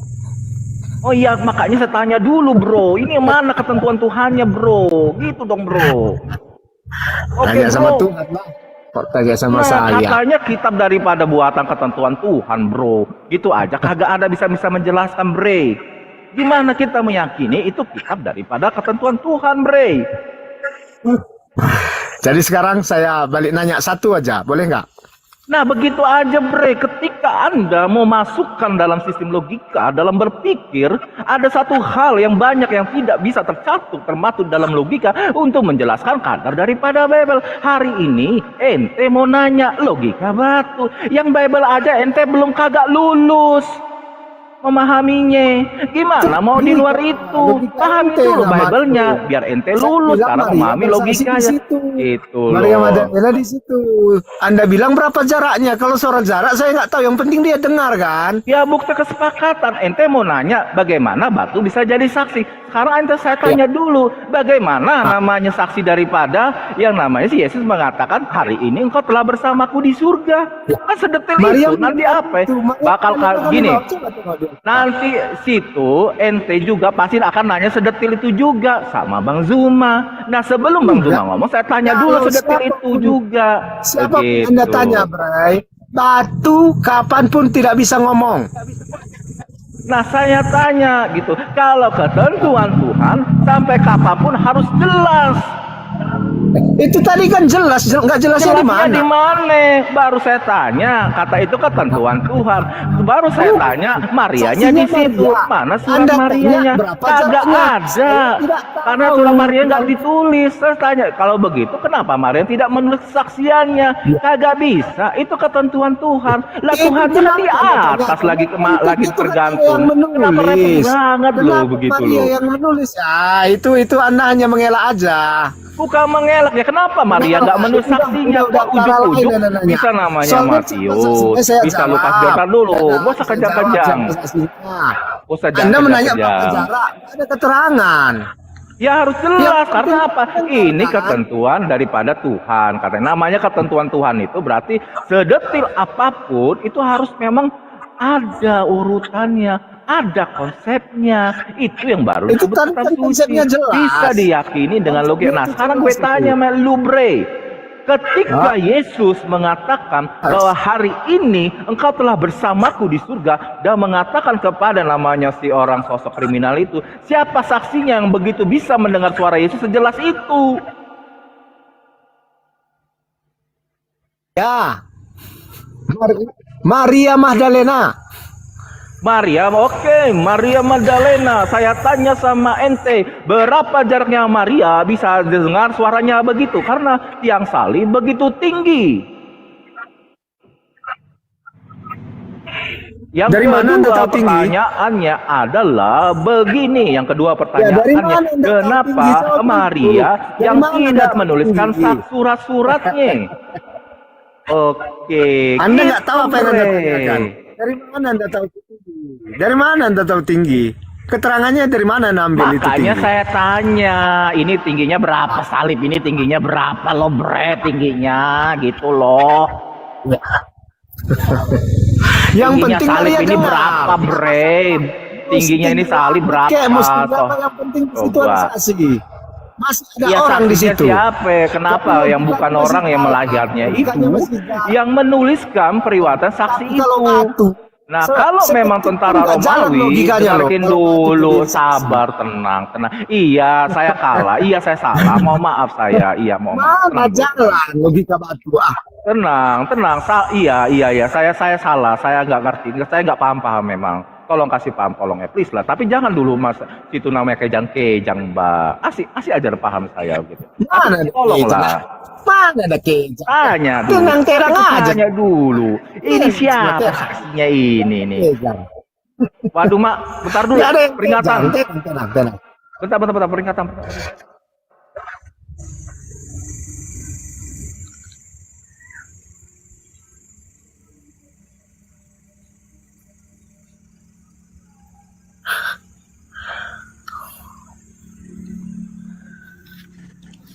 [SPEAKER 7] Oh iya, makanya saya tanya dulu, bro. Ini yang mana ketentuan Tuhannya, bro? Gitu dong, bro. Oke,
[SPEAKER 2] Tanya sama
[SPEAKER 7] bro.
[SPEAKER 2] Tuhan lah. Kok tanya sama
[SPEAKER 7] Nah,
[SPEAKER 2] saya?
[SPEAKER 7] katanya kitab daripada buatan ketentuan Tuhan, bro. Gitu aja kagak ada bisa menjelaskan, bre. Gimana kita meyakini itu kitab daripada ketentuan Tuhan, bre?
[SPEAKER 2] Jadi sekarang saya balik nanya satu aja, boleh nggak?
[SPEAKER 7] Nah, begitu aja, bre. Ketika Anda mau masukkan dalam sistem logika, dalam berpikir, ada satu hal yang banyak yang tidak bisa tercatat, termaktub dalam logika untuk menjelaskan kadar daripada Bible. Hari ini, ente mau nanya logika batu. Yang Bible aja ente belum kagak lulus memahaminya. Gimana mau di luar itu? Pahami dulu Bible-nya biar ente lulus karena memahami logikanya. Itu
[SPEAKER 2] Maria
[SPEAKER 7] loh.
[SPEAKER 2] Magdalena di situ. Anda bilang berapa jaraknya? Kalau soal jarak saya nggak tahu. Yang penting dia dengar kan?
[SPEAKER 7] Ya bukti kesepakatan. Ente mau nanya bagaimana batu bisa jadi saksi. Sekarang ente saya tanya dulu, bagaimana namanya saksi daripada yang namanya si Yesus mengatakan hari ini engkau telah bersamaku di surga. Kan sedetil itu. Nanti apa? Bakal gini. Nanti situ ente juga pasti akan nanya sedetil itu juga sama Bang Zuma. Nah sebelum Bang Zuma ngomong, saya tanya dulu sedetil itu juga.
[SPEAKER 2] Siapa
[SPEAKER 7] Begitu.
[SPEAKER 2] Anda tanya, Bray? Batu kapanpun tidak bisa ngomong.
[SPEAKER 7] Nah saya tanya gitu, kalau ketentuan Tuhan sampai kapanpun harus jelas.
[SPEAKER 2] Itu tadi kan jelas, nggak jelasnya di mana?
[SPEAKER 7] Jelasnya di mana? Baru saya tanya, kata itu ketentuan Tuhan. Baru saya tanya, Marianya di situ. Mana surat Marianya? Kagak ada. Karena surat Maria nggak ditulis. Saya tanya, kalau begitu kenapa Maria tidak menulis kesaksiannya? Kagak bisa. Itu ketentuan Tuhan. Lah Tuhan di atas lagi tergantung. Kenapa repot banget loh begitu loh?
[SPEAKER 2] Maria yang menulis ya, itu Anda hanya mengelak aja.
[SPEAKER 7] Bukan mengelak ya, kenapa Maria nggak menulis saksinya? Kok ujuk-ujuk bisa namanya Matius, bisa Lukas Jotar dulu, gak usah kejar-kejar.
[SPEAKER 2] Anda menanya apa jarak? Ada keterangan.
[SPEAKER 7] Ya harus jelas, karena apa? Ini ketentuan daripada Tuhan. Karena namanya ketentuan Tuhan itu berarti sedetil apapun itu harus memang ada urutannya, ada konsepnya. Itu yang baru
[SPEAKER 2] Itu
[SPEAKER 7] disebut
[SPEAKER 2] kan
[SPEAKER 7] kitab suci.
[SPEAKER 2] konsepnya jelas.
[SPEAKER 7] Bisa diyakini dengan logika. Nah sekarang gue tanya sama lu, bre. Ketika Yesus mengatakan bahwa hari ini engkau telah bersamaku di surga dan mengatakan kepada namanya si orang sosok kriminal itu, siapa saksinya yang begitu bisa mendengar suara Yesus sejelas itu?
[SPEAKER 2] Ya, Maria Magdalena.
[SPEAKER 7] Maria, oke, Maria Magdalena. Saya tanya sama ente, berapa jaraknya Maria bisa dengar suaranya begitu? Karena tiang salib begitu tinggi. Yang
[SPEAKER 2] Dari mana Anda
[SPEAKER 7] kedua
[SPEAKER 2] tahu tinggi?
[SPEAKER 7] pertanyaannya adalah begini. Yang kedua
[SPEAKER 2] dari
[SPEAKER 7] pertanyaannya,
[SPEAKER 2] mana Anda tahu
[SPEAKER 7] kenapa
[SPEAKER 2] tinggi? Jawab
[SPEAKER 7] Maria
[SPEAKER 2] dulu.
[SPEAKER 7] yang
[SPEAKER 2] Dari mana Anda
[SPEAKER 7] tidak
[SPEAKER 2] tahu
[SPEAKER 7] menuliskan
[SPEAKER 2] tinggi?
[SPEAKER 7] surat-suratnya? Oke,
[SPEAKER 2] Anda nggak tahu apa yang Anda
[SPEAKER 7] bre.
[SPEAKER 2] tanyakan. Dari mana Anda tahu tinggi? Dari mana Anda tahu tinggi? Keterangannya dari mana nambil itu
[SPEAKER 7] Makanya
[SPEAKER 2] tinggi?
[SPEAKER 7] saya tanya, ini tingginya berapa salib, ini tingginya berapa loh bre, tingginya gitu loh.
[SPEAKER 2] Yang
[SPEAKER 7] Tingginya
[SPEAKER 2] penting
[SPEAKER 7] salib
[SPEAKER 2] dia
[SPEAKER 7] ini
[SPEAKER 2] dengar.
[SPEAKER 7] berapa bre, tingginya ini salib berapa
[SPEAKER 2] Oke, mesti
[SPEAKER 7] toh.
[SPEAKER 2] yang penting di situ ada
[SPEAKER 7] Coba.
[SPEAKER 2] saksi. Masih ada
[SPEAKER 7] Ya
[SPEAKER 2] orang di
[SPEAKER 7] saksinya
[SPEAKER 2] situ.
[SPEAKER 7] siapa? Kenapa
[SPEAKER 2] Tapi
[SPEAKER 7] yang bukan
[SPEAKER 2] logikanya
[SPEAKER 7] orang
[SPEAKER 2] masih
[SPEAKER 7] yang
[SPEAKER 2] jalan.
[SPEAKER 7] melajarnya itu
[SPEAKER 2] Logikanya masih jalan.
[SPEAKER 7] yang menuliskan periwatan saksi
[SPEAKER 2] Tapi kalau
[SPEAKER 7] itu.
[SPEAKER 2] batu,
[SPEAKER 7] Nah, kalau memang
[SPEAKER 2] seperti
[SPEAKER 7] tentara
[SPEAKER 2] itu nggak jalan
[SPEAKER 7] Romawi,
[SPEAKER 2] logikanya loh.
[SPEAKER 7] dengerin
[SPEAKER 2] Kalau batu
[SPEAKER 7] dulu,
[SPEAKER 2] jadi saksi.
[SPEAKER 7] sabar, tenang, tenang. Iya, saya kalah. Iya, saya salah. Mohon maaf saya. Iya, mohon maaf.
[SPEAKER 2] Mana
[SPEAKER 7] Tenang, dulu.
[SPEAKER 2] jalan logika batu?
[SPEAKER 7] Tenang, tenang. Iya. Saya salah. Saya nggak ngerti. Saya nggak paham memang. Tolong kasih paham, tolong ya, please lah. Tapi jangan dulu mas, situ namanya kejang-kejang, Mbak. Asik aja paham saya gitu.
[SPEAKER 2] Mana ada
[SPEAKER 7] Tolonglah.
[SPEAKER 2] kejang? Mana ada kejang?
[SPEAKER 7] Tanya dulu.
[SPEAKER 2] Terang-terang aja.
[SPEAKER 7] Tanya dulu. Ini
[SPEAKER 2] Iya,
[SPEAKER 7] siapa
[SPEAKER 2] terang.
[SPEAKER 7] saksinya ini nih?
[SPEAKER 2] Kejang.
[SPEAKER 7] Waduh, Mak. Bentar dulu.
[SPEAKER 2] Nggak ada yang
[SPEAKER 7] Peringatan.
[SPEAKER 2] kejang. Tenang.
[SPEAKER 7] Bentar. Peringatan.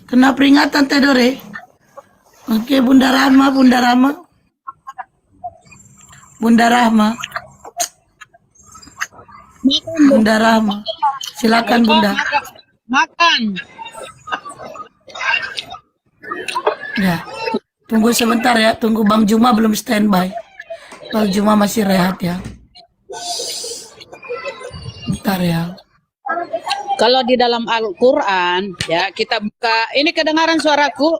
[SPEAKER 3] Kena peringatan Teh Dore. Oke, Bunda Rahma. Silakan Bunda.
[SPEAKER 9] Makan.
[SPEAKER 3] Ya. Tunggu sebentar ya, tunggu Bang Juma belum standby. Bang Juma masih rehat ya. Bentar ya.
[SPEAKER 9] Kalau di dalam Al-Quran, ya kita buka. Ini kedengaran suaraku?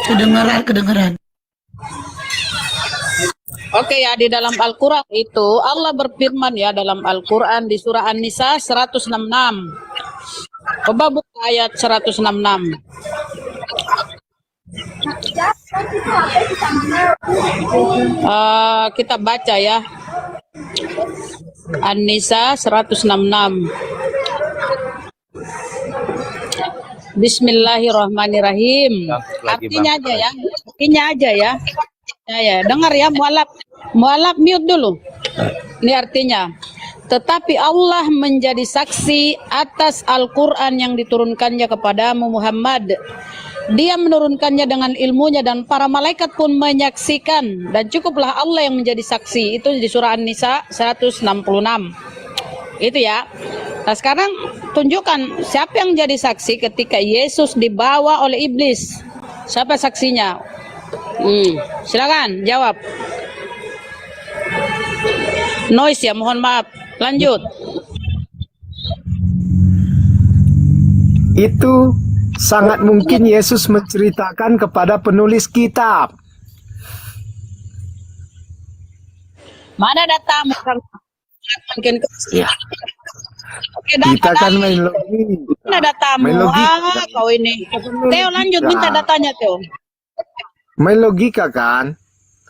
[SPEAKER 3] Kedengaran.
[SPEAKER 9] Oke ya, di dalam Al-Quran itu Allah berfirman ya dalam Al-Quran di surah An-Nisa 166. Coba buka ayat 166. Kita baca ya. An-Nisa 166. Bismillahirrahmanirrahim. Artinya aja ya. Ya, dengar ya, mualaf mute dulu. Ini artinya. Tetapi Allah menjadi saksi atas Al-Quran yang diturunkannya kepadamu Muhammad. Dia menurunkannya dengan ilmunya dan para malaikat pun menyaksikan. Dan cukuplah Allah yang menjadi saksi. Itu di surah An-Nisa 166. Itu ya. Nah sekarang tunjukkan siapa yang jadi saksi ketika Yesus dibawa oleh iblis. Siapa saksinya? Silakan jawab. Noise ya, mohon maaf. Lanjut.
[SPEAKER 2] Itu sangat mungkin Yesus menceritakan kepada penulis kitab.
[SPEAKER 9] Mana datamu? Mungkin
[SPEAKER 2] Ya.
[SPEAKER 9] Oke, data
[SPEAKER 2] Kita kan main logika.
[SPEAKER 9] mana datamu?
[SPEAKER 2] Main logika.
[SPEAKER 9] Kau ini. Theo lanjut minta datanya Theo.
[SPEAKER 2] Main logika kan.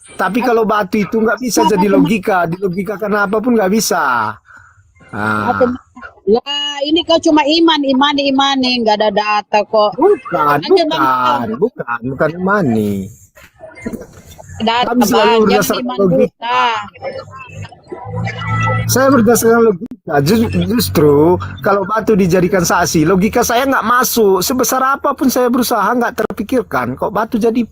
[SPEAKER 2] Tapi kalau batu itu nggak bisa jadi logika. Dilogikakan apapun nggak bisa.
[SPEAKER 9] Lah ini kau cuma imani, nggak ada data kok.
[SPEAKER 2] Bukan money.
[SPEAKER 9] Data
[SPEAKER 2] Kami selalu
[SPEAKER 9] jangan
[SPEAKER 2] berdasarkan
[SPEAKER 9] iman
[SPEAKER 2] logika.
[SPEAKER 9] buta.
[SPEAKER 2] Saya berdasarkan logika. Justru kalau batu dijadikan saksi, logika saya nggak masuk. Sebesar apapun saya berusaha nggak terpikirkan. Kok batu jadi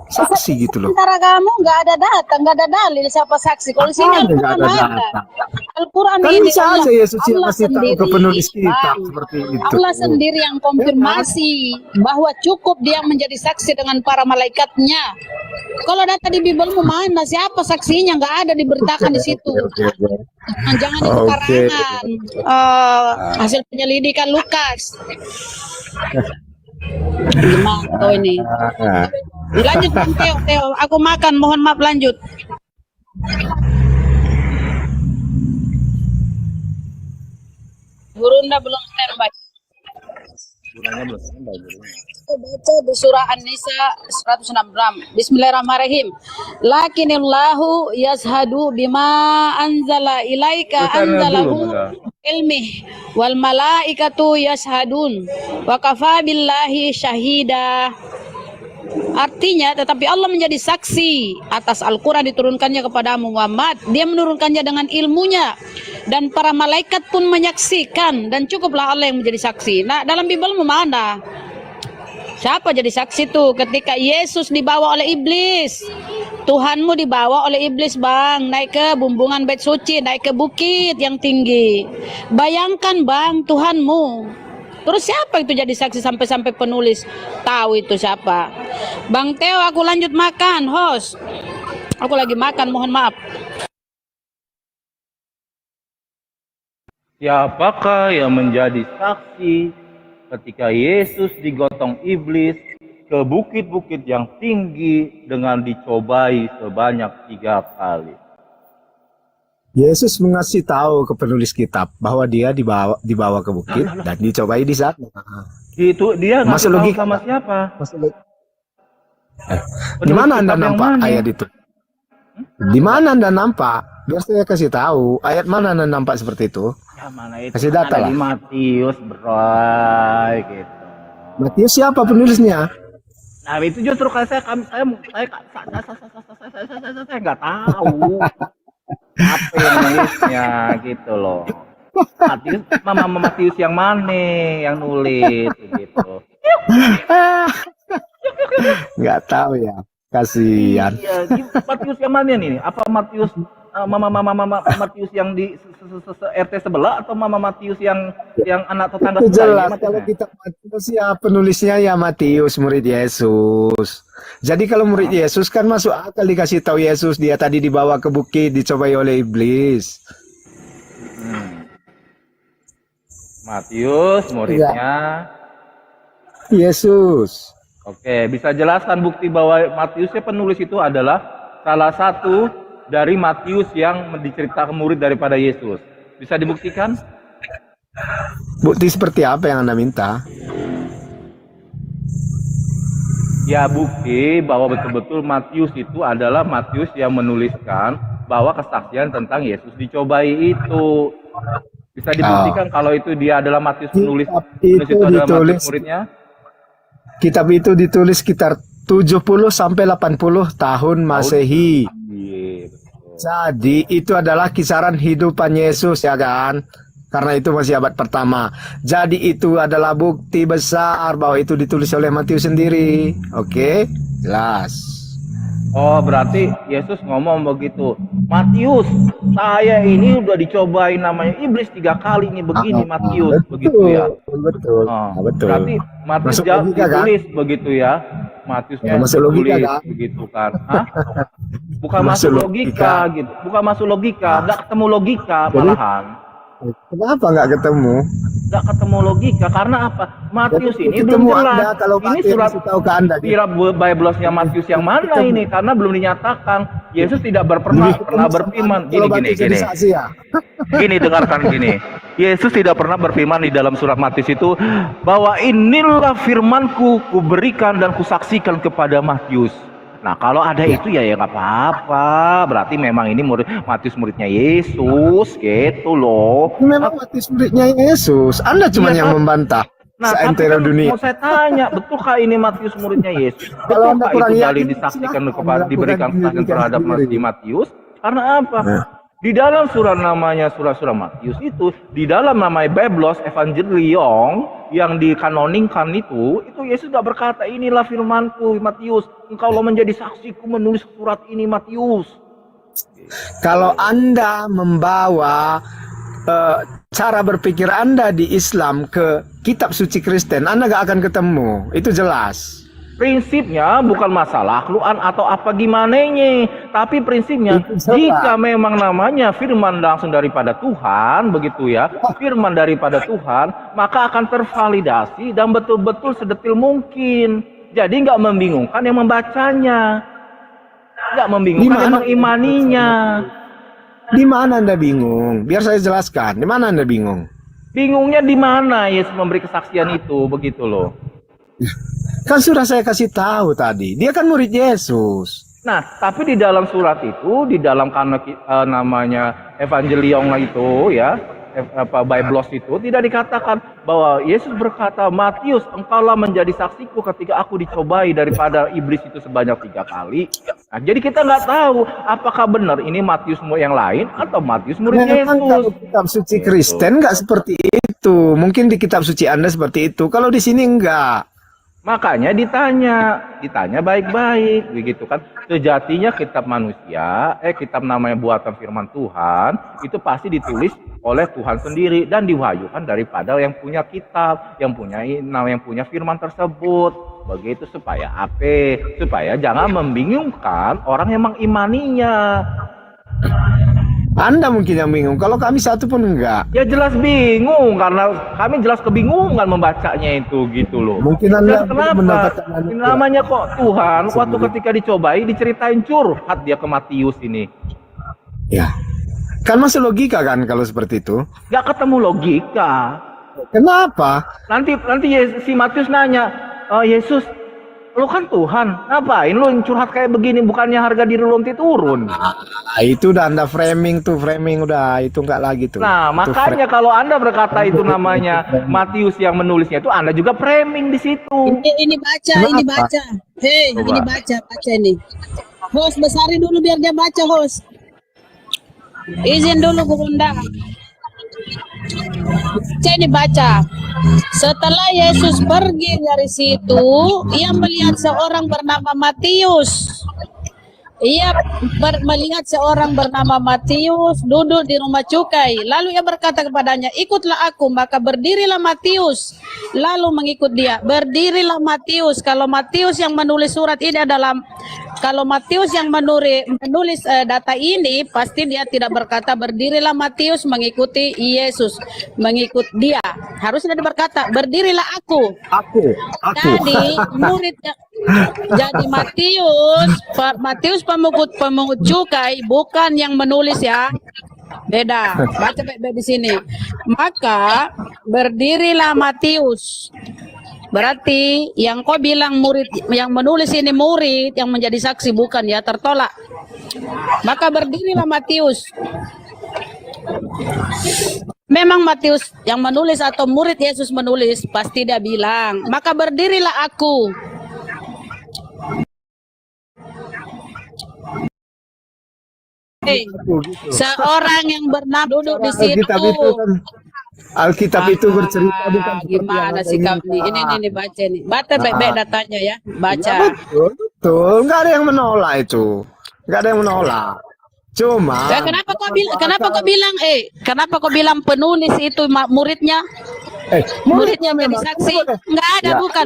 [SPEAKER 2] saksi gitu loh.
[SPEAKER 9] Antara kamu nggak ada data, nggak ada dalil siapa saksi. Kalau sini
[SPEAKER 2] Apaan nggak
[SPEAKER 9] Al-Quran
[SPEAKER 2] ada
[SPEAKER 9] ada.
[SPEAKER 2] data?
[SPEAKER 9] Al-Quran
[SPEAKER 2] Kan
[SPEAKER 9] ini
[SPEAKER 2] bisa aja Yesus yang
[SPEAKER 9] Allah
[SPEAKER 2] kasih tahu ke
[SPEAKER 9] sendiri,
[SPEAKER 2] penulis kitab
[SPEAKER 9] Bang.
[SPEAKER 2] seperti itu.
[SPEAKER 9] Allah sendiri yang konfirmasi bahwa cukup dia menjadi saksi dengan para malaikatnya. Kalau data di Bibelmu mana? Siapa saksinya? Nggak ada diberitakan di situ. Jangan itu karangan. Hasil penyelidikan Lukas. Gimana kau ini? Lanjut Bang Theo. Aku makan, mohon maaf lanjut. Gurunda belum standby. Baca di surah An-Nisa 166. Bismillahirrahmanirrahim. Lakinillahu yashhadu bima anzala ilaika anzalahu ilmih wal malaikatu yashhadun wa kafa billahi syahida. Artinya, tetapi Allah menjadi saksi atas Al-Quran diturunkannya kepada Muhammad. Dia menurunkannya dengan ilmunya. Dan para malaikat pun menyaksikan. Dan cukuplah Allah yang menjadi saksi. Nah, dalam Bible mana? Siapa jadi saksi tuh ketika Yesus dibawa oleh iblis? Tuhanmu dibawa oleh iblis, Bang. Naik ke bumbungan bait suci, naik ke bukit yang tinggi. Bayangkan, Bang, Tuhanmu. Terus siapa itu jadi saksi sampai-sampai penulis tahu itu siapa? Bang Teo, aku lanjut makan, host. Aku lagi makan, mohon maaf.
[SPEAKER 7] Siapakah yang menjadi saksi ketika Yesus digotong iblis ke bukit-bukit yang tinggi dengan dicobai sebanyak 3 kali?
[SPEAKER 10] Yesus mengasih tahu ke penulis kitab bahwa dia dibawa ke bukit dan dicobai di sana.
[SPEAKER 7] Itu dia nggak
[SPEAKER 10] Masuk
[SPEAKER 7] tahu
[SPEAKER 10] logika,
[SPEAKER 7] sama
[SPEAKER 10] Pak.
[SPEAKER 7] siapa.
[SPEAKER 10] Di mana Anda
[SPEAKER 7] kitab yang
[SPEAKER 10] nampak
[SPEAKER 7] mana?
[SPEAKER 10] ayat itu? Di mana Anda nampak? Biar saya kasih tahu. Ayat mana Anda nampak seperti itu?
[SPEAKER 7] Ya mana itu?
[SPEAKER 10] Kasih data
[SPEAKER 7] Ada
[SPEAKER 10] lah.
[SPEAKER 7] di Matius, bro, gitu.
[SPEAKER 10] Matius siapa penulisnya?
[SPEAKER 7] Nah itu justru kalau saya nggak tahu apa yang nulisnya gitu loh. Matius, Mama Matius yang mana yang nulis gitu.
[SPEAKER 10] Nggak tahu ya. Kasihan.
[SPEAKER 7] Iya, Matius yang mana nih? Apa Matius Mama Matius yang di RT sebelah atau Mama Matius yang anak tetangga
[SPEAKER 10] Itu
[SPEAKER 7] sebelah?
[SPEAKER 10] jelas kalau kita Matius ya penulisnya ya Matius, murid Yesus. Jadi kalau murid Yesus kan masuk akal dikasih tahu Yesus dia tadi dibawa ke bukit dicobai oleh iblis.
[SPEAKER 7] Matius muridnya.
[SPEAKER 10] Yesus.
[SPEAKER 7] Oke, bisa jelaskan bukti bahwa Matiusnya penulis itu adalah salah satu dari Matius yang diceritakan murid daripada Yesus. Bisa dibuktikan?
[SPEAKER 10] Bukti seperti apa yang Anda minta?
[SPEAKER 7] Ya bukti bahwa betul-betul Matius itu adalah Matius yang menuliskan bahwa kesaksian tentang Yesus dicobai itu. Bisa dibuktikan kalau itu dia adalah Matius penulis,
[SPEAKER 10] Itu
[SPEAKER 7] adalah
[SPEAKER 10] ditulis.
[SPEAKER 7] Matius muridnya?
[SPEAKER 10] Kitab itu ditulis sekitar 70 sampai 80 tahun Masehi.
[SPEAKER 7] Iya, betul.
[SPEAKER 10] Jadi itu adalah kisaran hidupan Yesus ya kan? Karena itu masih abad pertama. Jadi itu adalah bukti besar bahwa itu ditulis oleh Matius sendiri. Oke? Jelas.
[SPEAKER 7] Oh, berarti Yesus ngomong begitu. Matius, saya ini udah dicobain namanya iblis 3 kali ini begini Matius, begitu ya.
[SPEAKER 10] Betul.
[SPEAKER 7] Oh,
[SPEAKER 10] Betul.
[SPEAKER 7] berarti Matius
[SPEAKER 10] Masuk logika, kan?
[SPEAKER 7] ditulis begitu ya. Matiusnya
[SPEAKER 10] Ya, masuk logika,
[SPEAKER 7] ditulis
[SPEAKER 10] kan?
[SPEAKER 7] begitu kan. Hah? Bukan
[SPEAKER 10] Masuk
[SPEAKER 7] masuk logika
[SPEAKER 10] logika.
[SPEAKER 7] gitu. Bukan masuk logika, enggak ketemu logika
[SPEAKER 10] Jadi-
[SPEAKER 7] malahan.
[SPEAKER 10] Kenapa nggak ketemu?
[SPEAKER 7] Enggak ketemu logika karena apa? Matius
[SPEAKER 10] Jadi
[SPEAKER 7] ini
[SPEAKER 10] ketemu
[SPEAKER 7] belum jelas.
[SPEAKER 10] Anda kalau
[SPEAKER 7] Ini
[SPEAKER 10] Matius
[SPEAKER 7] surat
[SPEAKER 10] kasih tahu ke Anda.
[SPEAKER 7] Bible-nya Matius yang mana ini? Karena belum dinyatakan. Yesus tidak pernah berfirman
[SPEAKER 10] Kalau
[SPEAKER 7] gini.
[SPEAKER 10] Matius jadi saksi ya.
[SPEAKER 7] Gini, dengarkan gini. Yesus tidak pernah berfirman di dalam surat Matius itu bahwa inilah firmanku kuberikan dan kusaksikan kepada Matius. Nah kalau ada itu ya nggak apa-apa. Berarti memang ini Matius muridnya Yesus gitu loh.
[SPEAKER 10] Memang Matius muridnya Yesus. Anda cuma
[SPEAKER 7] Iya,
[SPEAKER 10] yang
[SPEAKER 7] kan?
[SPEAKER 10] membantah.
[SPEAKER 7] Nah, tapi
[SPEAKER 10] Seantero
[SPEAKER 7] kan
[SPEAKER 10] dunia.
[SPEAKER 7] mau saya tanya, betulkah ini Matius muridnya Yesus?
[SPEAKER 10] Kalau Anda
[SPEAKER 7] Betulkah
[SPEAKER 10] kurang
[SPEAKER 7] itu
[SPEAKER 10] yakin,
[SPEAKER 7] dalil disaksikan
[SPEAKER 10] silakan
[SPEAKER 7] kepada diberikan
[SPEAKER 10] melakukan
[SPEAKER 7] kesaksian
[SPEAKER 10] penyelidikan
[SPEAKER 7] terhadap
[SPEAKER 10] sendiri.
[SPEAKER 7] Matius? Karena apa?
[SPEAKER 10] Nah.
[SPEAKER 7] Di dalam surah namanya surah Matius itu, di dalam namanya Biblos Evangelion yang dikanoningkan itu Yesus tidak berkata inilah firmanku Matius, engkau lo menjadi saksiku menulis surat ini Matius.
[SPEAKER 10] Kalau Anda membawa cara berpikir Anda di Islam ke kitab suci Kristen, Anda gak akan ketemu. Itu jelas.
[SPEAKER 7] Prinsipnya bukan masalah keluhan atau apa gimananya, tapi prinsipnya
[SPEAKER 10] Itu salah.
[SPEAKER 7] jika memang namanya firman langsung daripada Tuhan, begitu ya, firman daripada Tuhan, maka akan tervalidasi dan betul-betul sedetil mungkin. Jadi nggak membingungkan yang membacanya, nggak membingungkan yang mengimaninya.
[SPEAKER 10] Di mana Anda bingung? Biar saya jelaskan. Di mana Anda bingung?
[SPEAKER 7] Bingungnya di mana Yesus memberi kesaksian itu, begitu loh.
[SPEAKER 10] Kan sudah saya kasih tahu tadi. Dia kan murid Yesus.
[SPEAKER 7] Nah, tapi di dalam surat itu, di dalam namanya Evangelion itu ya, Biblos itu tidak dikatakan bahwa Yesus berkata, Matius, engkaulah menjadi saksiku ketika aku dicobai daripada iblis itu sebanyak 3 kali. Nah, jadi kita nggak tahu apakah benar ini Matius yang lain atau Matius murid
[SPEAKER 10] Memang kalau
[SPEAKER 7] Yesus.
[SPEAKER 10] kitab suci Kristen nggak seperti itu. Mungkin di kitab suci Anda seperti itu. Kalau di sini enggak.
[SPEAKER 7] Makanya ditanya baik-baik, begitu kan? Sejatinya kitab manusia, kitab namanya buatan firman Tuhan, itu pasti ditulis oleh Tuhan sendiri dan diwahyukan daripada yang punya kitab, yang punya firman tersebut. Begitu supaya apa? Supaya jangan membingungkan orang yang mengimaninya.
[SPEAKER 10] Anda mungkin yang bingung. Kalau kami satu pun enggak.
[SPEAKER 7] Ya jelas bingung karena kami jelas kebingungan membacanya itu gitu loh.
[SPEAKER 10] Mungkin Anda
[SPEAKER 7] Dan kenapa?
[SPEAKER 10] mendapatkan
[SPEAKER 7] Ini namanya kok Tuhan waktu ketika dicobai diceritain curhat dia ke Matius ini.
[SPEAKER 10] Ya. Kan masuk logika kan kalau seperti itu?
[SPEAKER 7] Gak ketemu logika.
[SPEAKER 10] Kenapa?
[SPEAKER 7] Nanti si Matius nanya, Yesus, lu kan Tuhan, ngapain lu curhat kayak begini? Bukannya harga diri lu nanti turun?
[SPEAKER 10] Nah, itu udah Anda framing udah itu enggak lagi tuh.
[SPEAKER 7] Nah,
[SPEAKER 10] itu
[SPEAKER 7] makanya kalau Anda berkata itu namanya Matius yang menulisnya itu, Anda juga framing di situ.
[SPEAKER 9] Ini baca. Hei,
[SPEAKER 7] Coba.
[SPEAKER 9] ini baca ini. Host, besarin dulu biar dia baca, host. Izin dulu, Bunda. Ini baca. Setelah Yesus pergi dari situ, ia melihat seorang bernama Matius. Ia melihat seorang bernama Matius duduk di rumah cukai. Lalu ia berkata kepadanya, ikutlah aku. Maka berdirilah Matius, lalu mengikut dia. Berdirilah Matius. Kalau Matius yang menulis surat ini adalah, kalau Matius yang menulis data ini, pasti dia tidak berkata berdirilah Matius mengikuti Yesus, mengikut dia. Harusnya dia berkata berdirilah aku. Jadi muridnya, jadi Matius pemungut cukai bukan yang menulis ya. Beda. Baca baik-baik di sini. Maka berdirilah Matius. Berarti yang kau bilang murid, yang menulis ini murid, yang menjadi saksi bukan ya, tertolak. Maka berdirilah Matius. Memang Matius yang menulis atau murid Yesus menulis, pasti dia bilang, maka berdirilah aku. Seorang yang bernama duduk di situ.
[SPEAKER 10] Alkitab itu bercerita bukan
[SPEAKER 9] gimana sih kamu ini baca nih. Baca baik-baik datanya ya. Baca.
[SPEAKER 10] Ya, betul. Enggak ada yang menolak itu. Enggak ada yang menolak. Cuma
[SPEAKER 9] kenapa kau bilang penulis itu muridnya? Muridnya menjadi saksi? Enggak ada, bukan.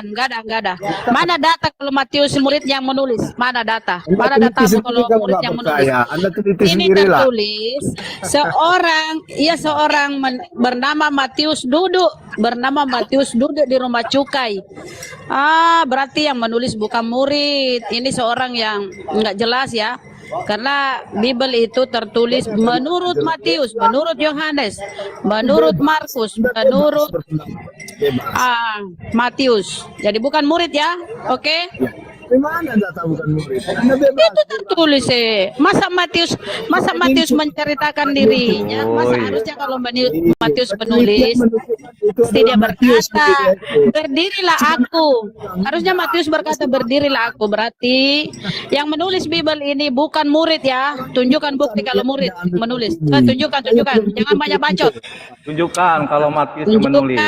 [SPEAKER 9] Enggak ada. Mana data kalau Matius murid yang menulis? Mana data? Mana data kalau murid yang menulis? Ini tertulis seorang bernama Matius duduk di rumah cukai. Berarti yang menulis bukan murid. Ini seorang yang enggak jelas ya. Karena Bible itu tertulis menurut Matius, menurut Yohanes, menurut Markus, menurut Matius. Jadi bukan murid ya, oke?
[SPEAKER 10] Mana data bukan murid?
[SPEAKER 9] Itu tertulis Masa Matius menceritakan dirinya? Masa harusnya kalau Matius menulis, pasti dia berkata, berdirilah aku. Harusnya Matius berkata, berdirilah aku. Berarti yang menulis Bible ini bukan murid ya. Tunjukkan bukti kalau murid menulis. Tunjukkan. Jangan banyak bacot.
[SPEAKER 7] Tunjukkan kalau Matius yang menulis.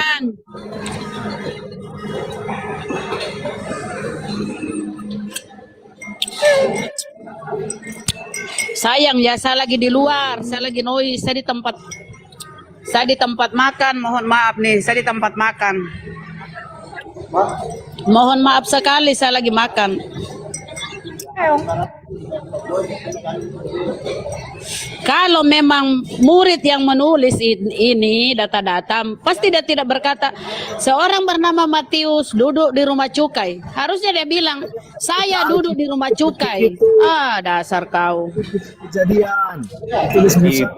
[SPEAKER 9] Sayang ya, saya lagi di luar, saya lagi noise, saya di tempat makan, mohon maaf nih, saya di tempat makan. Mohon maaf sekali, saya lagi makan. Kalau memang murid yang menulis ini data-data, pasti dia tidak berkata seorang bernama Matius duduk di rumah cukai. Harusnya dia bilang saya duduk di rumah cukai. Dasar kau.
[SPEAKER 10] Kejadian. Tulis Musa.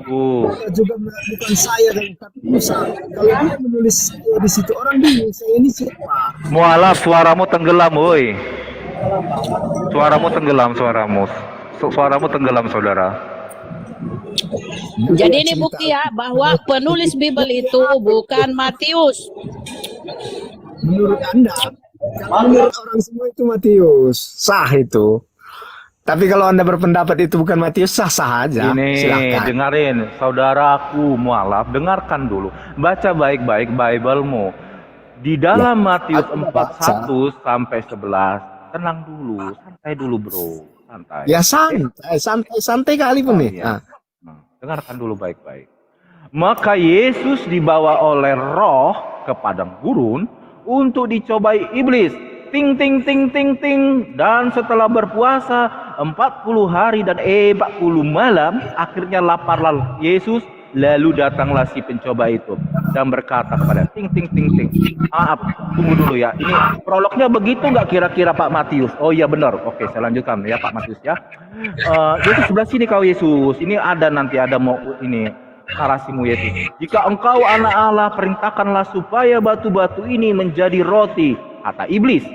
[SPEAKER 10] Juga bukan saya dan tapi Musa. Kalau dia menulis di situ orang bingung saya ini siapa?
[SPEAKER 7] Mualaf, suaramu tenggelam, woi. Suaramu tenggelam, Suaramu tenggelam, saudara.
[SPEAKER 9] Jadi ini bukti ya bahwa penulis Bible itu bukan Matius.
[SPEAKER 10] Menurut Anda, kalau menurut orang semua itu Matius, sah itu. Tapi kalau Anda berpendapat itu bukan Matius, sah-sah aja.
[SPEAKER 7] Ini
[SPEAKER 10] Silakan.
[SPEAKER 7] dengerin, saudaraku mualaf, dengarkan dulu. Baca baik-baik Bible-mu. Di dalam Matius 4:1 sampai 11. Tenang dulu, santai dulu bro, santai.
[SPEAKER 10] Ya santai kali pun nih.
[SPEAKER 7] Ya. Dengarkan dulu baik-baik. Maka Yesus dibawa oleh Roh ke padang gurun untuk dicobai iblis. Ting ting ting ting ting. Dan setelah berpuasa 40 hari dan 40 malam, akhirnya laparlah Yesus. Lalu datanglah si pencoba itu dan berkata kepada ting ting ting ting. Maaf, tunggu dulu ya. Ini prolognya begitu nggak kira-kira Pak Matius? Oh iya benar. Oke, saya lanjutkan ya Pak Matius ya. Yesus sebelah sini kau Yesus. Ini ada nanti ada mau ini narasimu Yesus. Jika engkau anak Allah, perintahkanlah supaya batu-batu ini menjadi roti, kata iblis.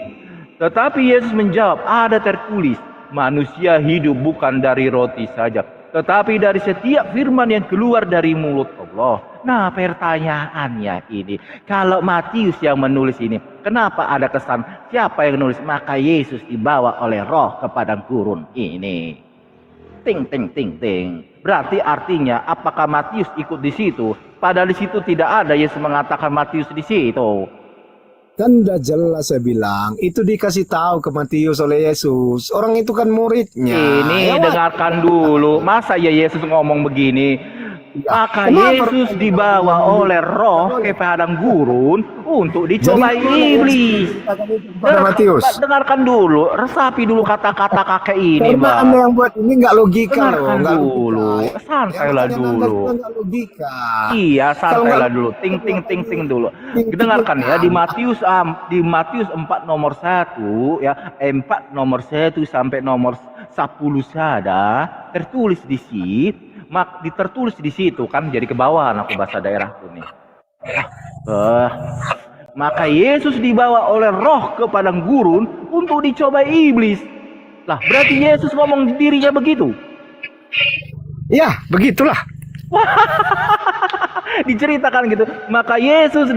[SPEAKER 7] Tetapi Yesus menjawab, ada tertulis, manusia hidup bukan dari roti saja, tetapi dari setiap firman yang keluar dari mulut Allah. Nah, pertanyaannya ini, kalau Matius yang menulis ini, kenapa ada kesan siapa yang menulis? Maka Yesus dibawa oleh Roh ke padang gurun ini. Ting ting ting ting. Berarti artinya apakah Matius ikut di situ? Padahal di situ tidak ada Yesus mengatakan Matius di situ.
[SPEAKER 10] Kan udah jelas saya bilang, itu dikasih tahu ke Matius oleh Yesus. Orang itu kan muridnya.
[SPEAKER 7] Ini dengarkan dulu. Masa ya Yesus ngomong begini? Maka Yesus dibawa oleh Roh ke padang gurun untuk dicobai iblis. Dengarkan dulu, resapi dulu kata-kata kakek ini,
[SPEAKER 10] Mbak.
[SPEAKER 7] Mbak.
[SPEAKER 10] Anda yang buat ini nggak logika loh.
[SPEAKER 7] Dengarkan
[SPEAKER 10] Nggak
[SPEAKER 7] dulu, santailah dulu.
[SPEAKER 10] Nggak logika.
[SPEAKER 7] Iya, santailah dulu. Ting ting ting ting dulu. Dengarkan ya di Matius 4 nomor 1 ya, 4 nomor 1 sampai nomor 10 sada tertulis di situ. Tertulis di situ kan, jadi ke bawah aku bahasa daerahku nih. Maka Yesus dibawa oleh Roh ke padang gurun untuk dicobai iblis. Lah, berarti Yesus ngomong dirinya begitu.
[SPEAKER 10] Ya, begitulah.
[SPEAKER 7] Diceritakan gitu. Maka Yesus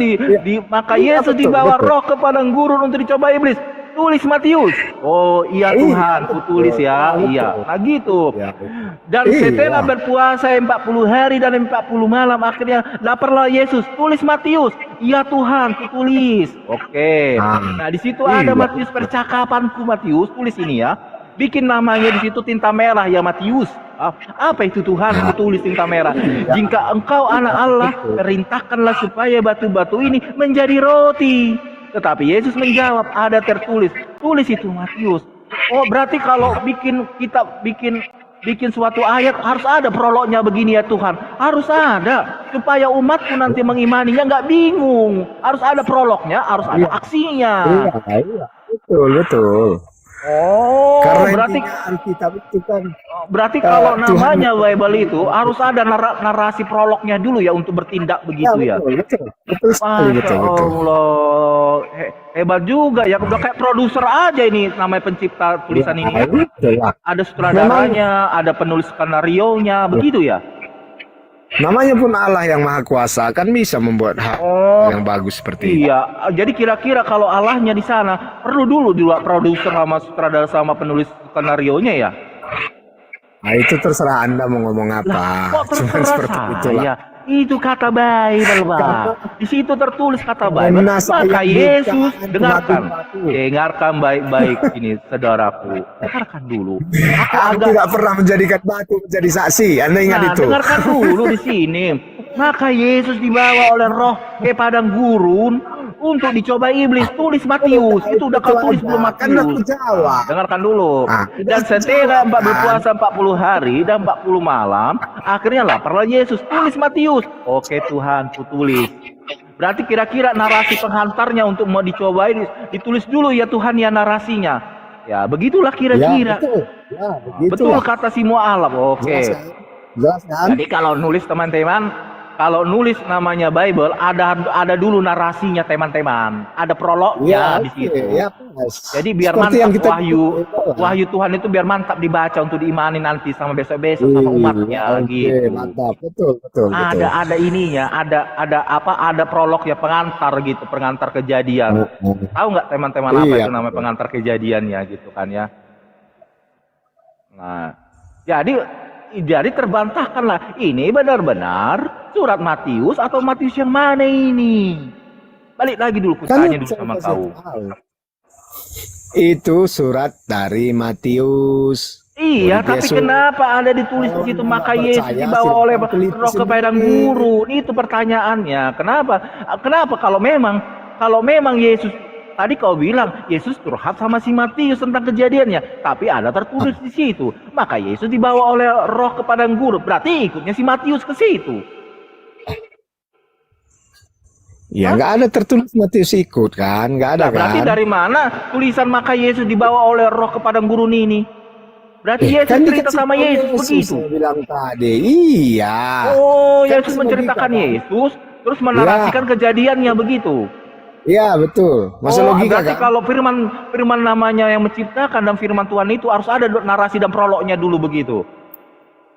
[SPEAKER 7] dibawa Roh ke padang gurun untuk dicobai iblis. Tulis Matius. Oh iya Tuhan, ku tulis ya. Iya. Nah gitu. Dan setelah berpuasa 40 hari dan 40 malam, akhirnya laparlah Yesus. Tulis Matius. Iya Tuhan, ku tulis. Oke. Nah di situ ada Matius, percakapanku Matius. Tulis ini ya. Bikin namanya di situ tinta merah ya Matius. Apa itu Tuhan? Ku tulis tinta merah. Jika engkau anak Allah, perintahkanlah supaya batu-batu ini menjadi roti. Tetapi Yesus menjawab, ada tertulis. Tulis itu Matius. Oh berarti kalau bikin suatu ayat harus ada prolognya begini ya Tuhan. Harus ada supaya umatku nanti mengimaninya nggak bingung. Harus ada prolognya, harus ada aksinya.
[SPEAKER 10] Iya, betul.
[SPEAKER 7] Oh,
[SPEAKER 10] karena
[SPEAKER 7] berarti
[SPEAKER 10] Alkitab itu kan.
[SPEAKER 7] Berarti kalau namanya Bible itu harus ada narasi prolognya dulu ya untuk bertindak begitu ya.
[SPEAKER 10] Betul sekali, betul.
[SPEAKER 7] Allah, hebat juga ya. Udah kayak produser aja ini namanya pencipta tulisan ini. Ada sutradaranya, ada penulis skenario-nya, begitu ya.
[SPEAKER 10] Namanya pun Allah yang Maha Kuasa, kan bisa membuat hal yang bagus seperti
[SPEAKER 7] itu. Iya, jadi kira-kira kalau Allahnya di sana perlu dulu produser sama sutradara sama penulis skenario-nya ya.
[SPEAKER 10] Nah itu terserah Anda mau ngomong apa.
[SPEAKER 7] Kok terserah saya? Itu kata Bible, Pak. Di situ tertulis kata Bible. Maka Yesus, dengarkan baik-baik ini, saudaraku. Dengarkan dulu.
[SPEAKER 10] Aku tidak pernah menjadikan batu menjadi saksi. Anda ingat itu?
[SPEAKER 7] Dengarkan dulu di sini. Maka Yesus dibawa oleh Roh ke padang gurun untuk dicoba iblis. Tulis Matius. Itu udah kau tulis belum Matius? Dengarkan dulu. Dan setelah berpuasa 40 hari dan 40 malam, akhirnya laparlah Yesus. Tulis Matius. Oke Tuhan, ku tulis. Berarti kira-kira narasi penghantarnya untuk mau dicobai ditulis dulu ya Tuhan ya narasinya. Ya begitulah kira-kira.
[SPEAKER 10] Ya,
[SPEAKER 7] betul kata si mu'alaf. Oke.
[SPEAKER 10] Jelas kan?
[SPEAKER 7] Jadi kalau nulis teman-teman, kalau nulis namanya Bible ada dulu narasinya teman-teman, ada prolognya di situ.
[SPEAKER 10] Ya, pas.
[SPEAKER 7] Jadi biar
[SPEAKER 10] Seperti yang
[SPEAKER 7] mantap
[SPEAKER 10] kita
[SPEAKER 7] wahyu Tuhan itu biar mantap dibaca untuk diimani nanti sama besok-besok sama umatnya
[SPEAKER 10] Oke,
[SPEAKER 7] gitu.
[SPEAKER 10] mantap. Betul.
[SPEAKER 7] Ada ininya, ada prolog ya, pengantar kejadian. Tahu nggak teman-teman apa
[SPEAKER 10] Iya.
[SPEAKER 7] itu namanya pengantar kejadiannya gitu kan ya. Nah, jadi terbantahkanlah ini benar-benar surat Matius atau Matius yang mana ini? Balik lagi dulu kutanya dulu sama kau.
[SPEAKER 10] Itu surat dari Matius.
[SPEAKER 7] Iya,
[SPEAKER 10] Murid
[SPEAKER 7] tapi
[SPEAKER 10] Yesus.
[SPEAKER 7] kenapa ada ditulis di situ maka
[SPEAKER 10] nggak
[SPEAKER 7] Yesus
[SPEAKER 10] percaya,
[SPEAKER 7] dibawa
[SPEAKER 10] silakan
[SPEAKER 7] oleh
[SPEAKER 10] teliti
[SPEAKER 7] roh ke padang
[SPEAKER 10] sendiri.
[SPEAKER 7] gurun? Itu pertanyaannya. Kenapa kalau memang Yesus tadi kau bilang Yesus curhat sama si Matius tentang kejadiannya, tapi ada tertulis di situ. Maka Yesus dibawa oleh roh ke padang gurun. Berarti ikutnya si Matius ke situ.
[SPEAKER 10] Ya nggak ada tertulis Matius ikut kan, nggak ada
[SPEAKER 7] Nah, berarti
[SPEAKER 10] kan?
[SPEAKER 7] dari mana tulisan maka Yesus dibawa oleh roh ke padang gurun ini? Berarti Yesus
[SPEAKER 10] Kan
[SPEAKER 7] cerita
[SPEAKER 10] dikasih
[SPEAKER 7] sama
[SPEAKER 10] tahu
[SPEAKER 7] Yesus begitu.
[SPEAKER 10] saya bilang tadi. Iya.
[SPEAKER 7] Oh,
[SPEAKER 10] Kan
[SPEAKER 7] Yesus
[SPEAKER 10] bisa
[SPEAKER 7] menceritakan
[SPEAKER 10] logika, kan?
[SPEAKER 7] Yesus, terus menarasikan kejadiannya begitu.
[SPEAKER 10] Iya betul. Masa logika
[SPEAKER 7] berarti
[SPEAKER 10] kan?
[SPEAKER 7] kalau firman namanya yang menciptakan dan firman Tuhan itu harus ada narasi dan prolognya dulu begitu.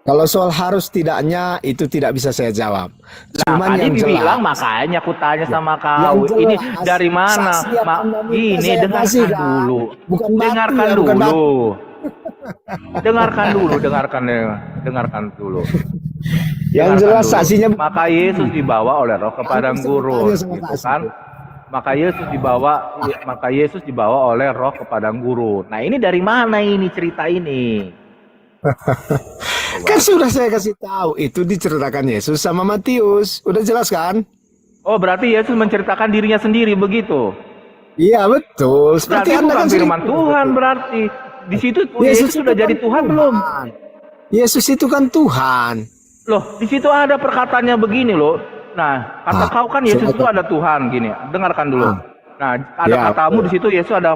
[SPEAKER 10] Kalau soal harus tidaknya itu tidak bisa saya jawab. Cuman
[SPEAKER 7] Tadi
[SPEAKER 10] yang
[SPEAKER 7] dibilang
[SPEAKER 10] jelas.
[SPEAKER 7] makanya aku tanya sama
[SPEAKER 10] Yang
[SPEAKER 7] kau,
[SPEAKER 10] jelas,
[SPEAKER 7] ini dari mana?
[SPEAKER 10] saksi yang Anda minta
[SPEAKER 7] Ini
[SPEAKER 10] saya
[SPEAKER 7] dengarkan
[SPEAKER 10] kasih, kan?
[SPEAKER 7] dulu.
[SPEAKER 10] Bukan batu
[SPEAKER 7] Dengarkan
[SPEAKER 10] ya, bukan
[SPEAKER 7] dulu.
[SPEAKER 10] batu.
[SPEAKER 7] Dengarkan dulu.
[SPEAKER 10] Yang
[SPEAKER 7] Dengarkan
[SPEAKER 10] jelas
[SPEAKER 7] dulu.
[SPEAKER 10] saksinya
[SPEAKER 7] Maka Yesus dibawa oleh roh ke padang gurun,
[SPEAKER 10] sama
[SPEAKER 7] gitu
[SPEAKER 10] saksi
[SPEAKER 7] kan?
[SPEAKER 10] itu.
[SPEAKER 7] Maka Yesus dibawa oleh roh ke padang gurun. Nah, ini dari mana ini cerita ini?
[SPEAKER 10] Kan sudah saya kasih tahu itu diceritakan Yesus sama Matius. Udah jelas kan?
[SPEAKER 7] Oh, berarti Yesus menceritakan dirinya sendiri begitu.
[SPEAKER 10] Iya betul.
[SPEAKER 7] Berarti
[SPEAKER 10] Seperti Anda
[SPEAKER 7] bukan
[SPEAKER 10] kan
[SPEAKER 7] firman
[SPEAKER 10] sering-
[SPEAKER 7] Tuhan berarti. Di situ
[SPEAKER 10] Yesus
[SPEAKER 7] Yesus sudah
[SPEAKER 10] itu
[SPEAKER 7] jadi
[SPEAKER 10] kan
[SPEAKER 7] Tuhan belum?
[SPEAKER 10] Yesus itu kan Tuhan.
[SPEAKER 7] Loh, di situ ada perkataannya begini loh. Nah, kata kau kan Yesus itu ada Tuhan gini. Dengarkan dulu. Nah, ada
[SPEAKER 10] Ya,
[SPEAKER 7] katamu di situ Yesus ada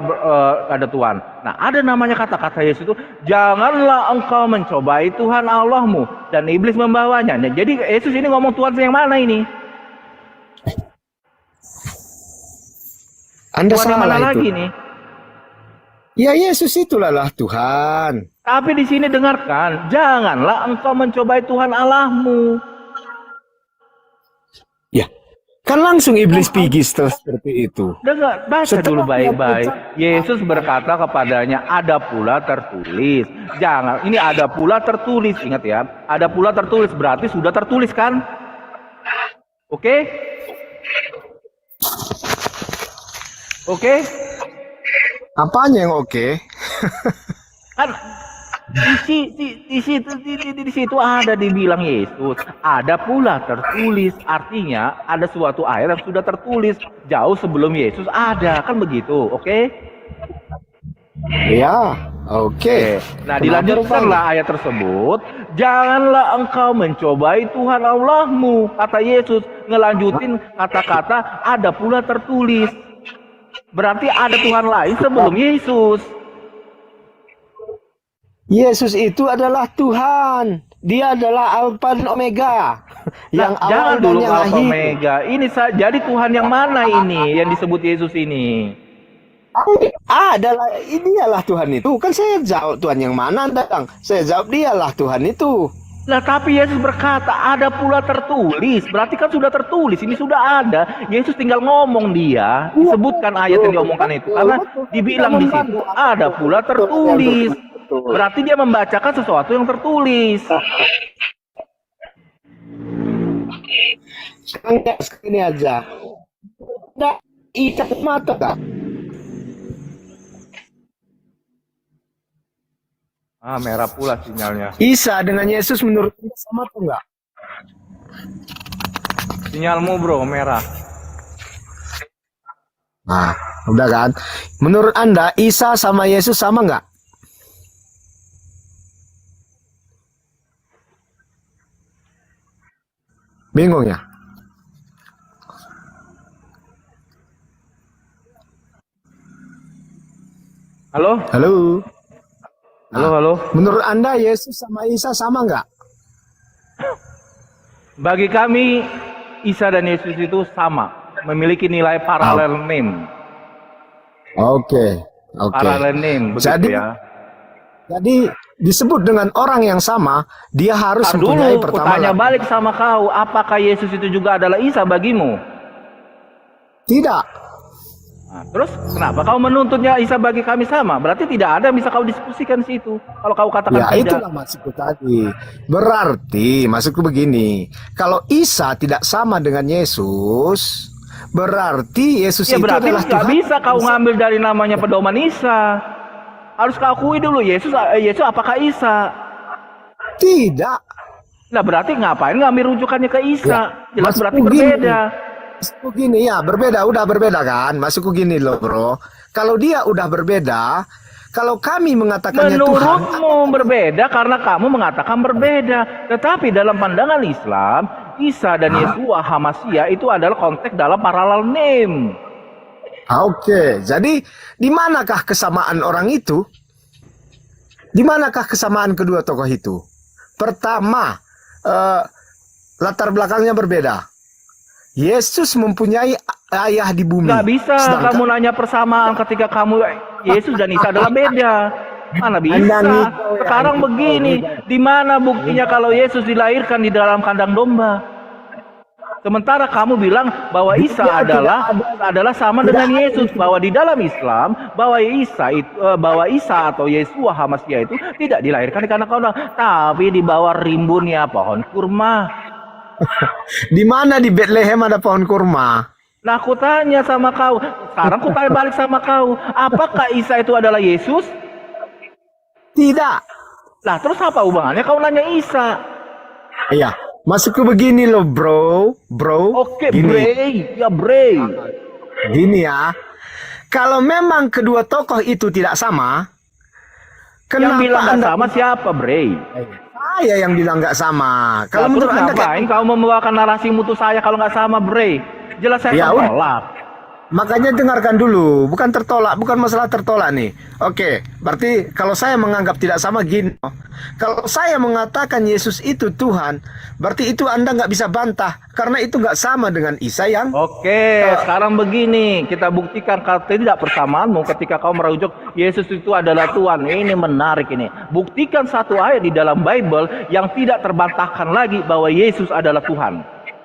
[SPEAKER 7] Tuhan. Nah, ada namanya kata-kata Yesus itu, janganlah engkau mencobai Tuhan Allahmu dan iblis membawanya. Nah, jadi Yesus ini ngomong Tuhan yang mana ini?
[SPEAKER 10] Anda
[SPEAKER 7] Tuhan yang mana
[SPEAKER 10] salah
[SPEAKER 7] lagi
[SPEAKER 10] itu.
[SPEAKER 7] nih?
[SPEAKER 10] Ya Yesus itulah lah Tuhan.
[SPEAKER 7] Tapi di sini dengarkan, janganlah engkau mencobai Tuhan Allahmu.
[SPEAKER 10] Ya, kan langsung iblis pergi setelah seperti itu.
[SPEAKER 7] Dengar, baca dulu
[SPEAKER 10] Setelah
[SPEAKER 7] baik-baik.
[SPEAKER 10] dia
[SPEAKER 7] Yesus berkata kepadanya, ada pula tertulis. Jangan, ini ada pula tertulis. Ingat ya, ada pula tertulis. Berarti sudah tertulis kan? Oke? Oke?
[SPEAKER 10] Apanya yang oke?
[SPEAKER 7] Kan di situ ada dibilang Yesus, ada pula tertulis, artinya ada suatu ayat yang sudah tertulis jauh sebelum Yesus ada, kan begitu, oke?
[SPEAKER 10] Ya, oke.
[SPEAKER 7] Nah,
[SPEAKER 10] Kenapa
[SPEAKER 7] dilanjutkanlah ayat tersebut, janganlah engkau mencobai Tuhan Allahmu, kata Yesus, ngelanjutin kata-kata ada pula tertulis. Berarti ada Tuhan lain sebelum Yesus.
[SPEAKER 10] Yesus itu adalah Tuhan. Dia adalah Alfa dan Omega. Yang
[SPEAKER 7] Nah, jangan
[SPEAKER 10] awal dan
[SPEAKER 7] dulu
[SPEAKER 10] yang
[SPEAKER 7] Alfa
[SPEAKER 10] akhir.
[SPEAKER 7] Omega. Ini jadi Tuhan yang mana ini yang disebut Yesus ini?
[SPEAKER 10] Adalah inilah Tuhan itu. Kan saya jawab Tuhan yang mana Anda, Kang? Saya jawab dialah Tuhan itu.
[SPEAKER 7] Nah, tapi Yesus berkata ada pula tertulis. Berarti kan sudah tertulis. Ini sudah ada. Yesus tinggal ngomong dia. Disebutkan ayat yang diomongkan itu. Karena dibilang di situ ada pula tertulis. Berarti dia membacakan sesuatu yang tertulis.
[SPEAKER 10] Sekarang ini aja. Ada ikat mata, Kak.
[SPEAKER 7] Ah, merah pula sinyalnya.
[SPEAKER 10] Isa dengan Yesus menurut Anda sama atau enggak?
[SPEAKER 7] Sinyalmu bro, merah.
[SPEAKER 10] Nah, udah kan? Menurut Anda Isa sama Yesus sama enggak? Bingung ya?
[SPEAKER 7] Halo?
[SPEAKER 10] Halo?
[SPEAKER 7] Halo, halo.
[SPEAKER 10] Menurut Anda Yesus sama Isa sama enggak?
[SPEAKER 7] Bagi kami Isa dan Yesus itu sama, memiliki nilai paralel name.
[SPEAKER 10] Oke.
[SPEAKER 7] Paralel name begitu ya.
[SPEAKER 10] Jadi disebut dengan orang yang sama, dia harus
[SPEAKER 7] Tar
[SPEAKER 10] mempunyai
[SPEAKER 7] dulu,
[SPEAKER 10] pertama.
[SPEAKER 7] kutanya balik sama kau, apakah Yesus itu juga adalah Isa bagimu?
[SPEAKER 10] Tidak.
[SPEAKER 7] Nah, terus kenapa kau menuntutnya Isa bagi kami sama? Berarti tidak ada yang bisa kau diskusikan situ. Kalau kau katakan
[SPEAKER 10] Ya
[SPEAKER 7] tidak.
[SPEAKER 10] itulah maksudku tadi. Berarti maksudku begini, kalau Isa tidak sama dengan Yesus, berarti Yesus
[SPEAKER 7] Ya
[SPEAKER 10] itu
[SPEAKER 7] berarti
[SPEAKER 10] adalah
[SPEAKER 7] nggak
[SPEAKER 10] Tuhan.
[SPEAKER 7] bisa kau ngambil dari namanya pedoman Isa. Harus kau akui dulu Yesus apakah Isa?
[SPEAKER 10] Tidak.
[SPEAKER 7] Nah berarti ngapain ngambil rujukannya ke Isa?
[SPEAKER 10] Ya,
[SPEAKER 7] Jelas
[SPEAKER 10] maksudku
[SPEAKER 7] berarti
[SPEAKER 10] gini.
[SPEAKER 7] berbeda.
[SPEAKER 10] Maksudku gini ya, udah berbeda kan? Maksudku gini loh bro, kalau dia udah berbeda, kalau kami mengatakannya Tuhan,
[SPEAKER 7] Menurutmu berbeda karena kamu mengatakan berbeda. Tetapi dalam pandangan Islam, Isa dan Yeshua HaMashiach itu adalah konteks dalam parallel name.
[SPEAKER 10] Oke, jadi di manakah kesamaan orang itu? Di manakah kesamaan kedua tokoh itu? Pertama, latar belakangnya berbeda. Yesus mempunyai ayah di bumi.
[SPEAKER 7] Nggak bisa kamu nanya persamaan ketika kamu Yesus dan Isa adalah beda. Mana bisa? Sekarang begini, di mana buktinya kalau Yesus dilahirkan di dalam kandang domba? Sementara kamu bilang bahwa Isa adalah sama dengan Yesus, bahwa di dalam Islam bahwa Isa atau Yeshua HaMashiach itu tidak dilahirkan di kandang domba, tapi di bawah rimbunnya pohon kurma.
[SPEAKER 10] Di mana di Bethlehem ada pohon kurma?
[SPEAKER 7] Nah, aku tanya sama kau. Sekarang aku tanya balik sama kau. Apakah Isa itu adalah Yesus?
[SPEAKER 10] Tidak.
[SPEAKER 7] Lah, terus apa hubungannya kau nanya Isa?
[SPEAKER 10] Iya, maksudku begini loh, bro.
[SPEAKER 7] Oke,
[SPEAKER 10] Gini.
[SPEAKER 7] Bray.
[SPEAKER 10] Gini ya. Kalau memang kedua tokoh itu tidak sama,
[SPEAKER 7] Yang
[SPEAKER 10] kenapa
[SPEAKER 7] bilang nggak
[SPEAKER 10] Anda
[SPEAKER 7] sama siapa, Bray?
[SPEAKER 10] saya yang bilang nggak sama?
[SPEAKER 7] Kalau
[SPEAKER 10] Kalau menurut Anda
[SPEAKER 7] ngapain kau membawakan narasi mutu saya kalau nggak sama, Bray? Jelas saya
[SPEAKER 10] Ya,
[SPEAKER 7] tolak.
[SPEAKER 10] makanya dengarkan dulu, bukan tertolak, bukan masalah tertolak nih. Oke, berarti kalau saya menganggap tidak sama gini, kalau saya mengatakan Yesus itu Tuhan, berarti itu Anda nggak bisa bantah, karena itu nggak sama dengan Isa yang...
[SPEAKER 7] Oke, sekarang begini, kita buktikan kalau tidak persamaanmu ketika kau merujuk Yesus itu adalah Tuhan. Ini menarik ini. Buktikan satu ayat di dalam Bible yang tidak terbantahkan lagi bahwa Yesus adalah Tuhan.